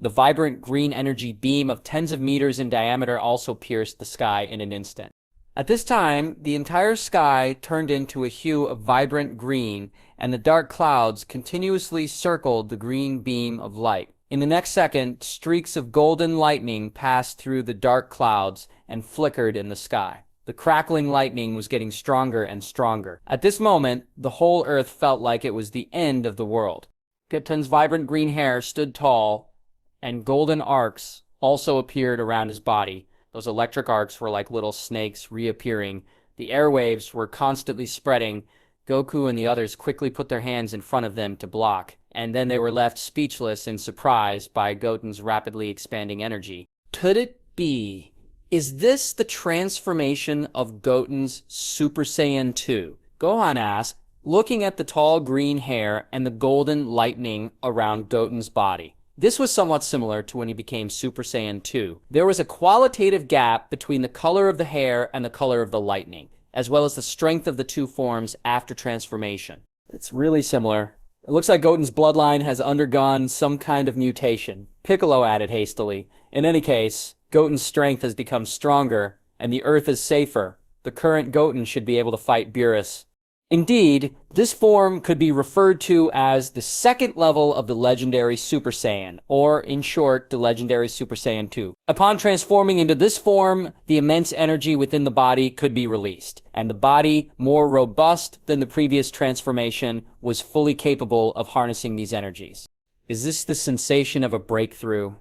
The vibrant green energy beam of tens of meters in diameter also pierced the sky in an instant. At this time, the entire sky turned into a hue of vibrant green, and the dark clouds continuously circled the green beam of light. In the next second, streaks of golden lightning passed through the dark clouds and flickered in the sky. The crackling lightning was getting stronger and stronger. At this moment, the whole earth felt like it was the end of the world. Goten's vibrant green hair stood tall, and golden arcs also appeared around his body. Those electric arcs were like little snakes reappearing. The airwaves were constantly spreading. Goku and the others quickly put their hands in front of them to block, and then they were left speechless in surprise by Goten's rapidly expanding energy. Could it be? Is this the transformation of Goten's Super Saiyan 2? Gohan asked, looking at the tall green hair and the golden lightning around Goten's body. This was somewhat similar to when he became Super Saiyan 2. There was a qualitative gap between the color of the hair and the color of the lightning, as well as the strength of the two forms after transformation. It's really similar. It looks like Goten's bloodline has undergone some kind of mutation. Piccolo added hastily. In any case, Goten's strength has become stronger, and the Earth is safer. The current Goten should be able to fight Beerus. Indeed, this form could be referred to as the second level of the legendary Super Saiyan, or in short, the legendary Super Saiyan 2. Upon transforming into this form, the immense energy within the body could be released, and the body, more robust than the previous transformation, was fully capable of harnessing these energies. Is this the sensation of a breakthrough?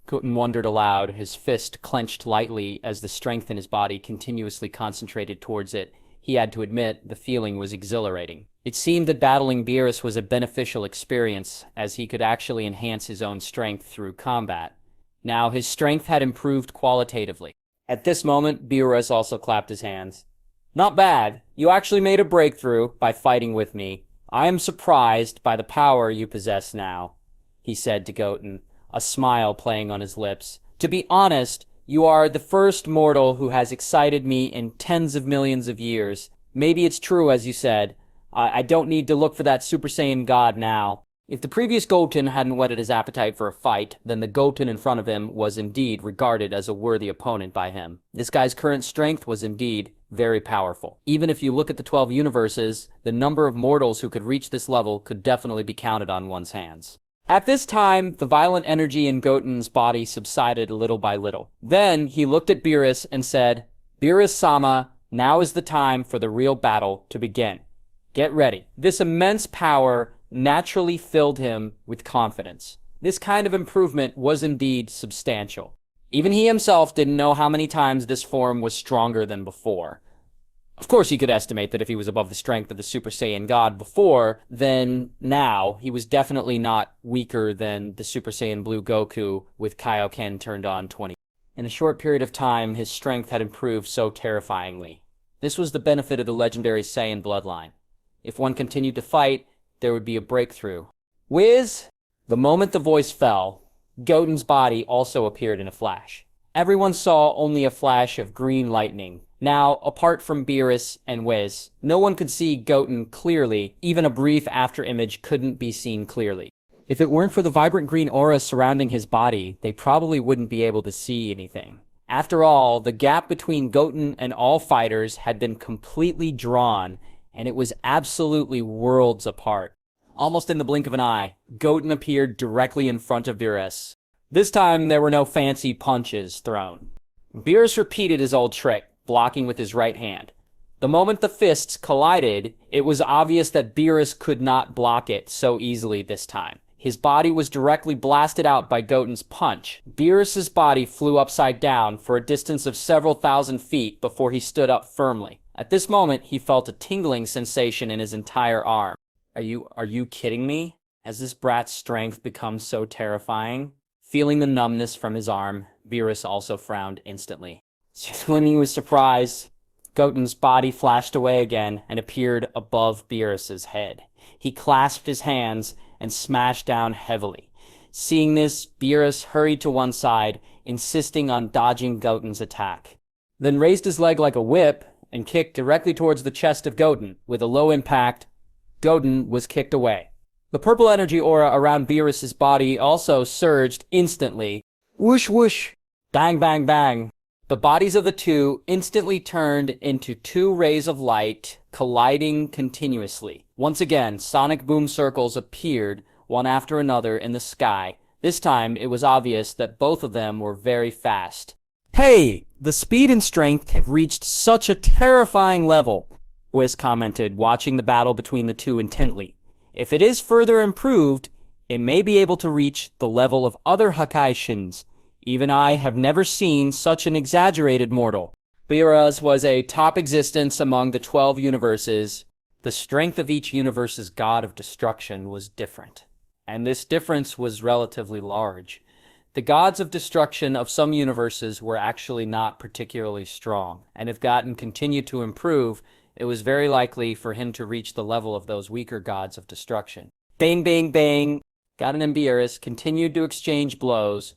Goten wondered aloud, his fist clenched lightly as the strength in his body continuously concentrated towards it. He had to admit the feeling was exhilarating. It seemed that battling Beerus was a beneficial experience, as he could actually enhance his own strength through combat. Now his strength had improved qualitatively. At this moment, Beerus also clapped his hands. Not bad. You actually made a breakthrough by fighting with me. I am surprised by the power you possess now, he said to Goten, a smile playing on his lips. To be honest, you are the first mortal who has excited me in tens of millions of years. Maybe it's true, as you said. I don't need to look for that Super Saiyan God now. If the previous Goten hadn't whetted his appetite for a fight, then the Goten in front of him was indeed regarded as a worthy opponent by him. This guy's current strength was indeed very powerful. Even if you look at the 12 universes, the number of mortals who could reach this level could definitely be counted on one's hands. At this time, the violent energy in Goten's body subsided little by little. Then he looked at Beerus and said, "Beerus-sama, now is the time for the real battle to begin. Get ready." This immense power naturally filled him with confidence. This kind of improvement was indeed substantial. Even he himself didn't know how many times this form was stronger than before. Of course, he could estimate that if he was above the strength of the Super Saiyan God before, then now he was definitely not weaker than the Super Saiyan Blue Goku with Kaioken turned on 20. In a short period of time, his strength had improved so terrifyingly. This was the benefit of the legendary Saiyan bloodline. If one continued to fight, there would be a breakthrough. Whis! The moment the voice fell, Goten's body also appeared in a flash. Everyone saw only a flash of green lightning. Now, apart from Beerus and Whis, no one could see Goten clearly. Even a brief after-image couldn't be seen clearly. If it weren't for the vibrant green aura surrounding his body, they probably wouldn't be able to see anything. After all, the gap between Goten and all fighters had been completely drawn, and it was absolutely worlds apart. Almost in the blink of an eye, Goten appeared directly in front of Beerus. This time, there were no fancy punches thrown. Beerus repeated his old trick, blocking with his right hand. The moment the fists collided, it was obvious that Beerus could not block it so easily this time. His body was directly blasted out by Goten's punch. Beerus's body flew upside down for a distance of several thousand feet before he stood up firmly. At this moment, he felt a tingling sensation in his entire arm. Are you kidding me? Has this brat's strength become so terrifying? Feeling the numbness from his arm, Beerus also frowned instantly. Just when he was surprised, Goten's body flashed away again and appeared above Beerus's head. He clasped his hands and smashed down heavily. Seeing this, Beerus hurried to one side, insisting on dodging Goten's attack. Then raised his leg like a whip and kicked directly towards the chest of Goten. With a low impact, Goten was kicked away. The purple energy aura around Beerus's body also surged instantly. Whoosh whoosh! Bang bang bang! The bodies of the two instantly turned into two rays of light, colliding continuously. Once again, sonic boom circles appeared, one after another, in the sky. This time, it was obvious that both of them were very fast. Hey! The speed and strength have reached such a terrifying level, Whis commented, watching the battle between the two intently. If it is further improved, it may be able to reach the level of other Hakaishins. Even I have never seen such an exaggerated mortal. Beerus was a top existence among the 12 universes. The strength of each universe's god of destruction was different, and this difference was relatively large. The gods of destruction of some universes were actually not particularly strong, and if Goten continued to improve, it was very likely for him to reach the level of those weaker gods of destruction. Bang, bang, bang! Goten and Beerus continued to exchange blows.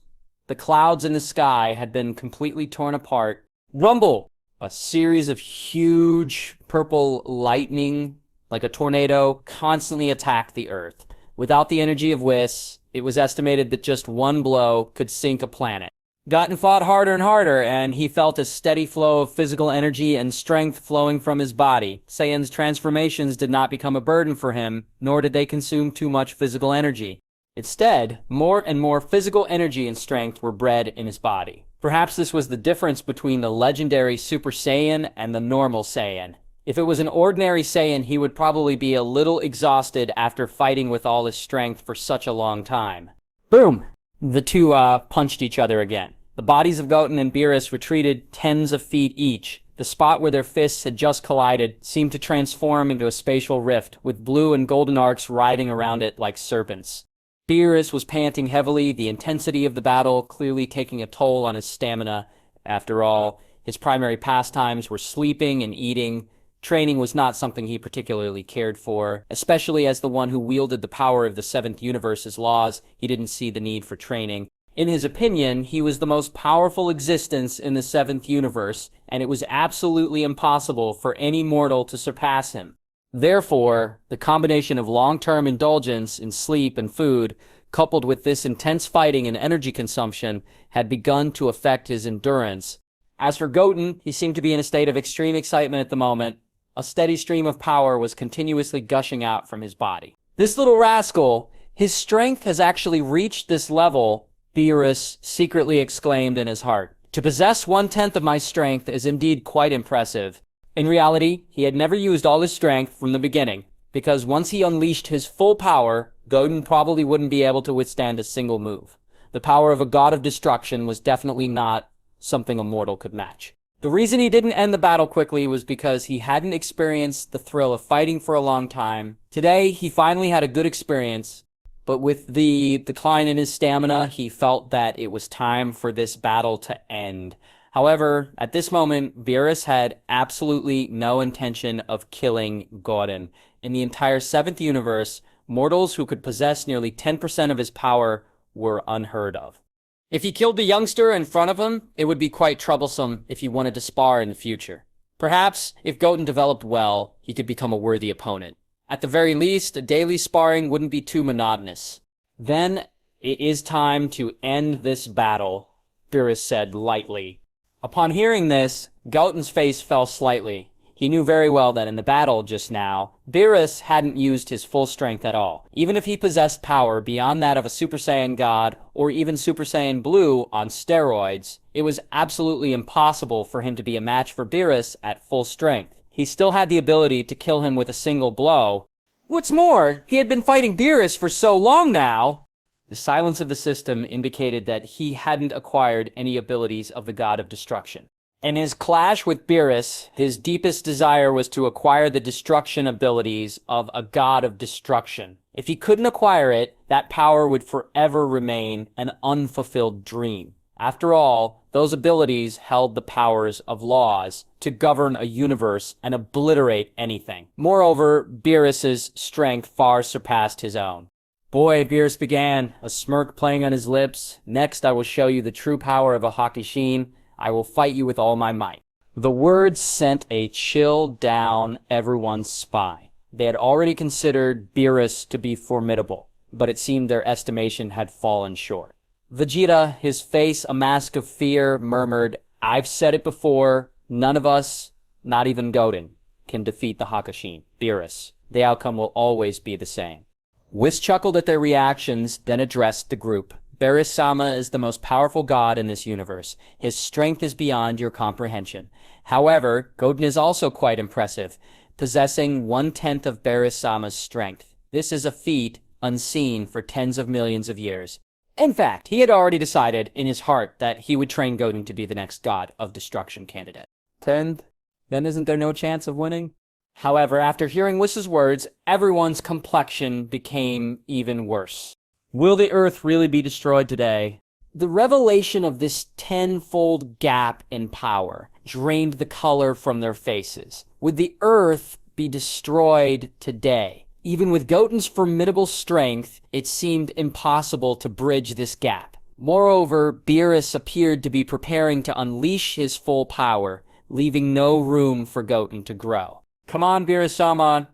The clouds in the sky had been completely torn apart. Rumble! A series of huge purple lightning, like a tornado, constantly attacked the earth. Without the energy of Whis, it was estimated that just one blow could sink a planet. Goten fought harder and harder, and he felt a steady flow of physical energy and strength flowing from his body. Saiyan's transformations did not become a burden for him, nor did they consume too much physical energy. Instead, more and more physical energy and strength were bred in his body. Perhaps this was the difference between the legendary Super Saiyan and the normal Saiyan. If it was an ordinary Saiyan, he would probably be a little exhausted after fighting with all his strength for such a long time. Boom! The two punched each other again. The bodies of Goten and Beerus retreated tens of feet each. The spot where their fists had just collided seemed to transform into a spatial rift, with blue and golden arcs riding around it like serpents. Beerus was panting heavily, the intensity of the battle clearly taking a toll on his stamina. After all, His primary pastimes were sleeping and eating. Training was not something he particularly cared for, especially as the one who wielded the power of the Seventh Universe's laws. He didn't see the need for training. In his opinion, he was the most powerful existence in the Seventh Universe, and it was absolutely impossible for any mortal to surpass him. Therefore, the combination of long-term indulgence in sleep and food, coupled with this intense fighting and energy consumption, had begun to affect his endurance. As for Goten, he seemed to be in a state of extreme excitement at the moment. A steady stream of power was continuously gushing out from his body. This little rascal, his strength has actually reached this level, Beerus secretly exclaimed in his heart. To possess 1/10 of my strength is indeed quite impressive. In reality, he had never used all his strength from the beginning, because once he unleashed his full power, Goten probably wouldn't be able to withstand a single move. The power of a god of destruction was definitely not something a mortal could match. The reason he didn't end the battle quickly was because he hadn't experienced the thrill of fighting for a long time. Today, he finally had a good experience, but with the decline in his stamina, he felt that it was time for this battle to end. However, at this moment, Beerus had absolutely no intention of killing Goten. In the entire 7th universe, mortals who could possess nearly 10% of his power were unheard of. If he killed the youngster in front of him, it would be quite troublesome if he wanted to spar in the future. Perhaps, if Goten developed well, he could become a worthy opponent. At the very least, a daily sparring wouldn't be too monotonous. Then, it is time to end this battle, Beerus said lightly. Upon hearing this, Goten's face fell slightly. He knew very well that in the battle just now, Beerus hadn't used his full strength at all. Even if he possessed power beyond that of a Super Saiyan God or even Super Saiyan Blue on steroids, it was absolutely impossible for him to be a match for Beerus at full strength. He still had the ability to kill him with a single blow. What's more, he had been fighting Beerus for so long now. The silence of the system indicated that he hadn't acquired any abilities of the God of Destruction. In his clash with Beerus, his deepest desire was to acquire the destruction abilities of a God of Destruction. If he couldn't acquire it, that power would forever remain an unfulfilled dream. After all, those abilities held the powers of laws to govern a universe and obliterate anything. Moreover, Beerus's strength far surpassed his own. Boy, Beerus began, a smirk playing on his lips. Next, I will show you the true power of a Hakushin. I will fight you with all my might. The words sent a chill down everyone's spine. They had already considered Beerus to be formidable, but it seemed their estimation had fallen short. Vegeta, his face a mask of fear, murmured, "I've said it before, none of us, not even Goten, can defeat the Hakushin, Beerus. The outcome will always be the same." Whis chuckled at their reactions, then addressed the group. Beerus-sama is the most powerful god in this universe. His strength is beyond your comprehension. However, Goten is also quite impressive, possessing 1/10 of Beerus-sama's strength. This is a feat unseen for tens of millions of years. In fact, he had already decided in his heart that he would train Goten to be the next God of Destruction candidate. 10th? Then isn't there no chance of winning? However, after hearing Whis' words, everyone's complexion became even worse. Will the Earth really be destroyed today? The revelation of this tenfold gap in power drained the color from their faces. Would the Earth be destroyed today? Even with Goten's formidable strength, it seemed impossible to bridge this gap. Moreover, Beerus appeared to be preparing to unleash his full power, leaving no room for Goten to grow. "Come on, Beerus-sama,"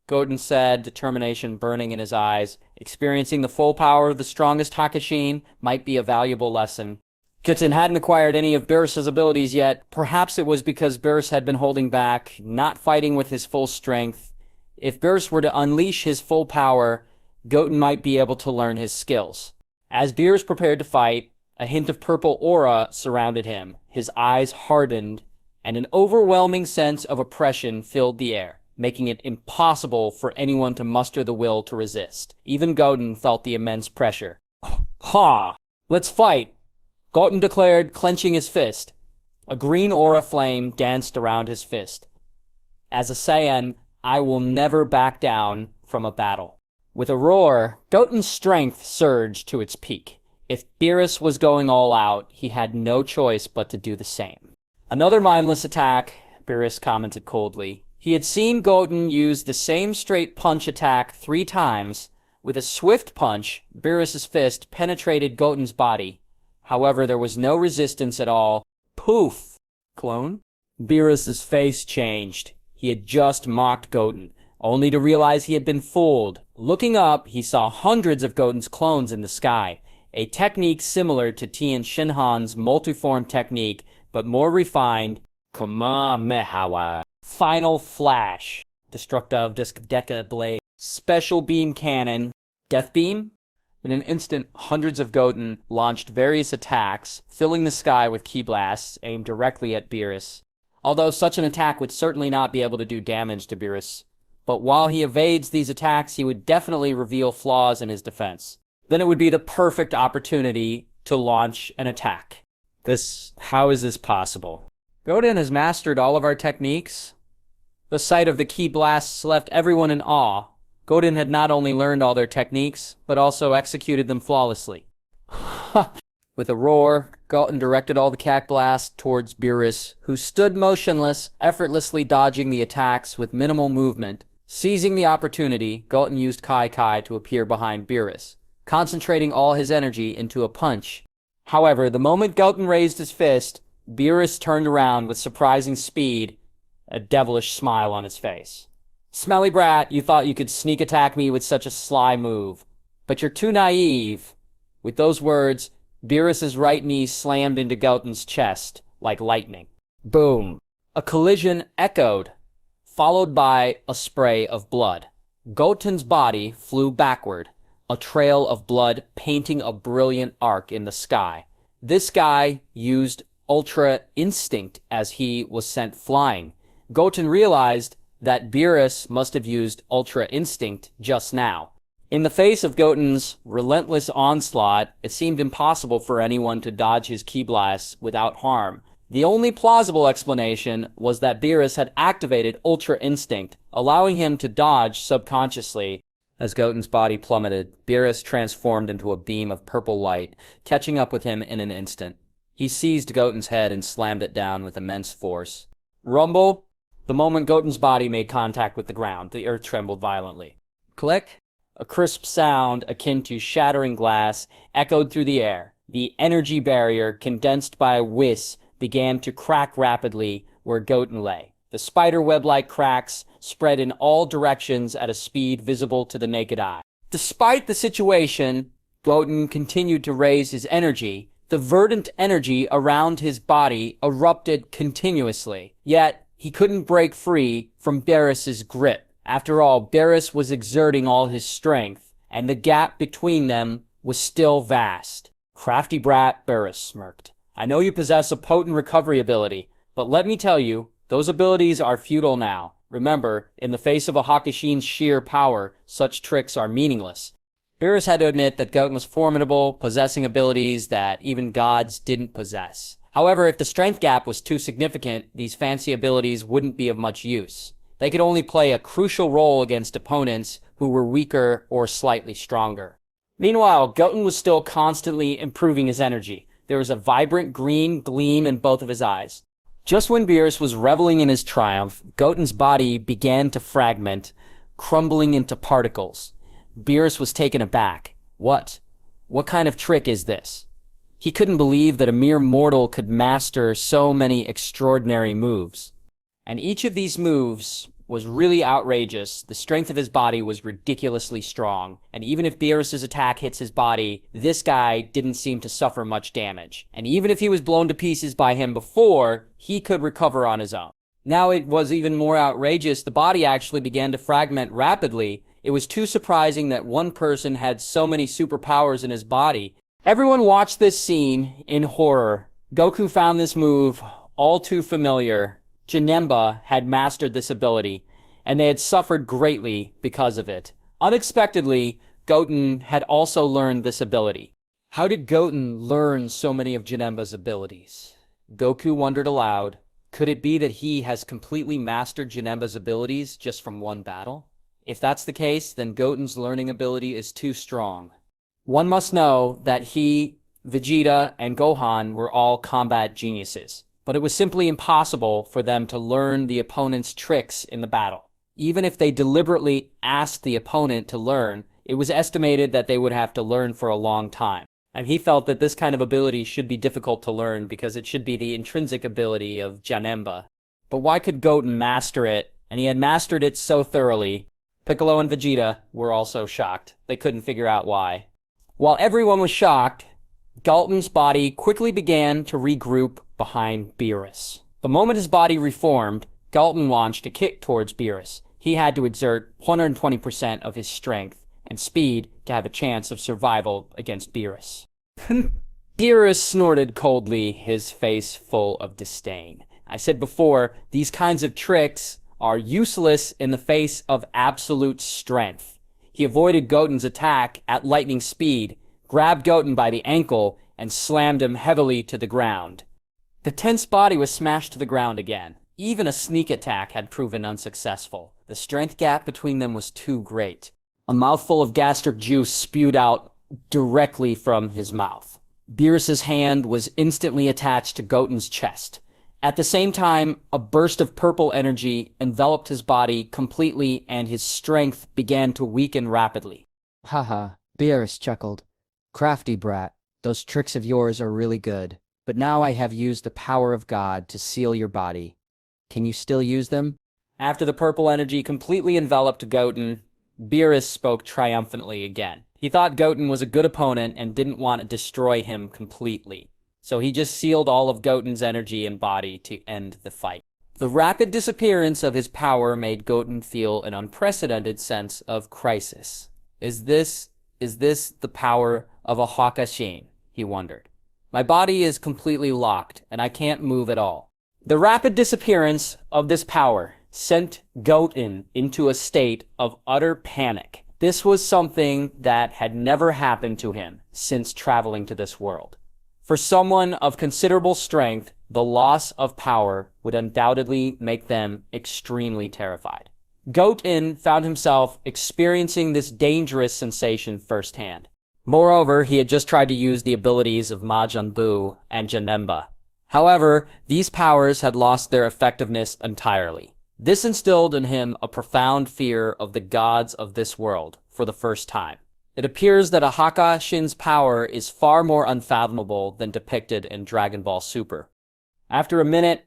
Goten said, determination burning in his eyes. Experiencing the full power of the strongest Hakushin might be a valuable lesson. Goten hadn't acquired any of Beerus' abilities yet. Perhaps it was because Beerus had been holding back, not fighting with his full strength. If Beerus were to unleash his full power, Goten might be able to learn his skills. As Beerus prepared to fight, a hint of purple aura surrounded him. His eyes hardened, and an overwhelming sense of oppression filled the air, making it impossible for anyone to muster the will to resist. Even Goten felt the immense pressure. "Ha! Let's fight!" Goten declared, clenching his fist. A green aura flame danced around his fist. As a Saiyan, I will never back down from a battle. With a roar, Goten's strength surged to its peak. If Beerus was going all out, he had no choice but to do the same. Another mindless attack, Beerus commented coldly. He had seen Goten use the same straight punch attack 3 times. With a swift punch, Beerus's fist penetrated Goten's body. However, there was no resistance at all. Poof! Clone? Beerus's face changed. He had just mocked Goten, only to realize he had been fooled. Looking up, he saw hundreds of Goten's clones in the sky, a technique similar to Tien Shinhan's multiform technique, but more refined. Kamehameha. Final Flash. Destructive Deca Blade. Special Beam Cannon. Death Beam? In an instant, hundreds of Goten launched various attacks, filling the sky with ki blasts aimed directly at Beerus. Although such an attack would certainly not be able to do damage to Beerus. But while he evades these attacks, he would definitely reveal flaws in his defense. Then it would be the perfect opportunity to launch an attack. How is this possible? Goten has mastered all of our techniques. The sight of the ki blasts left everyone in awe. Goten had not only learned all their techniques, but also executed them flawlessly. With a roar, Goten directed all the Kak blasts towards Beerus, who stood motionless, effortlessly dodging the attacks with minimal movement. Seizing the opportunity, Goten used Kai Kai to appear behind Beerus, concentrating all his energy into a punch. However, the moment Goten raised his fist, Beerus turned around with surprising speed, a devilish smile on his face. Smelly brat, you thought you could sneak attack me with such a sly move. But you're too naive. With those words, Beerus's right knee slammed into Goten's chest like lightning. Boom. A collision echoed, followed by a spray of blood. Goten's body flew backward, a trail of blood painting a brilliant arc in the sky. This guy used Ultra Instinct as he was sent flying. Goten realized that Beerus must have used Ultra Instinct just now. In the face of Goten's relentless onslaught, it seemed impossible for anyone to dodge his ki blasts without harm. The only plausible explanation was that Beerus had activated Ultra Instinct, allowing him to dodge subconsciously. As Goten's body plummeted, Beerus transformed into a beam of purple light, catching up with him in an instant. He seized Goten's head and slammed it down with immense force. Rumble! The moment Goten's body made contact with the ground, the earth trembled violently. Click! A crisp sound akin to shattering glass echoed through the air. The energy barrier, condensed by Whis, began to crack rapidly where Goten lay. The spider web-like cracks spread in all directions at a speed visible to the naked eye. Despite the situation, Goten continued to raise his energy. The verdant energy around his body erupted continuously. Yet, he couldn't break free from Beerus's grip. After all, Beerus was exerting all his strength, and the gap between them was still vast. Crafty brat, Beerus smirked. I know you possess a potent recovery ability, but let me tell you, those abilities are futile now. Remember, in the face of a Hakushin's sheer power, such tricks are meaningless. Beerus had to admit that Goten was formidable, possessing abilities that even gods didn't possess. However, if the strength gap was too significant, these fancy abilities wouldn't be of much use. They could only play a crucial role against opponents who were weaker or slightly stronger. Meanwhile, Goten was still constantly improving his energy. There was a vibrant green gleam in both of his eyes. Just when Beerus was reveling in his triumph, Goten's body began to fragment, crumbling into particles. Beerus was taken aback. What kind of trick is this? He couldn't believe that a mere mortal could master so many extraordinary moves. And each of these moves was really outrageous. The strength of his body was ridiculously strong. And even if Beerus's attack hits his body, this guy didn't seem to suffer much damage. And even if he was blown to pieces by him before, he could recover on his own. Now it was even more outrageous. The body actually began to fragment rapidly. It was too surprising that one person had so many superpowers in his body. Everyone watched this scene in horror. Goku found this move all too familiar. Janemba had mastered this ability, and they had suffered greatly because of it. Unexpectedly, Goten had also learned this ability. How did Goten learn so many of Janemba's abilities? Goku wondered aloud. Could it be that he has completely mastered Janemba's abilities just from one battle? If that's the case, then Goten's learning ability is too strong. One must know that he, Vegeta, and Gohan were all combat geniuses. but it was simply impossible for them to learn the opponent's tricks in the battle. Even if they deliberately asked the opponent to learn, it was estimated that they would have to learn for a long time. And he felt that this kind of ability should be difficult to learn because it should be the intrinsic ability of Janemba. But why could Goten master it? And he had mastered it so thoroughly. Piccolo and Vegeta were also shocked. They couldn't figure out why. While everyone was shocked, Goten's body quickly began to regroup behind Beerus. The moment his body reformed, Goten launched a kick towards Beerus. He had to exert 120% of his strength and speed to have a chance of survival against Beerus. Beerus snorted coldly, his face full of disdain. I said before, these kinds of tricks are useless in the face of absolute strength. He avoided Goten's attack at lightning speed, grabbed Goten by the ankle, and slammed him heavily to the ground. The tense body was smashed to the ground again. Even a sneak attack had proven unsuccessful. The strength gap between them was too great. A mouthful of gastric juice spewed out directly from his mouth. Beerus's hand was instantly attached to Goten's chest. At the same time, a burst of purple energy enveloped his body completely and his strength began to weaken rapidly. Haha, Beerus chuckled. Crafty brat, those tricks of yours are really good. But now I have used the power of God to seal your body. Can you still use them? After the purple energy completely enveloped Goten, Beerus spoke triumphantly again. He thought Goten was a good opponent and didn't want to destroy him completely. So he just sealed all of Goten's energy and body to end the fight. The rapid disappearance of his power made Goten feel an unprecedented sense of crisis. Is this the power of a Hokashin? He wondered. My body is completely locked, and I can't move at all. The rapid disappearance of this power sent Goten into a state of utter panic. This was something that had never happened to him since traveling to this world. For someone of considerable strength, the loss of power would undoubtedly make them extremely terrified. Goten found himself experiencing this dangerous sensation firsthand. Moreover, he had just tried to use the abilities of Majin Buu and Janemba. However, these powers had lost their effectiveness entirely. This instilled in him a profound fear of the gods of this world for the first time. It appears that a Hakashin's power is far more unfathomable than depicted in Dragon Ball Super. After a minute,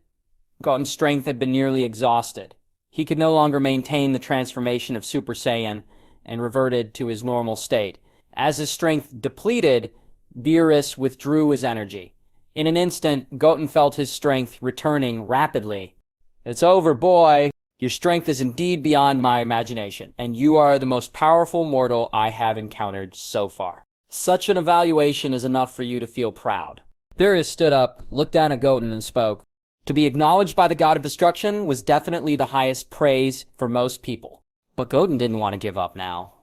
Goten's strength had been nearly exhausted. He could no longer maintain the transformation of Super Saiyan and reverted to his normal state. As his strength depleted, Beerus withdrew his energy. In an instant, Goten felt his strength returning rapidly. It's over, boy. Your strength is indeed beyond my imagination, and you are the most powerful mortal I have encountered so far. Such an evaluation is enough for you to feel proud. Beerus stood up, looked down at Goten, and spoke. To be acknowledged by the god of destruction was definitely the highest praise for most people. But Goten didn't want to give up now.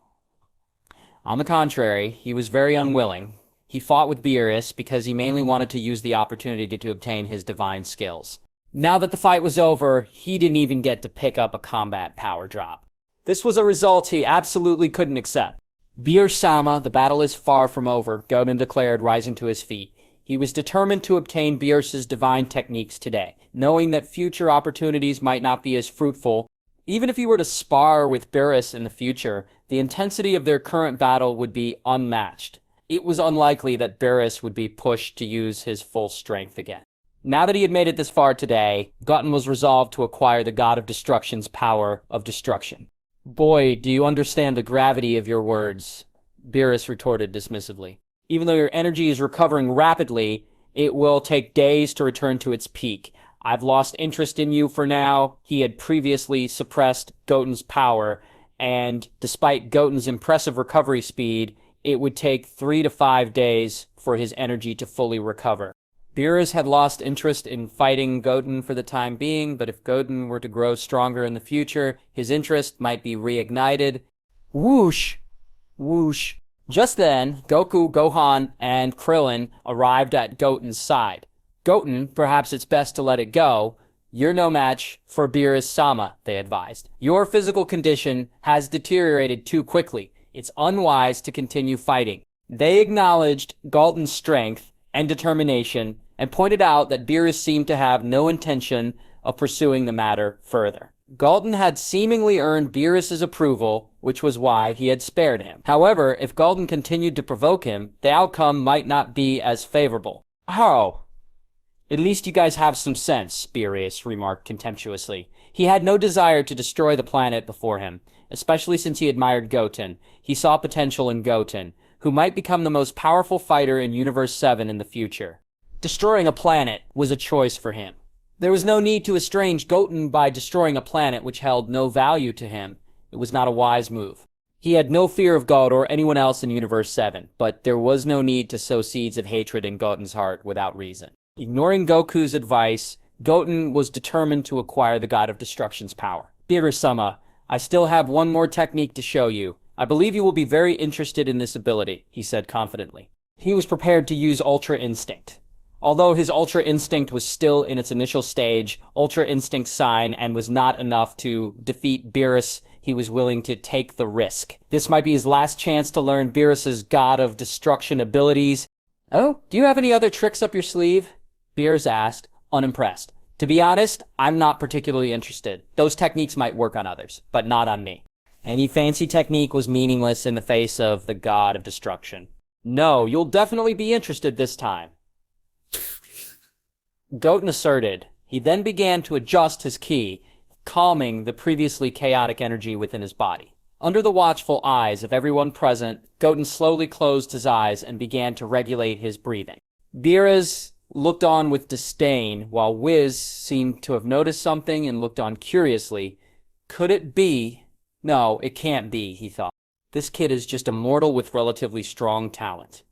On the contrary, he was very unwilling. He fought with Beerus because he mainly wanted to use the opportunity to obtain his divine skills. Now that the fight was over, he didn't even get to pick up a combat power drop. This was a result he absolutely couldn't accept. Beerus-sama, the battle is far from over, Goten declared, rising to his feet. He was determined to obtain Beerus's divine techniques today, knowing that future opportunities might not be as fruitful. Even if he were to spar with Beerus in the future, the intensity of their current battle would be unmatched. It was unlikely that Beerus would be pushed to use his full strength again. Now that he had made it this far today, Goten was resolved to acquire the God of Destruction's power of destruction. Boy, do you understand the gravity of your words, Beerus retorted dismissively. Even though your energy is recovering rapidly, it will take days to return to its peak. I've lost interest in you for now. He had previously suppressed Goten's power, and despite Goten's impressive recovery speed, it would take 3 to 5 days for his energy to fully recover. Beerus had lost interest in fighting Goten for the time being, but if Goten were to grow stronger in the future, his interest might be reignited. Whoosh! Whoosh! Just then, Goku, Gohan, and Krillin arrived at Goten's side. Goten, perhaps it's best to let it go. You're no match for Beerus-sama, they advised. Your physical condition has deteriorated too quickly. It's unwise to continue fighting. They acknowledged Goten's strength and determination, and pointed out that Beerus seemed to have no intention of pursuing the matter further. Goten had seemingly earned Beerus's approval, which was why he had spared him. However, if Goten continued to provoke him, the outcome might not be as favorable. "Oh, at least you guys have some sense," Beerus remarked contemptuously. He had no desire to destroy the planet before him, especially since he admired Goten. He saw potential in Goten, who might become the most powerful fighter in Universe 7 in the future. Destroying a planet was a choice for him. There was no need to estrange Goten by destroying a planet which held no value to him. It was not a wise move. He had no fear of God or anyone else in Universe 7, but there was no need to sow seeds of hatred in Goten's heart without reason. Ignoring Goku's advice, Goten was determined to acquire the God of Destruction's power. "Beerus-sama, I still have one more technique to show you. I believe you will be very interested in this ability," he said confidently. He was prepared to use Ultra Instinct. Although his Ultra Instinct was still in its initial stage, Ultra Instinct sign, and was not enough to defeat Beerus, he was willing to take the risk. This might be his last chance to learn Beerus's God of Destruction abilities. "Oh, do you have any other tricks up your sleeve?" Beerus asked, unimpressed. "To be honest, I'm not particularly interested. Those techniques might work on others, but not on me." Any fancy technique was meaningless in the face of the God of Destruction. "No, you'll definitely be interested this time," Goten asserted. He then began to adjust his ki, calming the previously chaotic energy within his body. Under the watchful eyes of everyone present, Goten slowly closed his eyes and began to regulate his breathing. Beerus looked on with disdain, while Whis seemed to have noticed something and looked on curiously. Could it be? No, it can't be, he thought. This kid is just a mortal with relatively strong talent.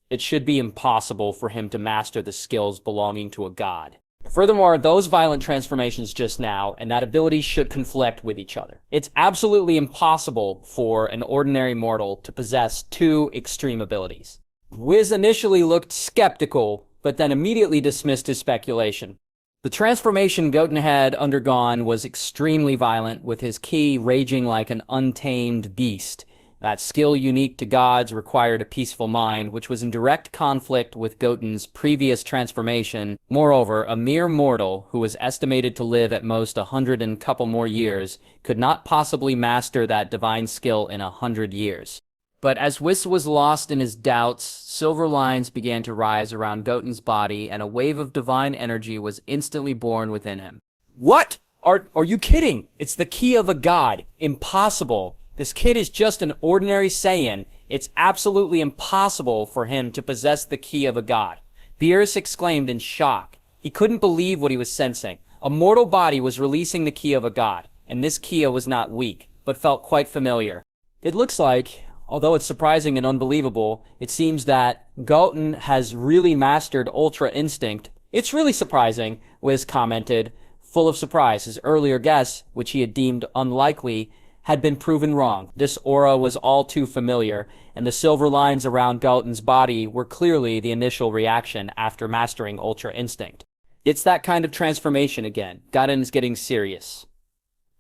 It should be impossible for him to master the skills belonging to a god. Furthermore, those violent transformations just now and that ability should conflict with each other. It's absolutely impossible for an ordinary mortal to possess two extreme abilities. Whis initially looked skeptical, but then immediately dismissed his speculation. The transformation Goten had undergone was extremely violent, with his ki raging like an untamed beast. That skill unique to gods required a peaceful mind, which was in direct conflict with Goten's previous transformation. Moreover, a mere mortal, who was estimated to live at most 100 and couple more years, could not possibly master that divine skill in 100 years. But as Whis was lost in his doubts, silver lines began to rise around Goten's body, and a wave of divine energy was instantly born within him. "What? Are you kidding? It's the ki of a god. Impossible. This kid is just an ordinary Saiyan. It's absolutely impossible for him to possess the ki of a god." Beerus exclaimed in shock. He couldn't believe what he was sensing. A mortal body was releasing the ki of a god, and this ki was not weak, but felt quite familiar. It looks like, although it's surprising and unbelievable, it seems that Goten has really mastered Ultra Instinct. "It's really surprising," Whis commented, full of surprise. His earlier guess, which he had deemed unlikely, had been proven wrong. This aura was all too familiar, and the silver lines around Goten's body were clearly the initial reaction after mastering Ultra Instinct. "It's that kind of transformation again. Goten is getting serious,"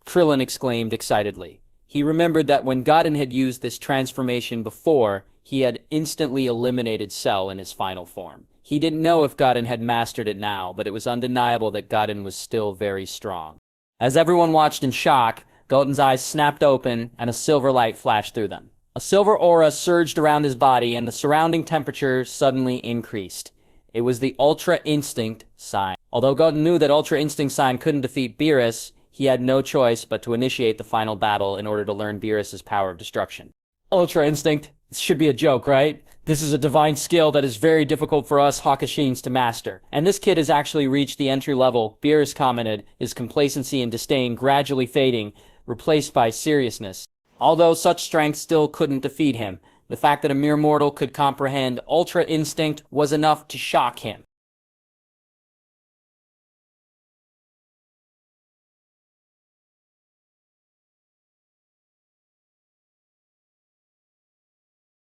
Krillin exclaimed excitedly. He remembered that when Goten had used this transformation before, he had instantly eliminated Cell in his final form. He didn't know if Goten had mastered it now, but it was undeniable that Goten was still very strong. As everyone watched in shock, Goten's eyes snapped open, and a silver light flashed through them. A silver aura surged around his body, and the surrounding temperature suddenly increased. It was the Ultra Instinct sign. Although Goten knew that Ultra Instinct sign couldn't defeat Beerus, he had no choice but to initiate the final battle in order to learn Beerus's power of destruction. "Ultra Instinct? This should be a joke, right? This is a divine skill that is very difficult for us Hakashins to master. And this kid has actually reached the entry level," Beerus commented, his complacency and disdain gradually fading, replaced by seriousness. Although such strength still couldn't defeat him, the fact that a mere mortal could comprehend Ultra Instinct was enough to shock him.